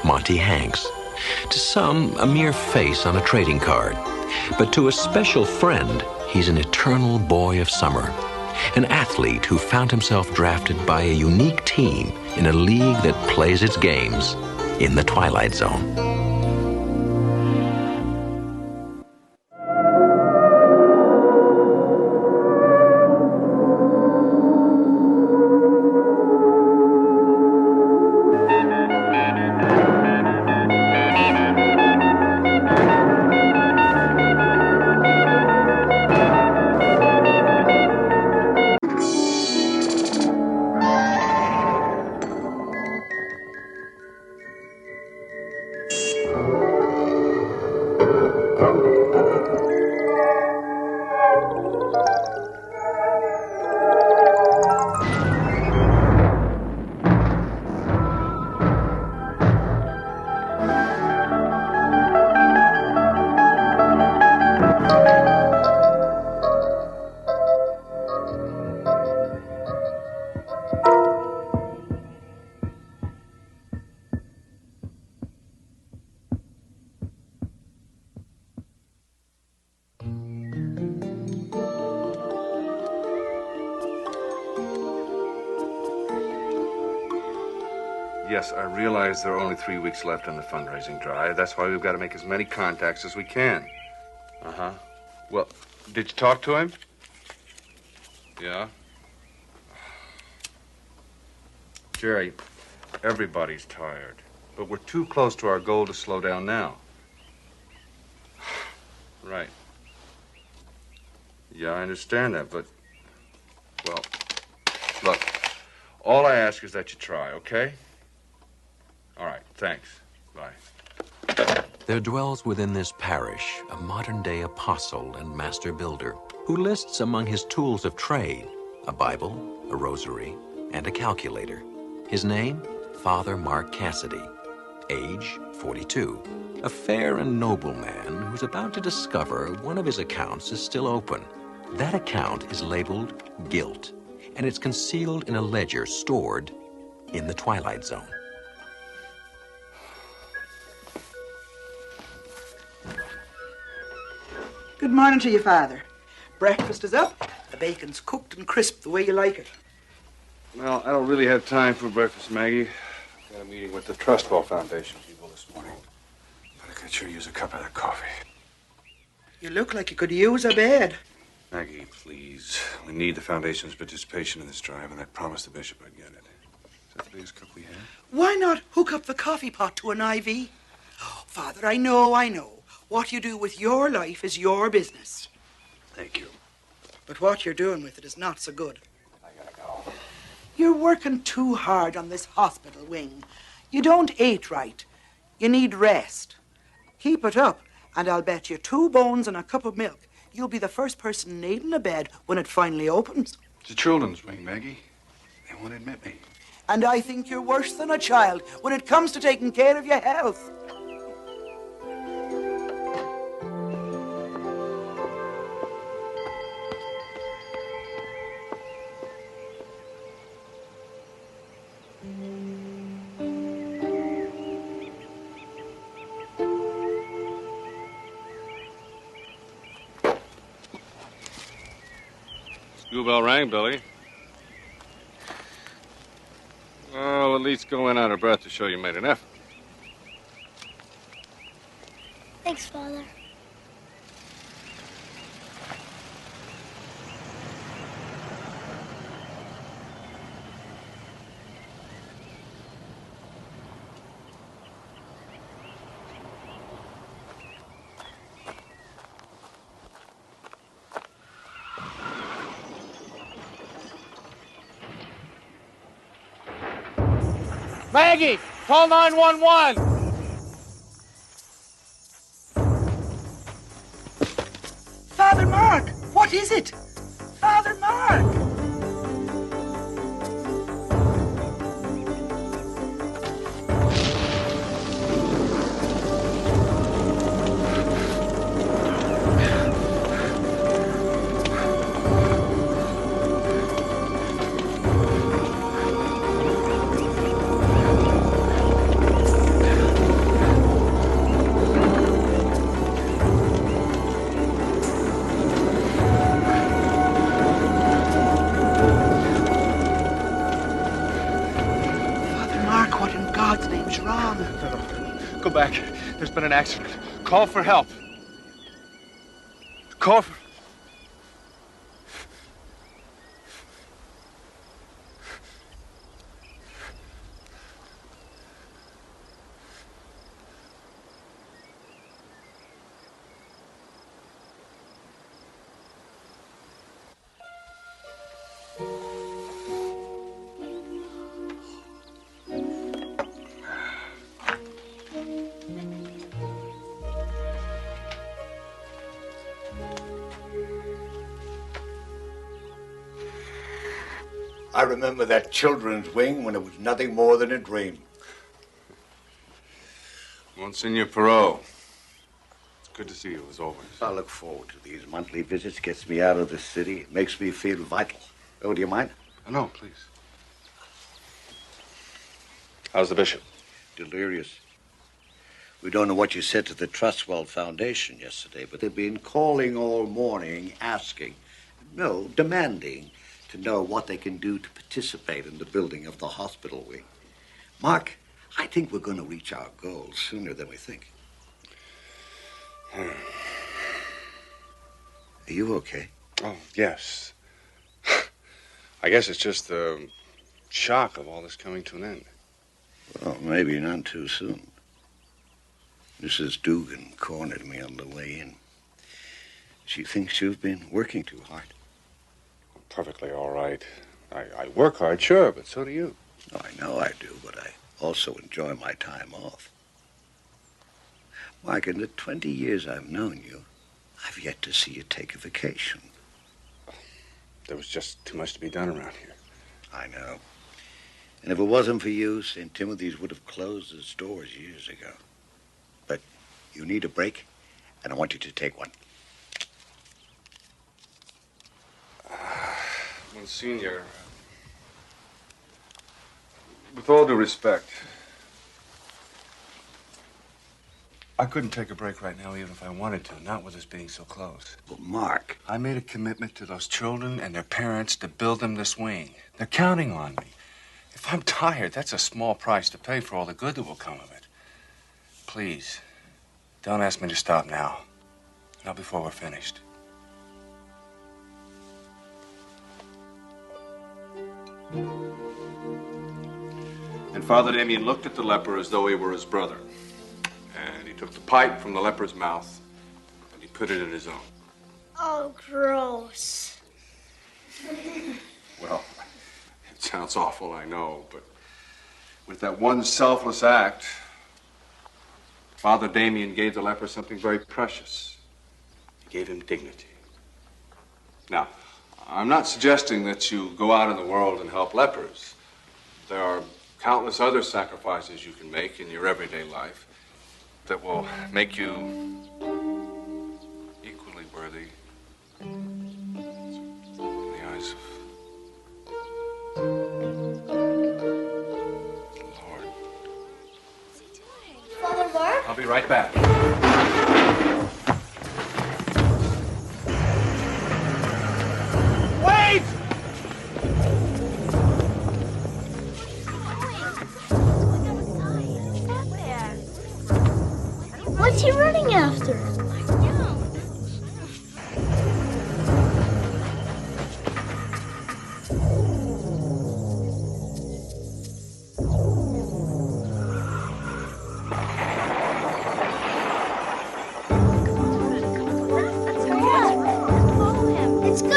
Monty Hanks. To some, a mere face on a trading card. But to a special friend, he's an eternal boy of summer. An athlete who found himself drafted by a unique team in a league that plays its games in the Twilight Zone. Yes, I realize there are only 3 weeks left on the fundraising drive. That's why we've got to make as many contacts as we can. Uh-huh. Well, did you talk to him? Yeah? Jerry, everybody's tired. But we're too close to our goal to slow down now. Right. Yeah, I understand that, but... Well, look, all I ask is that you try, okay? All right, thanks. Bye. There dwells within this parish a modern-day apostle and master builder who lists among his tools of trade a Bible, a rosary, and a calculator. His name, Father Mark Cassidy. Age, 42. A fair and noble man who's about to discover one of his accounts is still open. That account is labeled Guilt, and it's concealed in a ledger stored in the Twilight Zone. Good morning to you, Father. Breakfast is up. The bacon's cooked and crisp the way you like it. Well, I don't really have time for breakfast, Maggie. I've got a meeting with the Trust Fall Foundation people this morning. But I could sure use a cup of that coffee. You look like you could use a bed. Maggie, please. We need the Foundation's participation in this drive, and I promised the bishop I'd get it. Is that the biggest cup we have? Why not hook up the coffee pot to an IV? Father, I know. What you do with your life is your business. Thank you. But what you're doing with it is not so good. I gotta go. You're working too hard on this hospital wing. You don't eat right. You need rest. Keep it up, and I'll bet you 2 bones and a cup of milk you'll be the first person needing a bed when it finally opens. It's a children's wing, Maggie. They won't admit me. And I think you're worse than a child when it comes to taking care of your health. School bell rang, Billy. Well, at least go in out of breath to show you made an effort. Thanks, Father. Maggie, call 911. Father Mark, what is it? Father Mark! Go back. There's been an accident. Call for help. Call for... I remember that children's wing when it was nothing more than a dream. Monsignor Perot. It's good to see you, as always. I look forward to these monthly visits. Gets me out of the city. It makes me feel vital. Oh, do you mind? No, please. How's the bishop? Delirious. We don't know what you said to the Trustwell Foundation yesterday, but they've been calling all morning, asking, no, demanding, to know what they can do to participate in the building of the hospital wing. Mark, I think we're going to reach our goals sooner than we think. Are you okay? Oh, yes. I guess it's just the shock of all this coming to an end. Well, maybe not too soon. Mrs. Dugan cornered me on the way in. She thinks you've been working too hard. Perfectly all right. I work hard, sure, but so do you. Oh, I know I do, but I also enjoy my time off. Mark, in the 20 years I've known you, I've yet to see you take a vacation. There was just too much to be done around here. I know. And if it wasn't for you, St. Timothy's would have closed its doors years ago. But you need a break, and I want you to take one. Monsignor, with all due respect, I couldn't take a break right now even if I wanted to, not with us being so close. Well, Mark. I made a commitment to those children and their parents to build them this wing. They're counting on me. If I'm tired, that's a small price to pay for all the good that will come of it. Please, don't ask me to stop now. Not before we're finished. And Father Damien looked at the leper as though he were his brother. And took the pipe from the leper's mouth and he put it in his own. Oh, gross. Well, it sounds awful, I know, but with that one selfless act, Father Damien gave the leper something very precious. He gave him dignity. Now, I'm not suggesting that you go out in the world and help lepers. There are countless other sacrifices you can make in your everyday life that will make you equally worthy in the eyes of the Lord. Father Mark? I'll be right back. Wait! What's he running after? Let's go!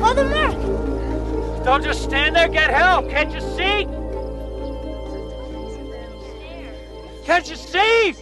Father Mark! Don't just stand there, get help! Can't you see? Can't you see?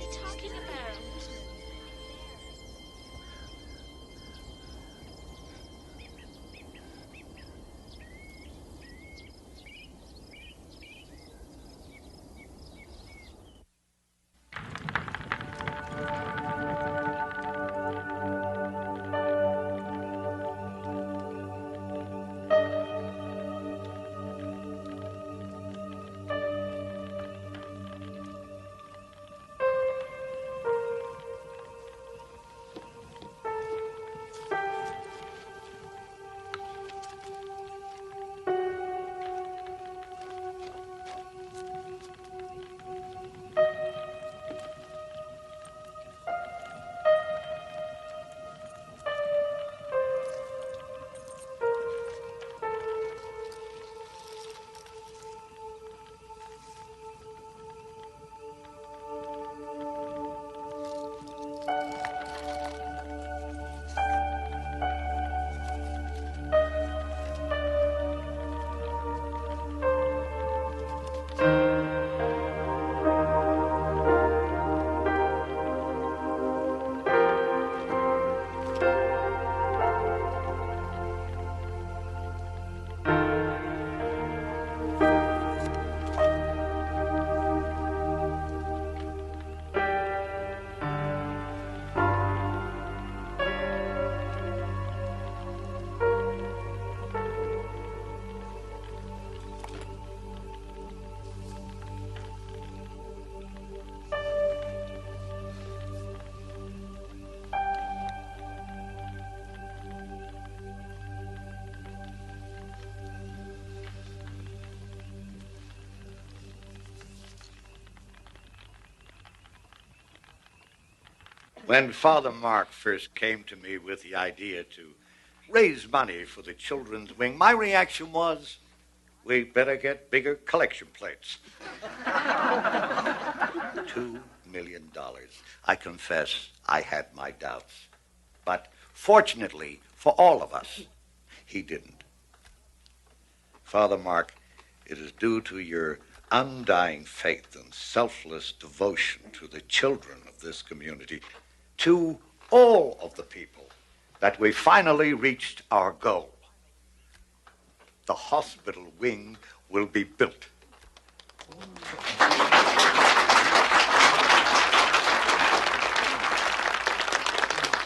When Father Mark first came to me with the idea to raise money for the children's wing, my reaction was, we better get bigger collection plates. $2 million. I confess I had my doubts. But fortunately for all of us, he didn't. Father Mark, it is due to your undying faith and selfless devotion to the children of this community, to all of the people, that we finally reached our goal. The hospital wing will be built.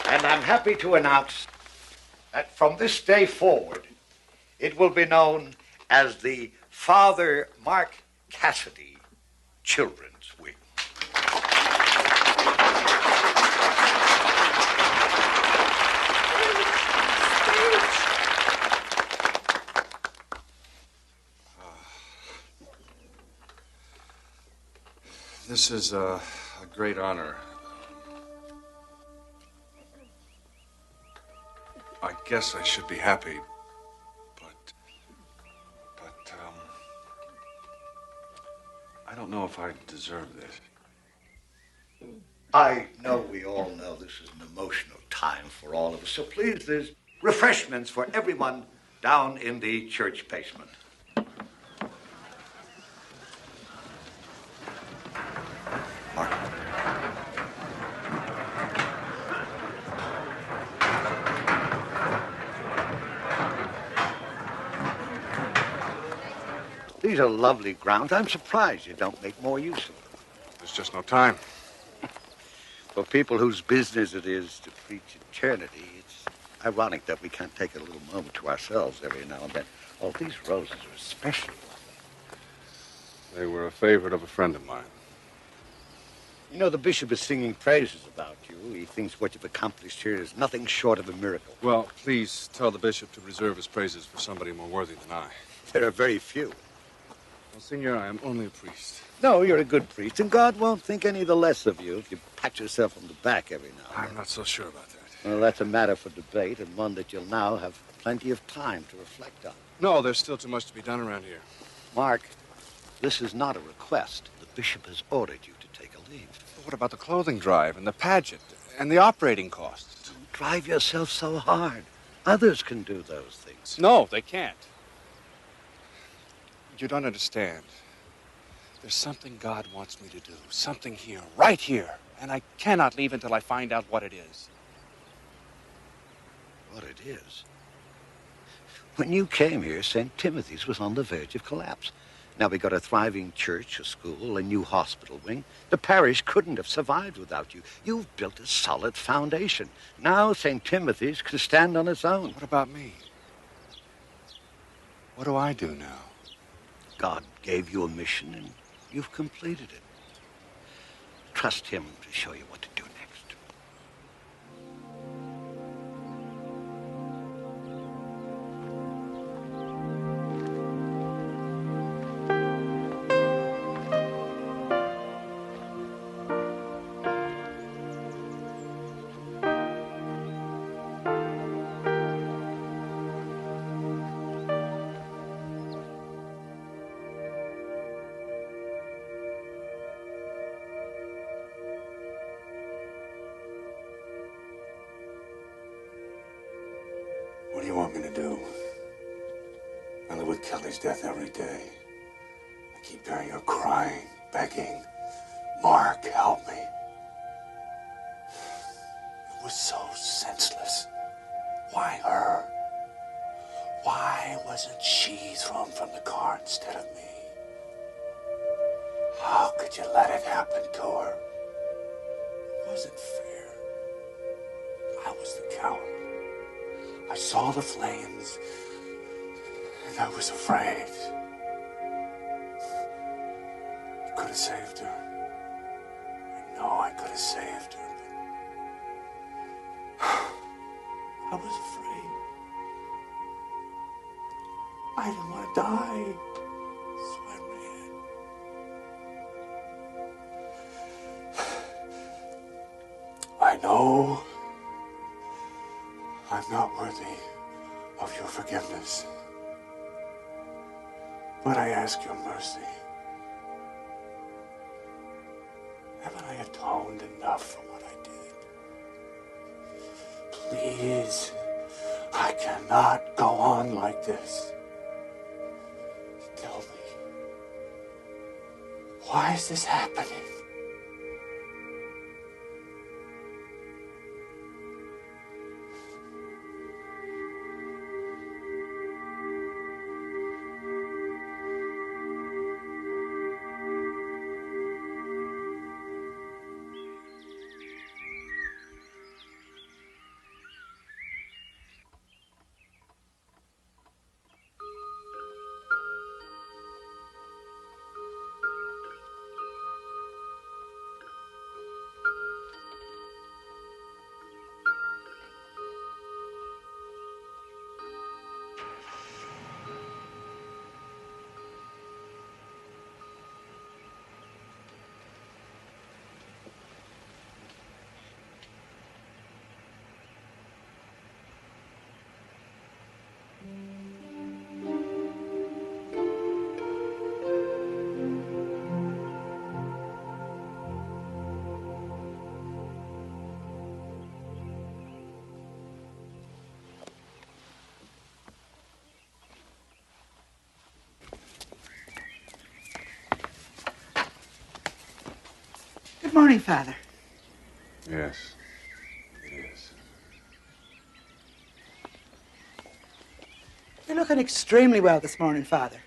And I'm happy to announce that from this day forward, it will be known as the Father Mark Cassidy Children's Wing. This is a great honor. I guess I should be happy, but I don't know if I deserve this. I know we all know this is an emotional time for all of us, so please, there's refreshments for everyone down in the church basement. These are lovely grounds. I'm surprised you don't make more use of them. There's just no time. For people whose business it is to preach eternity, it's ironic that we can't take a little moment to ourselves every now and then. Oh, these roses are special. They were a favorite of a friend of mine. You know, the bishop is singing praises about you. He thinks what you've accomplished here is nothing short of a miracle. Well, please tell the bishop to reserve his praises for somebody more worthy than I. There are very few. Well, Senor, I am only a priest. No, you're a good priest, and God won't think any the less of you if you pat yourself on the back every now and then. I'm not so sure about that. Well, that's a matter for debate, and one that you'll now have plenty of time to reflect on. No, there's still too much to be done around here. Mark, this is not a request. The bishop has ordered you to take a leave. But what about the clothing drive and the pageant and the operating costs? Don't drive yourself so hard. Others can do those things. No, they can't. You don't understand. There's something God wants me to do. Something here, right here. And I cannot leave until I find out what it is. What it is? When you came here, St. Timothy's was on the verge of collapse. Now we got a thriving church, a school, a new hospital wing. The parish couldn't have survived without you. You've built a solid foundation. Now St. Timothy's can stand on its own. What about me? What do I do now? God gave you a mission, and you've completed it. Trust him to show you what to do next. What do you want me to do? I live with Kelly's death every day. I keep hearing her crying, begging. Mark, help me. It was so senseless. Why her? Why wasn't she thrown from the car instead of me? How could you let it happen to her? It wasn't fair. I was the coward. I saw the flames, and I was afraid. I could have saved her. I know I could have saved her, but I was afraid. I didn't want to die, so I ran. I know I'm not worthy of your forgiveness, but I ask your mercy. Haven't I atoned enough for what I did? Please, I cannot go on like this. Tell me, why is this happening? Good morning, Father. Yes, it is. You're looking extremely well this morning, Father.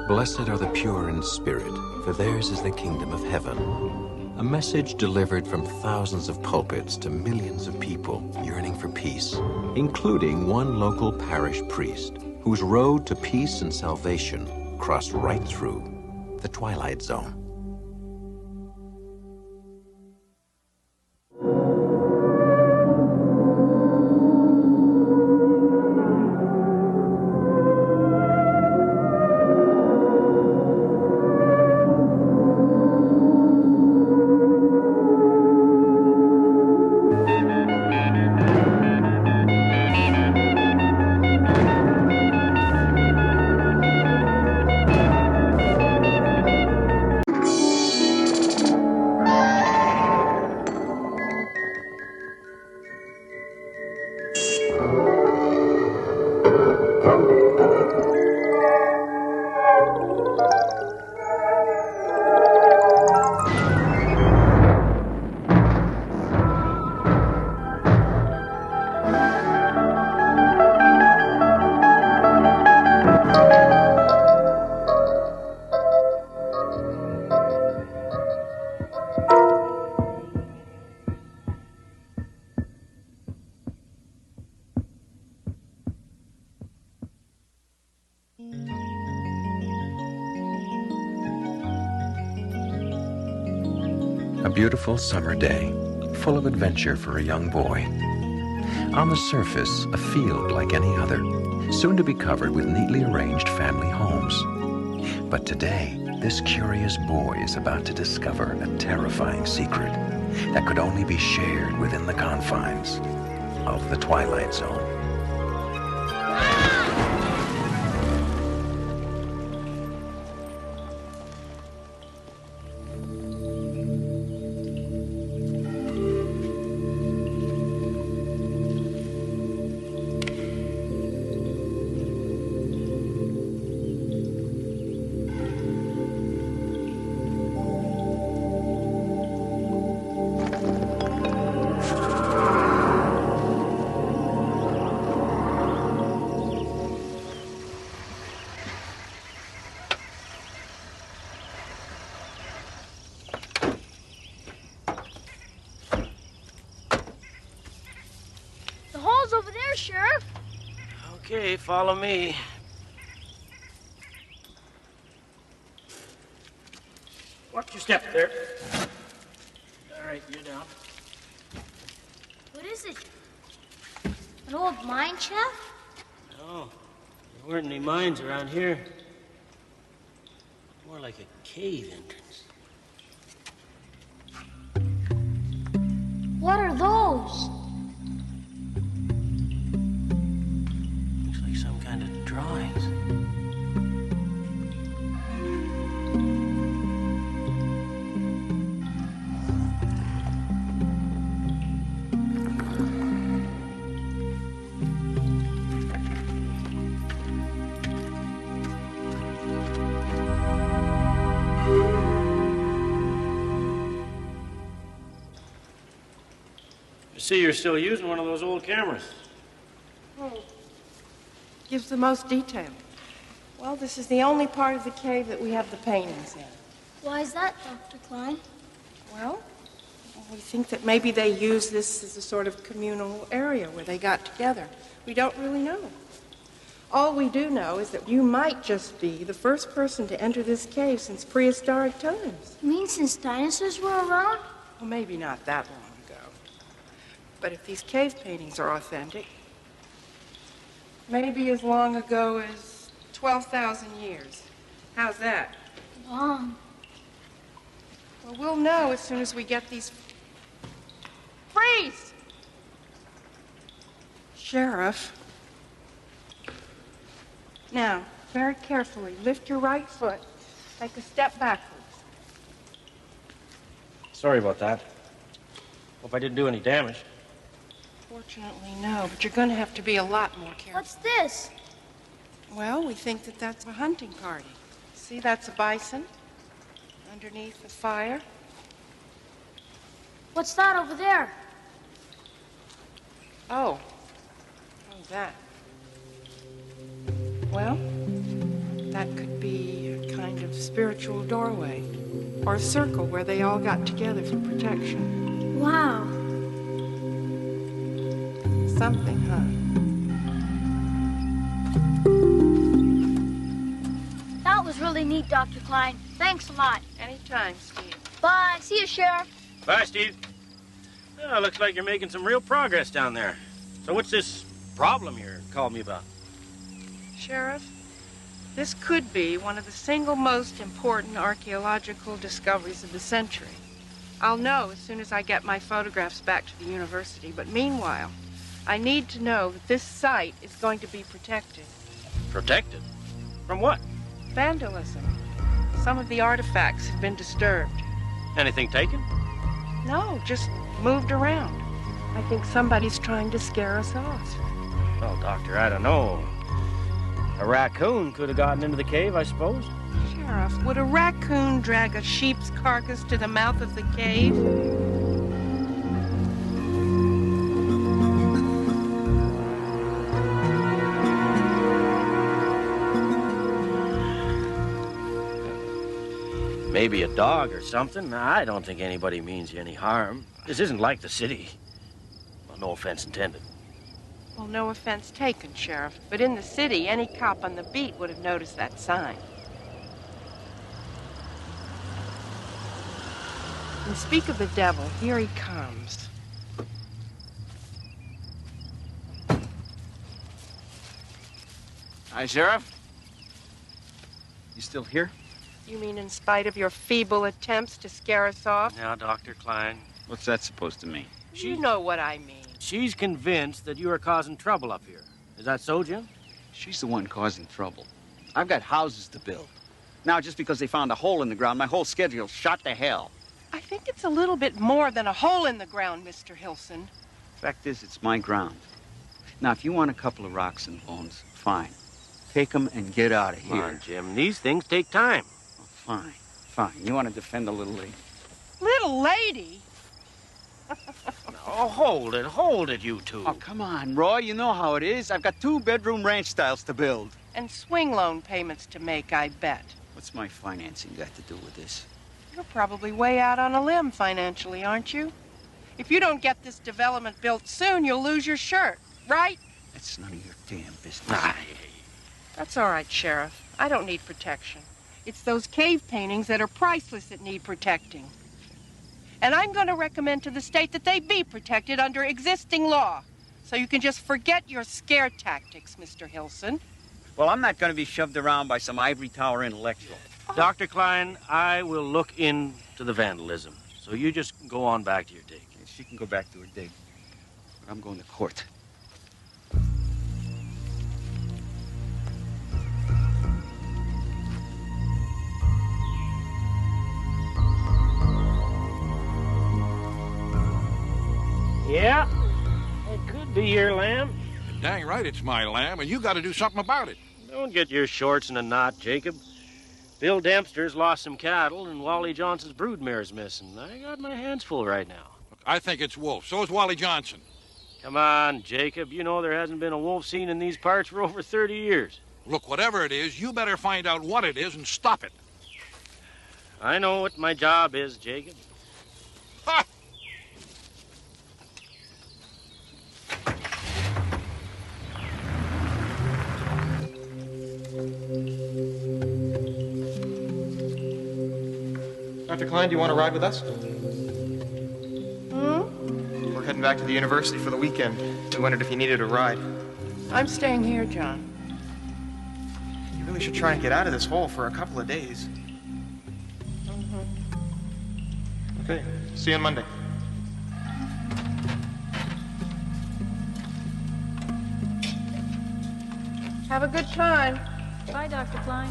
Blessed are the pure in spirit, for theirs is the kingdom of heaven. A message delivered from thousands of pulpits to millions of people yearning for peace, including one local parish priest whose road to peace and salvation crossed right through the Twilight Zone. A beautiful summer day, full of adventure for a young boy. On the surface, a field like any other, soon to be covered with neatly arranged family homes. But today, this curious boy is about to discover a terrifying secret that could only be shared within the confines of the Twilight Zone. Okay, follow me. Watch your step there. All right, you're down. What is it? An old mine shaft? No, there weren't any mines around here. More like a cave entrance. What are those? Looks like some kind of drawings. See, you're still using one of those old cameras. Gives the most detail. Well, this is the only part of the cave that we have the paintings in. Why is that, Dr. Klein? Well, we think that maybe they use this as a sort of communal area where they got together. We don't really know. All we do know is that you might just be the first person to enter this cave since prehistoric times. You mean since dinosaurs were around? Well, maybe not that long ago. But if these cave paintings are authentic, maybe as long ago as 12,000 years. How's that? Long. Well, we'll know as soon as we get these... Freeze! Sheriff. Now, very carefully, lift your right foot. Take a step backwards. Sorry about that. Hope I didn't do any damage. Fortunately, no, but you're going to have to be a lot more careful. What's this? Well, we think that that's a hunting party. See, that's a bison underneath the fire. What's that over there? Oh. Oh, that. Well, that could be a kind of spiritual doorway or a circle where they all got together for protection. Wow. Something, huh? That was really neat, Dr. Klein. Thanks a lot. Anytime, Steve. Bye. See you, Sheriff. Bye, Steve. Oh, looks like you're making some real progress down there. So what's this problem you're calling me about? Sheriff, this could be one of the single most important archaeological discoveries of the century. I'll know as soon as I get my photographs back to the university, but meanwhile, I need to know that this site is going to be protected. Protected? From what? Vandalism. Some of the artifacts have been disturbed. Anything taken? No, just moved around. I think somebody's trying to scare us off. Well, Doctor, I don't know. A raccoon could have gotten into the cave, I suppose. Sheriff, would a raccoon drag a sheep's carcass to the mouth of the cave? Maybe a dog or something. I don't think anybody means you any harm. This isn't like the city. Well, no offense intended. Well, no offense taken, Sheriff. But in the city, any cop on the beat would have noticed that sign. And speak of the devil, here he comes. Hi, Sheriff. You still here? You mean in spite of your feeble attempts to scare us off? Now, Dr. Klein. What's that supposed to mean? You know what I mean. She's convinced that you are causing trouble up here. Is that so, Jim? She's the one causing trouble. I've got houses to build. Now, just because they found a hole in the ground, my whole schedule's shot to hell. I think it's a little bit more than a hole in the ground, Mr. Hilson. Fact is, it's my ground. Now, if you want a couple of rocks and bones, fine. Take them and get out of here. Come on, Jim. These things take time. Oh, fine, fine. You want to defend the little lady? Little lady? Oh, hold it, you two. Oh, come on, Roy. You know how it is. I've got 2-bedroom ranch styles to build. And swing loan payments to make, I bet. What's my financing got to do with this? You're probably way out on a limb financially, aren't you? If you don't get this development built soon, you'll lose your shirt, right? That's none of your damn business. That's all right, Sheriff. I don't need protection. It's those cave paintings that are priceless that need protecting. And I'm going to recommend to the state that they be protected under existing law. So you can just forget your scare tactics, Mr. Hilson. Well, I'm not going to be shoved around by some ivory tower intellectual. Dr. Klein, I will look into the vandalism. So you just go on back to your dig. She can go back to her dig. But I'm going to court. Yeah, it could be your lamb. Dang right it's my lamb, and you got to do something about it. Don't get your shorts in a knot, Jacob. Bill Dempster's lost some cattle, and Wally Johnson's broodmare's missing. I got my hands full right now. Look, I think it's Wolf. So is Wally Johnson. Come on, Jacob. You know there hasn't been a wolf seen in these parts for over 30 years. Look, whatever it is, you better find out what it is and stop it. I know what my job is, Jacob. Ha! Dr. Klein, do you want to ride with us? We're heading back to the university for the weekend. We wondered if you needed a ride. I'm staying here, John. You really should try and get out of this hole for a couple of days. Okay, see you on Monday. Have a good time. Bye, Dr. Klein.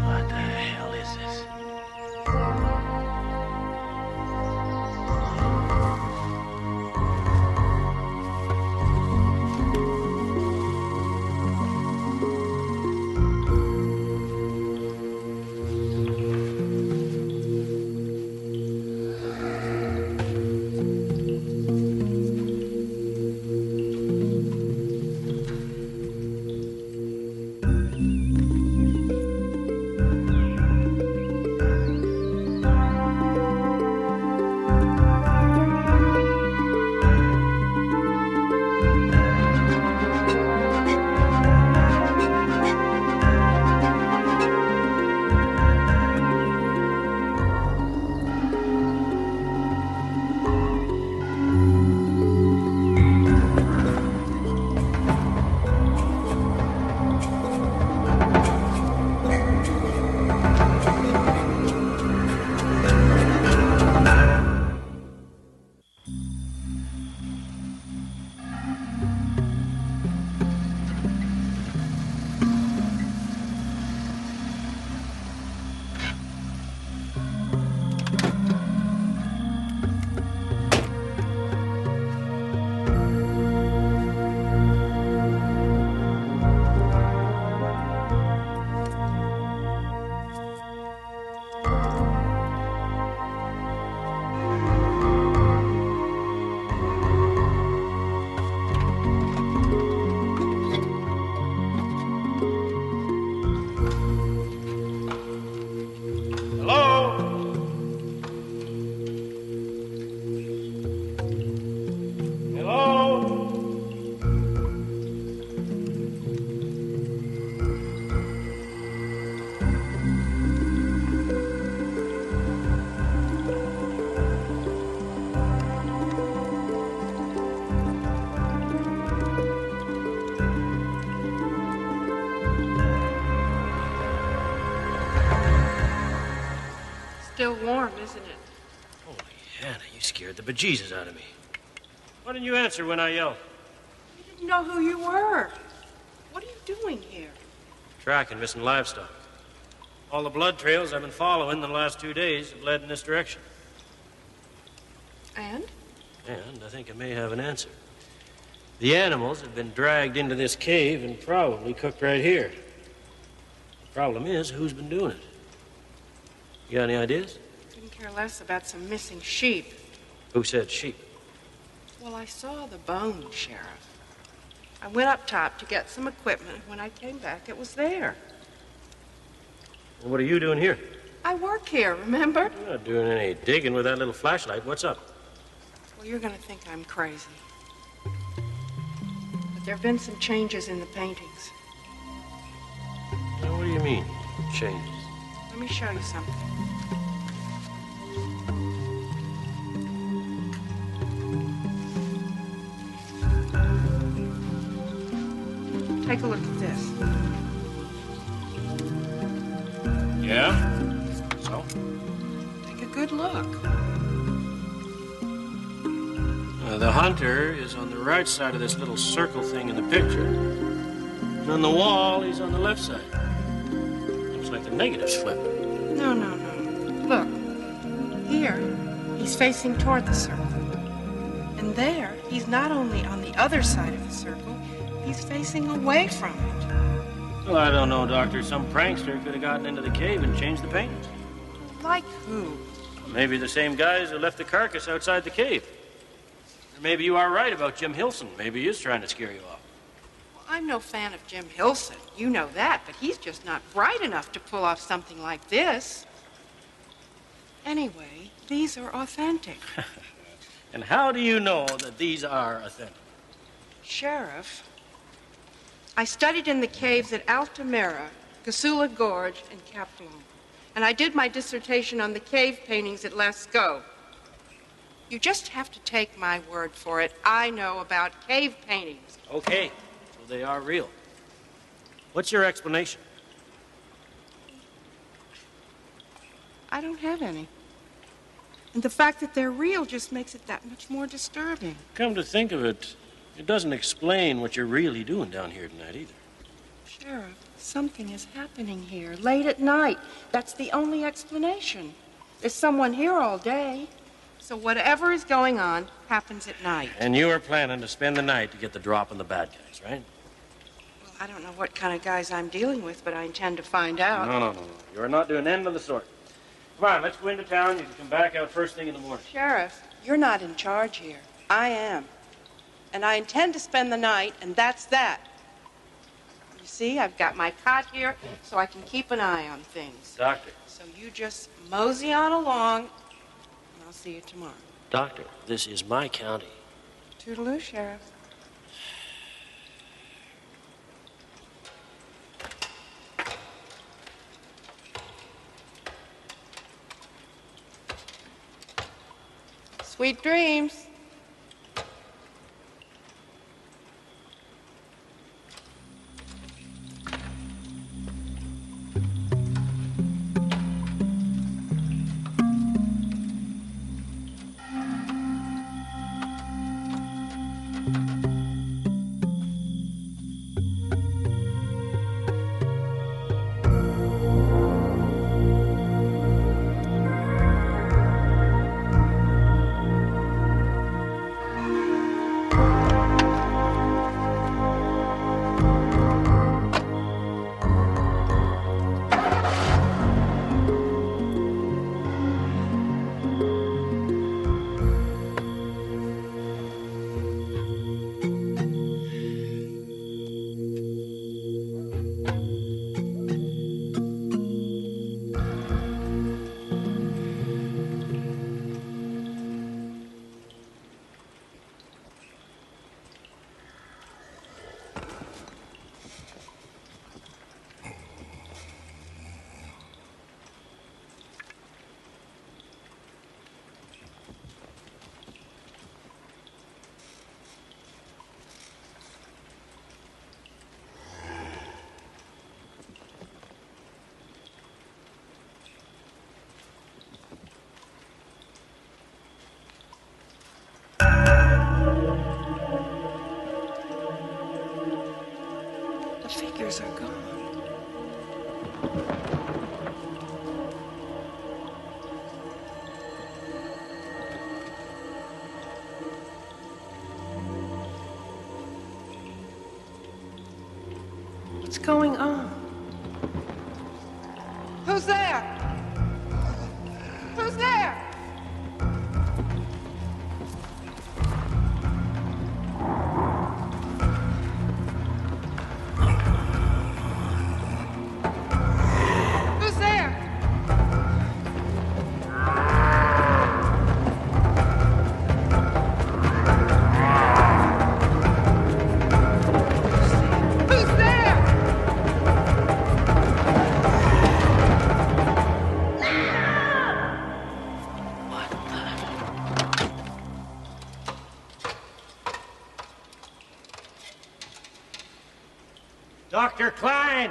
What the hell is this? Still warm, isn't it? Holy Hannah, you scared the bejesus out of me. Why didn't you answer when I yelled? I didn't know who you were. What are you doing here? Tracking missing livestock. All the blood trails I've been following the last 2 days have led in this direction. And? And I think I may have an answer. The animals have been dragged into this cave and probably cooked right here. The problem is, who's been doing it? You got any ideas? Couldn't care less about some missing sheep. Who said sheep? Well, I saw the bone, Sheriff. I went up top to get some equipment. When I came back, it was there. What are you doing here? I work here, remember? You're not doing any digging with that little flashlight. What's up? Well, you're going to think I'm crazy. But there have been some changes in the paintings. Now, what do you mean, changes? Let me show you something. Take a look at this. Yeah? So? Take a good look. The hunter is on the right side of this little circle thing in the picture. And on the wall, he's on the left side. Looks like the negative's flipped. No, no, no. Look. Here, he's facing toward the circle. And there, he's not only on the other side of the circle, he's facing away from it. Well, I don't know, Doctor. Some prankster could have gotten into the cave and changed the paintings. Like who? Maybe the same guys who left the carcass outside the cave. Or maybe you are right about Jim Hilson. Maybe he is trying to scare you off. Well, I'm no fan of Jim Hilson. You know that, but he's just not bright enough to pull off something like this. Anyway, these are authentic. And how do you know that these are authentic? Sheriff, I studied in the caves at Altamira, Casula Gorge, and Caplon. And I did my dissertation on the cave paintings at Lascaux. You just have to take my word for it. I know about cave paintings. Okay, so they are real. What's your explanation? I don't have any. And the fact that they're real just makes it that much more disturbing. Come to think of it, it doesn't explain what you're really doing down here tonight either. Sheriff, something is happening here late at night. That's the only explanation. There's someone here all day. So whatever is going on happens at night. And you are planning to spend the night to get the drop on the bad guys, right? Well, I don't know what kind of guys I'm dealing with, but I intend to find out. No. You're not doing anything of the sort. Come on, let's go into town. You can come back out first thing in the morning. Sheriff, you're not in charge here. I am. And I intend to spend the night, and that's that. You see, I've got my cot here so I can keep an eye on things. Doctor. So you just mosey on along, and I'll see you tomorrow. Doctor, this is my county. Toodaloo, Sheriff. Sweet dreams. Figures are gone. What's going on? Who's there? Who's there? Who's there? Dr. Klein!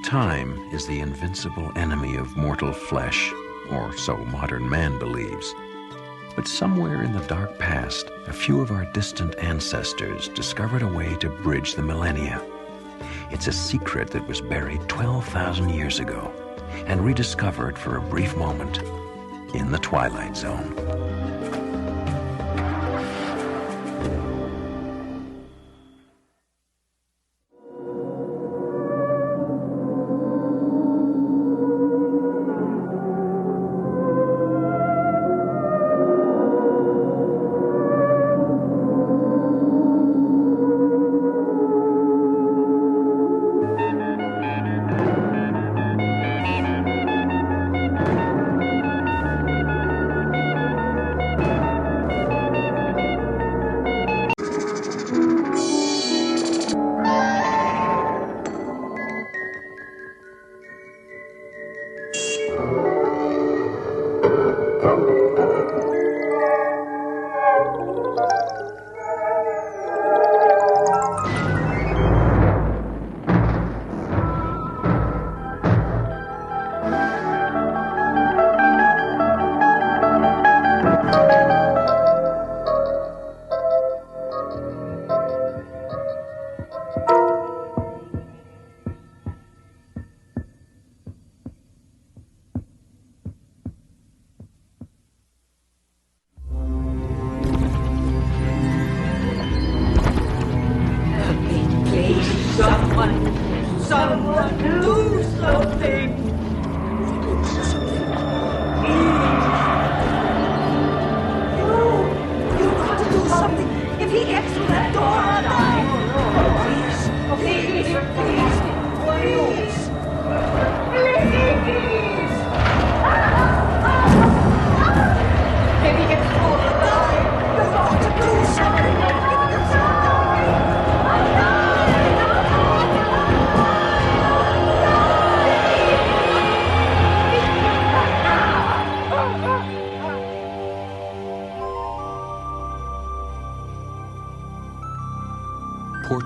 Time is the invincible enemy of mortal flesh, or so modern man believes. But somewhere in the dark past, a few of our distant ancestors discovered a way to bridge the millennia. It's a secret that was buried 12,000 years ago and rediscovered for a brief moment in the Twilight Zone.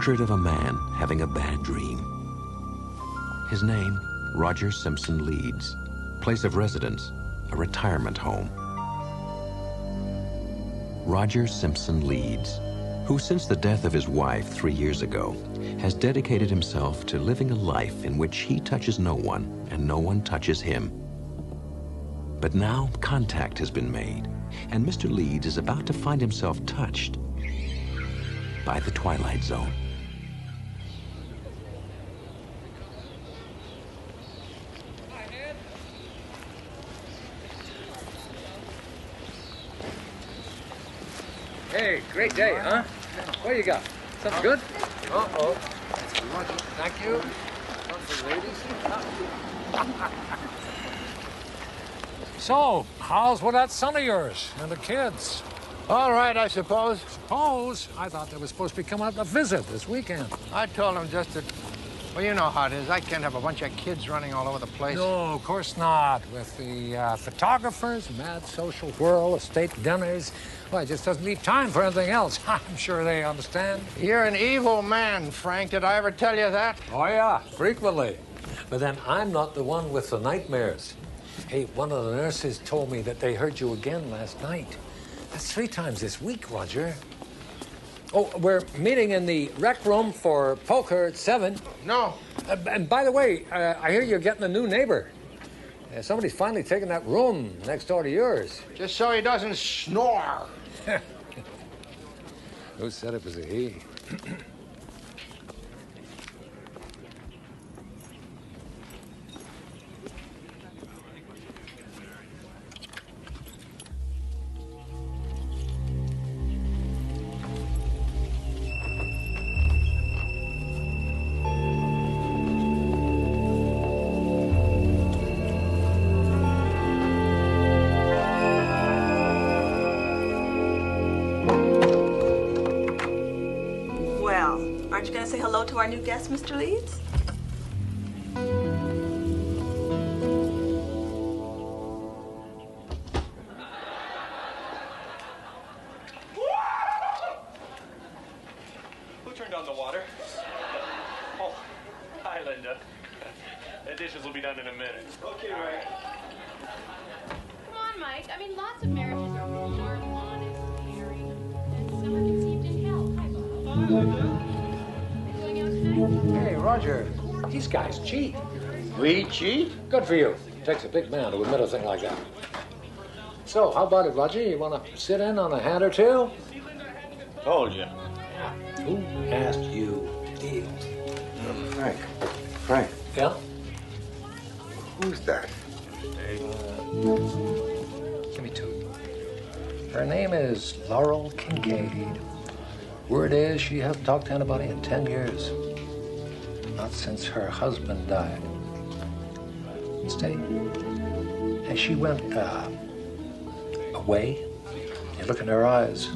portrait of a man having a bad dream. His name, Roger Simpson Leeds. Place of residence, a retirement home. Roger Simpson Leeds, who since the death of his wife 3 years ago, has dedicated himself to living a life in which he touches no one and no one touches him. But now contact has been made, and Mr. Leeds is about to find himself touched by the Twilight Zone. Hey, great day, huh? What do you got? Something good? Uh-oh. Thank you. Something, ladies. So, how's with that son of yours and the kids? All right, I suppose. Suppose? I thought they were supposed to be coming up to visit this weekend. I told them just to... Well, you know how it is. I can't have a bunch of kids running all over the place. No, of course not. With the photographers, mad social whirl, estate dinners, well, it just doesn't leave time for anything else. I'm sure they understand. You're an evil man, Frank. Did I ever tell you that? Oh, yeah, frequently. But then I'm not the one with the nightmares. Hey, one of the nurses told me that they heard you again last night. That's 3 times this week, Roger. Oh, we're meeting in the rec room for poker at 7. No. And by the way, I hear you're getting a new neighbor. Somebody's finally taken that room next door to yours. Just so he doesn't snore. Who said it was a he? Aren't you going to say hello to our new guest, Mr. Leeds? Who turned on the water? Oh, hi, Linda. The dishes will be done in a minute. Okay, Ray. Come on, Mike. I mean, lots of marriages are warm, honest, caring, and some are conceived in hell. Hi, Bob. Hey, Roger, these guys cheat. We cheat? Good for you. It takes a big man to admit a thing like that. So, how about it, Roger? You want to sit in on a hand or two? Told you. Who asked you, Deal? Frank. Frank. Yeah? Who's that? Give me 2. Her name is Laurel Kincaid. Word is she hasn't talked to anybody in 10 years. Not since her husband died. Stay. And she went, away. You look in her eyes,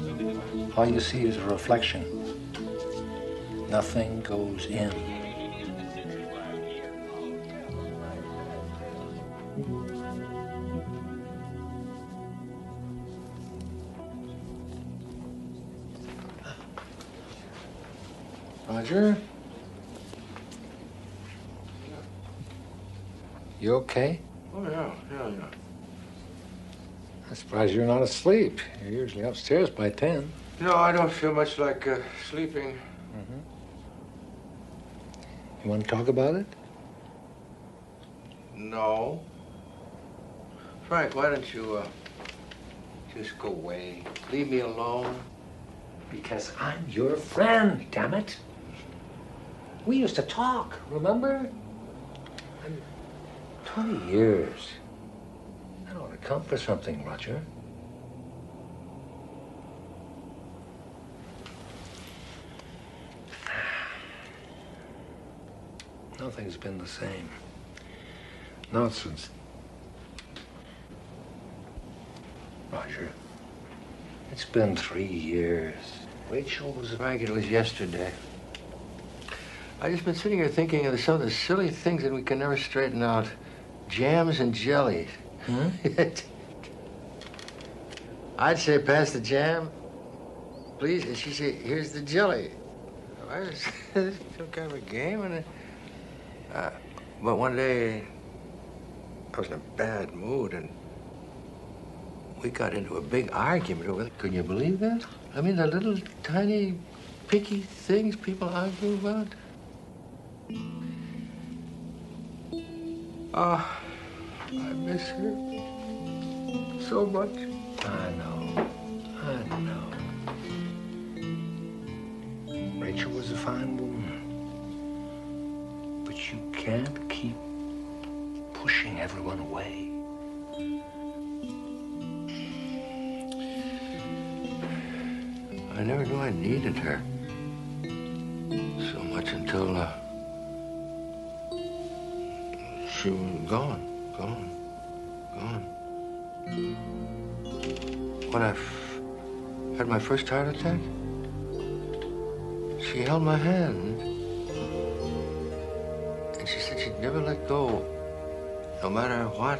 all you see is a reflection. Nothing goes in. Roger? You okay? Oh, yeah. I'm surprised you're not asleep. You're usually upstairs by 10. No, I don't feel much like sleeping. You want to talk about it? No. Frank, why don't you just go away? Leave me alone. Because I'm your friend, damn it. We used to talk, remember? 20 years. That ought to count for something, Roger. Nothing's been the same. Not since... Roger, it's been 3 years. Rachel was Frank, it was yesterday. I've just been sitting here thinking of some of the silly things that we can never straighten out. Jams and jellies. I'd say, pass the jam, please. And she'd say, here's the jelly. It's some kind of a game, and but one day I was in a bad mood, and we got into a big argument over it. Can you believe that? I mean, the little tiny picky things people argue about. Oh, I miss her so much. I know. Rachel was a fine woman. But you can't keep pushing everyone away. I never knew I needed her so much until she was gone. When I had my first heart attack, she held my hand. And she said she'd never let go, no matter what,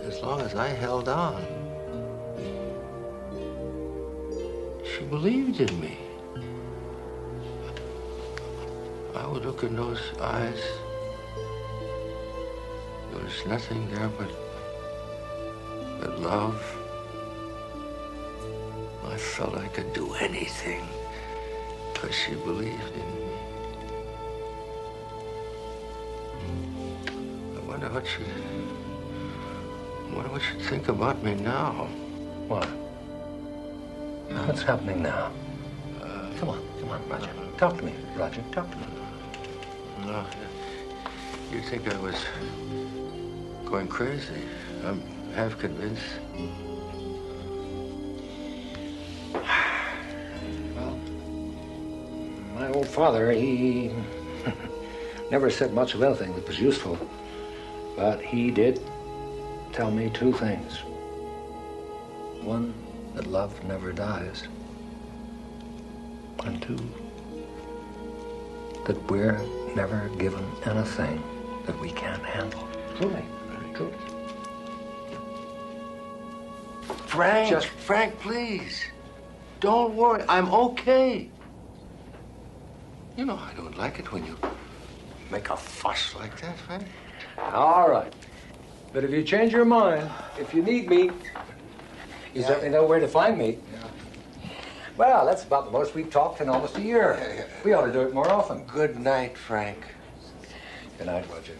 as long as I held on. She believed in me. I would look in those eyes. There was nothing there but love. I felt I could do anything because she believed in me. I wonder what she'd think about me now. What? What's happening now? Come on, Roger. Talk to me, Roger. Talk to me. No, you think I was going crazy? I'm half convinced. Well, my old father, he never said much of anything that was useful, but he did tell me two things. One, that love never dies. And two, that we're never given anything that we can't handle. Truly, truly. Frank, please. Don't worry. I'm okay. You know I don't like it when you make a fuss like that, Frank. All right. But if you change your mind, if you need me, you certainly know where to find me. Well, that's about the most we've talked in almost a year. We ought to do it more often. Good night, Frank. Good night, Roger.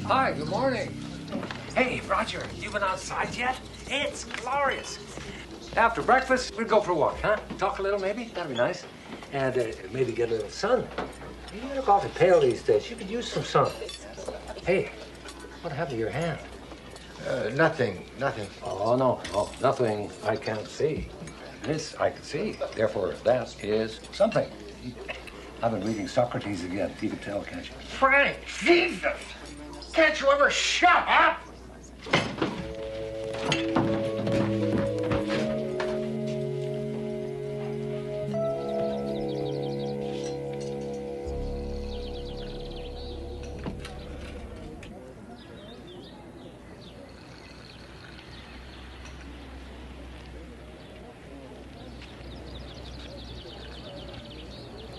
Hi, good morning. Hey, Roger, you been outside yet? It's glorious. After breakfast, we'd go for a walk, huh? Talk a little, maybe? That'd be nice. And maybe get a little sun. You look awfully pale these days. You could use some sun. Hey, what happened to your hand? Nothing. Oh, no, nothing I can't see. This I can see. Therefore, that is something. I've been reading Socrates again. You can tell, can't you? Frank, Jesus! Can't you ever shut up?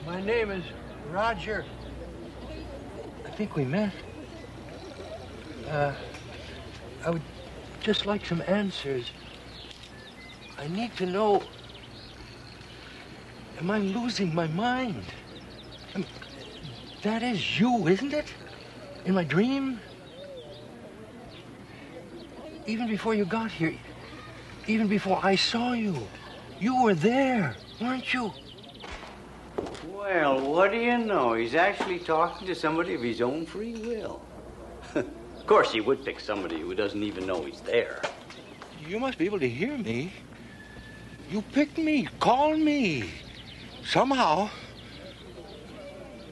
My name is Roger. I think we met. I would just like some answers. I need to know, am I losing my mind? That is you, isn't it? In my dream? Even before you got here, even before I saw you, you were there, weren't you? Well, what do you know? He's actually talking to somebody of his own free will. Of course, he would pick somebody who doesn't even know he's there. You must be able to hear me. You picked me, called me. Somehow.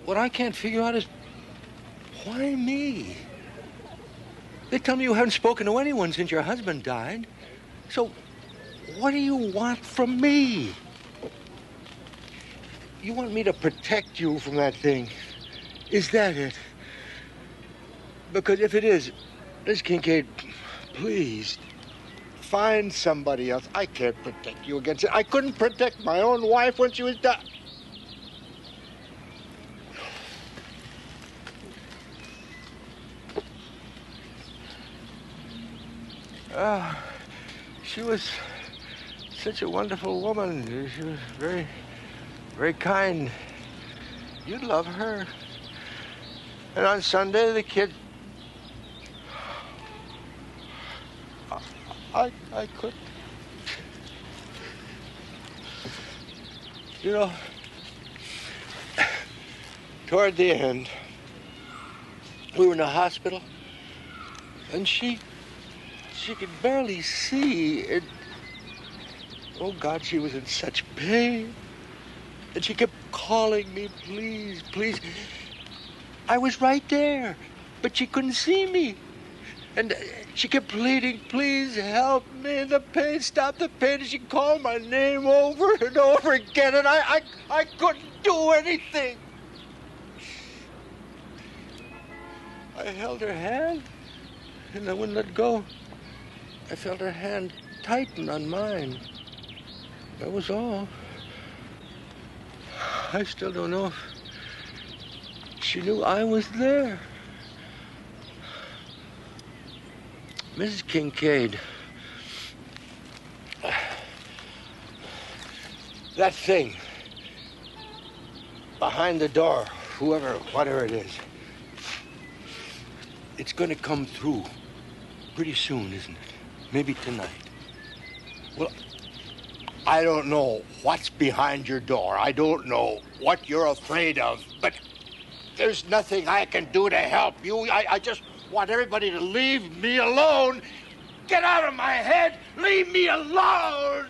What I can't figure out is, why me? They tell me you haven't spoken to anyone since your husband died. So, what do you want from me? You want me to protect you from that thing? Is that it? Because if it is, Miss Kincaid, please, find somebody else. I can't protect you against it. I couldn't protect my own wife when she was dead. She was such a wonderful woman. She was very kind. You'd love her. And on Sunday, the kid... I couldn't. You know, toward the end, we were in the hospital, and she could barely see. And, oh, God, she was in such pain. And she kept calling me, please, please. I was right there, but she couldn't see me. And she kept pleading, please help me. The pain, stop the pain. And she called my name over and over again, and I couldn't do anything. I held her hand, and I wouldn't let go. I felt her hand tighten on mine. That was all. I still don't know if she knew I was there. Mrs. Kincaid, that thing behind the door, whatever it is, it's going to come through pretty soon, isn't it? Maybe tonight. Well, I don't know what's behind your door. I don't know what you're afraid of, but there's nothing I can do to help you. I just want everybody to leave me alone. Get out of my head. Leave me alone.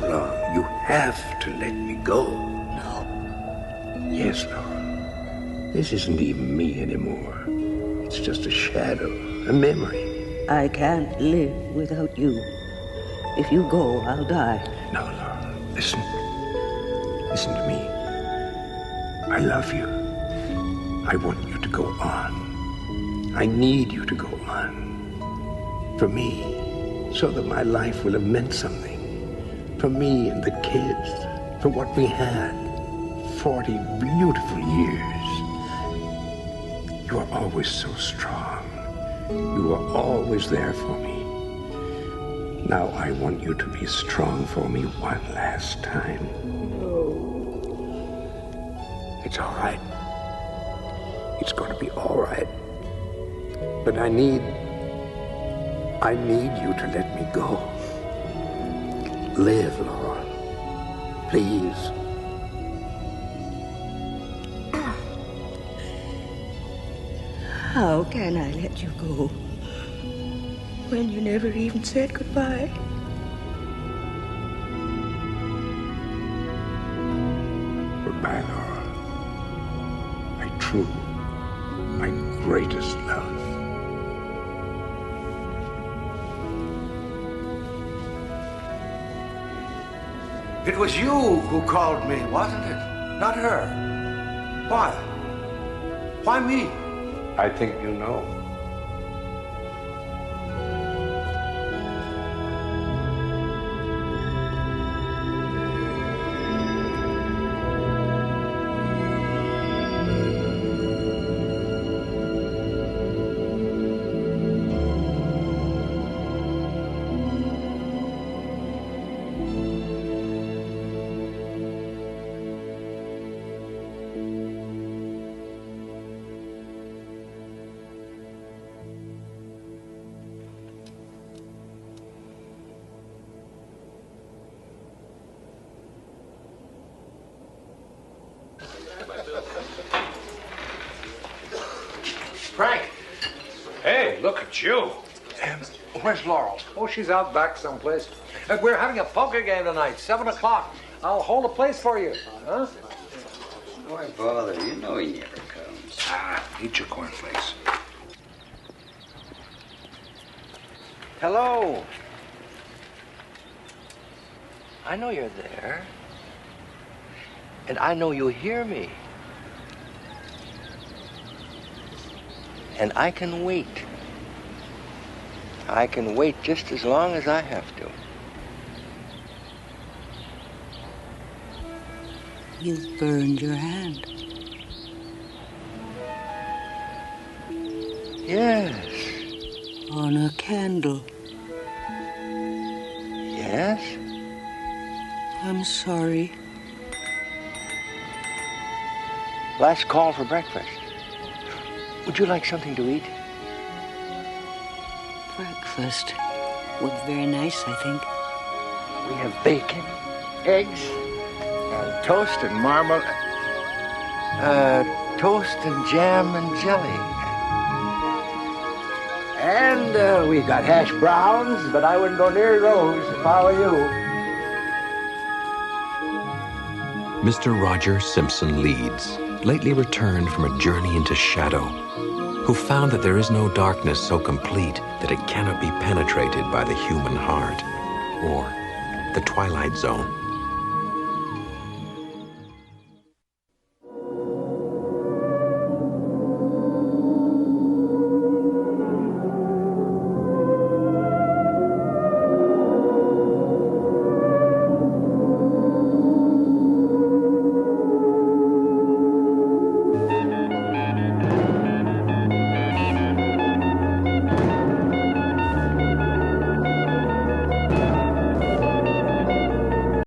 long. You have to let me go. No. Yes, Laura. This isn't even me anymore. It's just a shadow, a memory. I can't live without you. If you go, I'll die. No, Laura. Listen. Listen to me. I love you. I want you to go on. I need you to go on. For me, so that my life will have meant something. For me and the kids. For what we had. 40 beautiful years. You are always so strong. You are always there for me. Now I want you to be strong for me one last time. It's all right. It's going to be all right. But I need you to let me go. Live, Laura. Please. How can I let you go when you never even said goodbye? Goodbye, Laura. My true, my greatest love. It was you who called me, wasn't it? Not her. Why? Why me? I think you know. Frank! Hey, look at you. Where's Laurel? Oh, she's out back someplace. We're having a poker game tonight, 7 o'clock. I'll hold a place for you. Huh? Why bother? You know he never comes. Eat your cornflakes. Hello. I know you're there. And I know you hear me. And I can wait. I can wait just as long as I have to. You've burned your hand. Yes. On a candle. Yes? I'm sorry. Last call for breakfast. Would you like something to eat? Breakfast would be very nice, I think. We have bacon, eggs, and toast and marmalade. Toast and jam and jelly. And we got hash browns, but I wouldn't go near those if I were you. Mr. Roger Simpson Leeds, lately returned from a journey into shadow, who found that there is no darkness so complete that it cannot be penetrated by the human heart, or the Twilight Zone.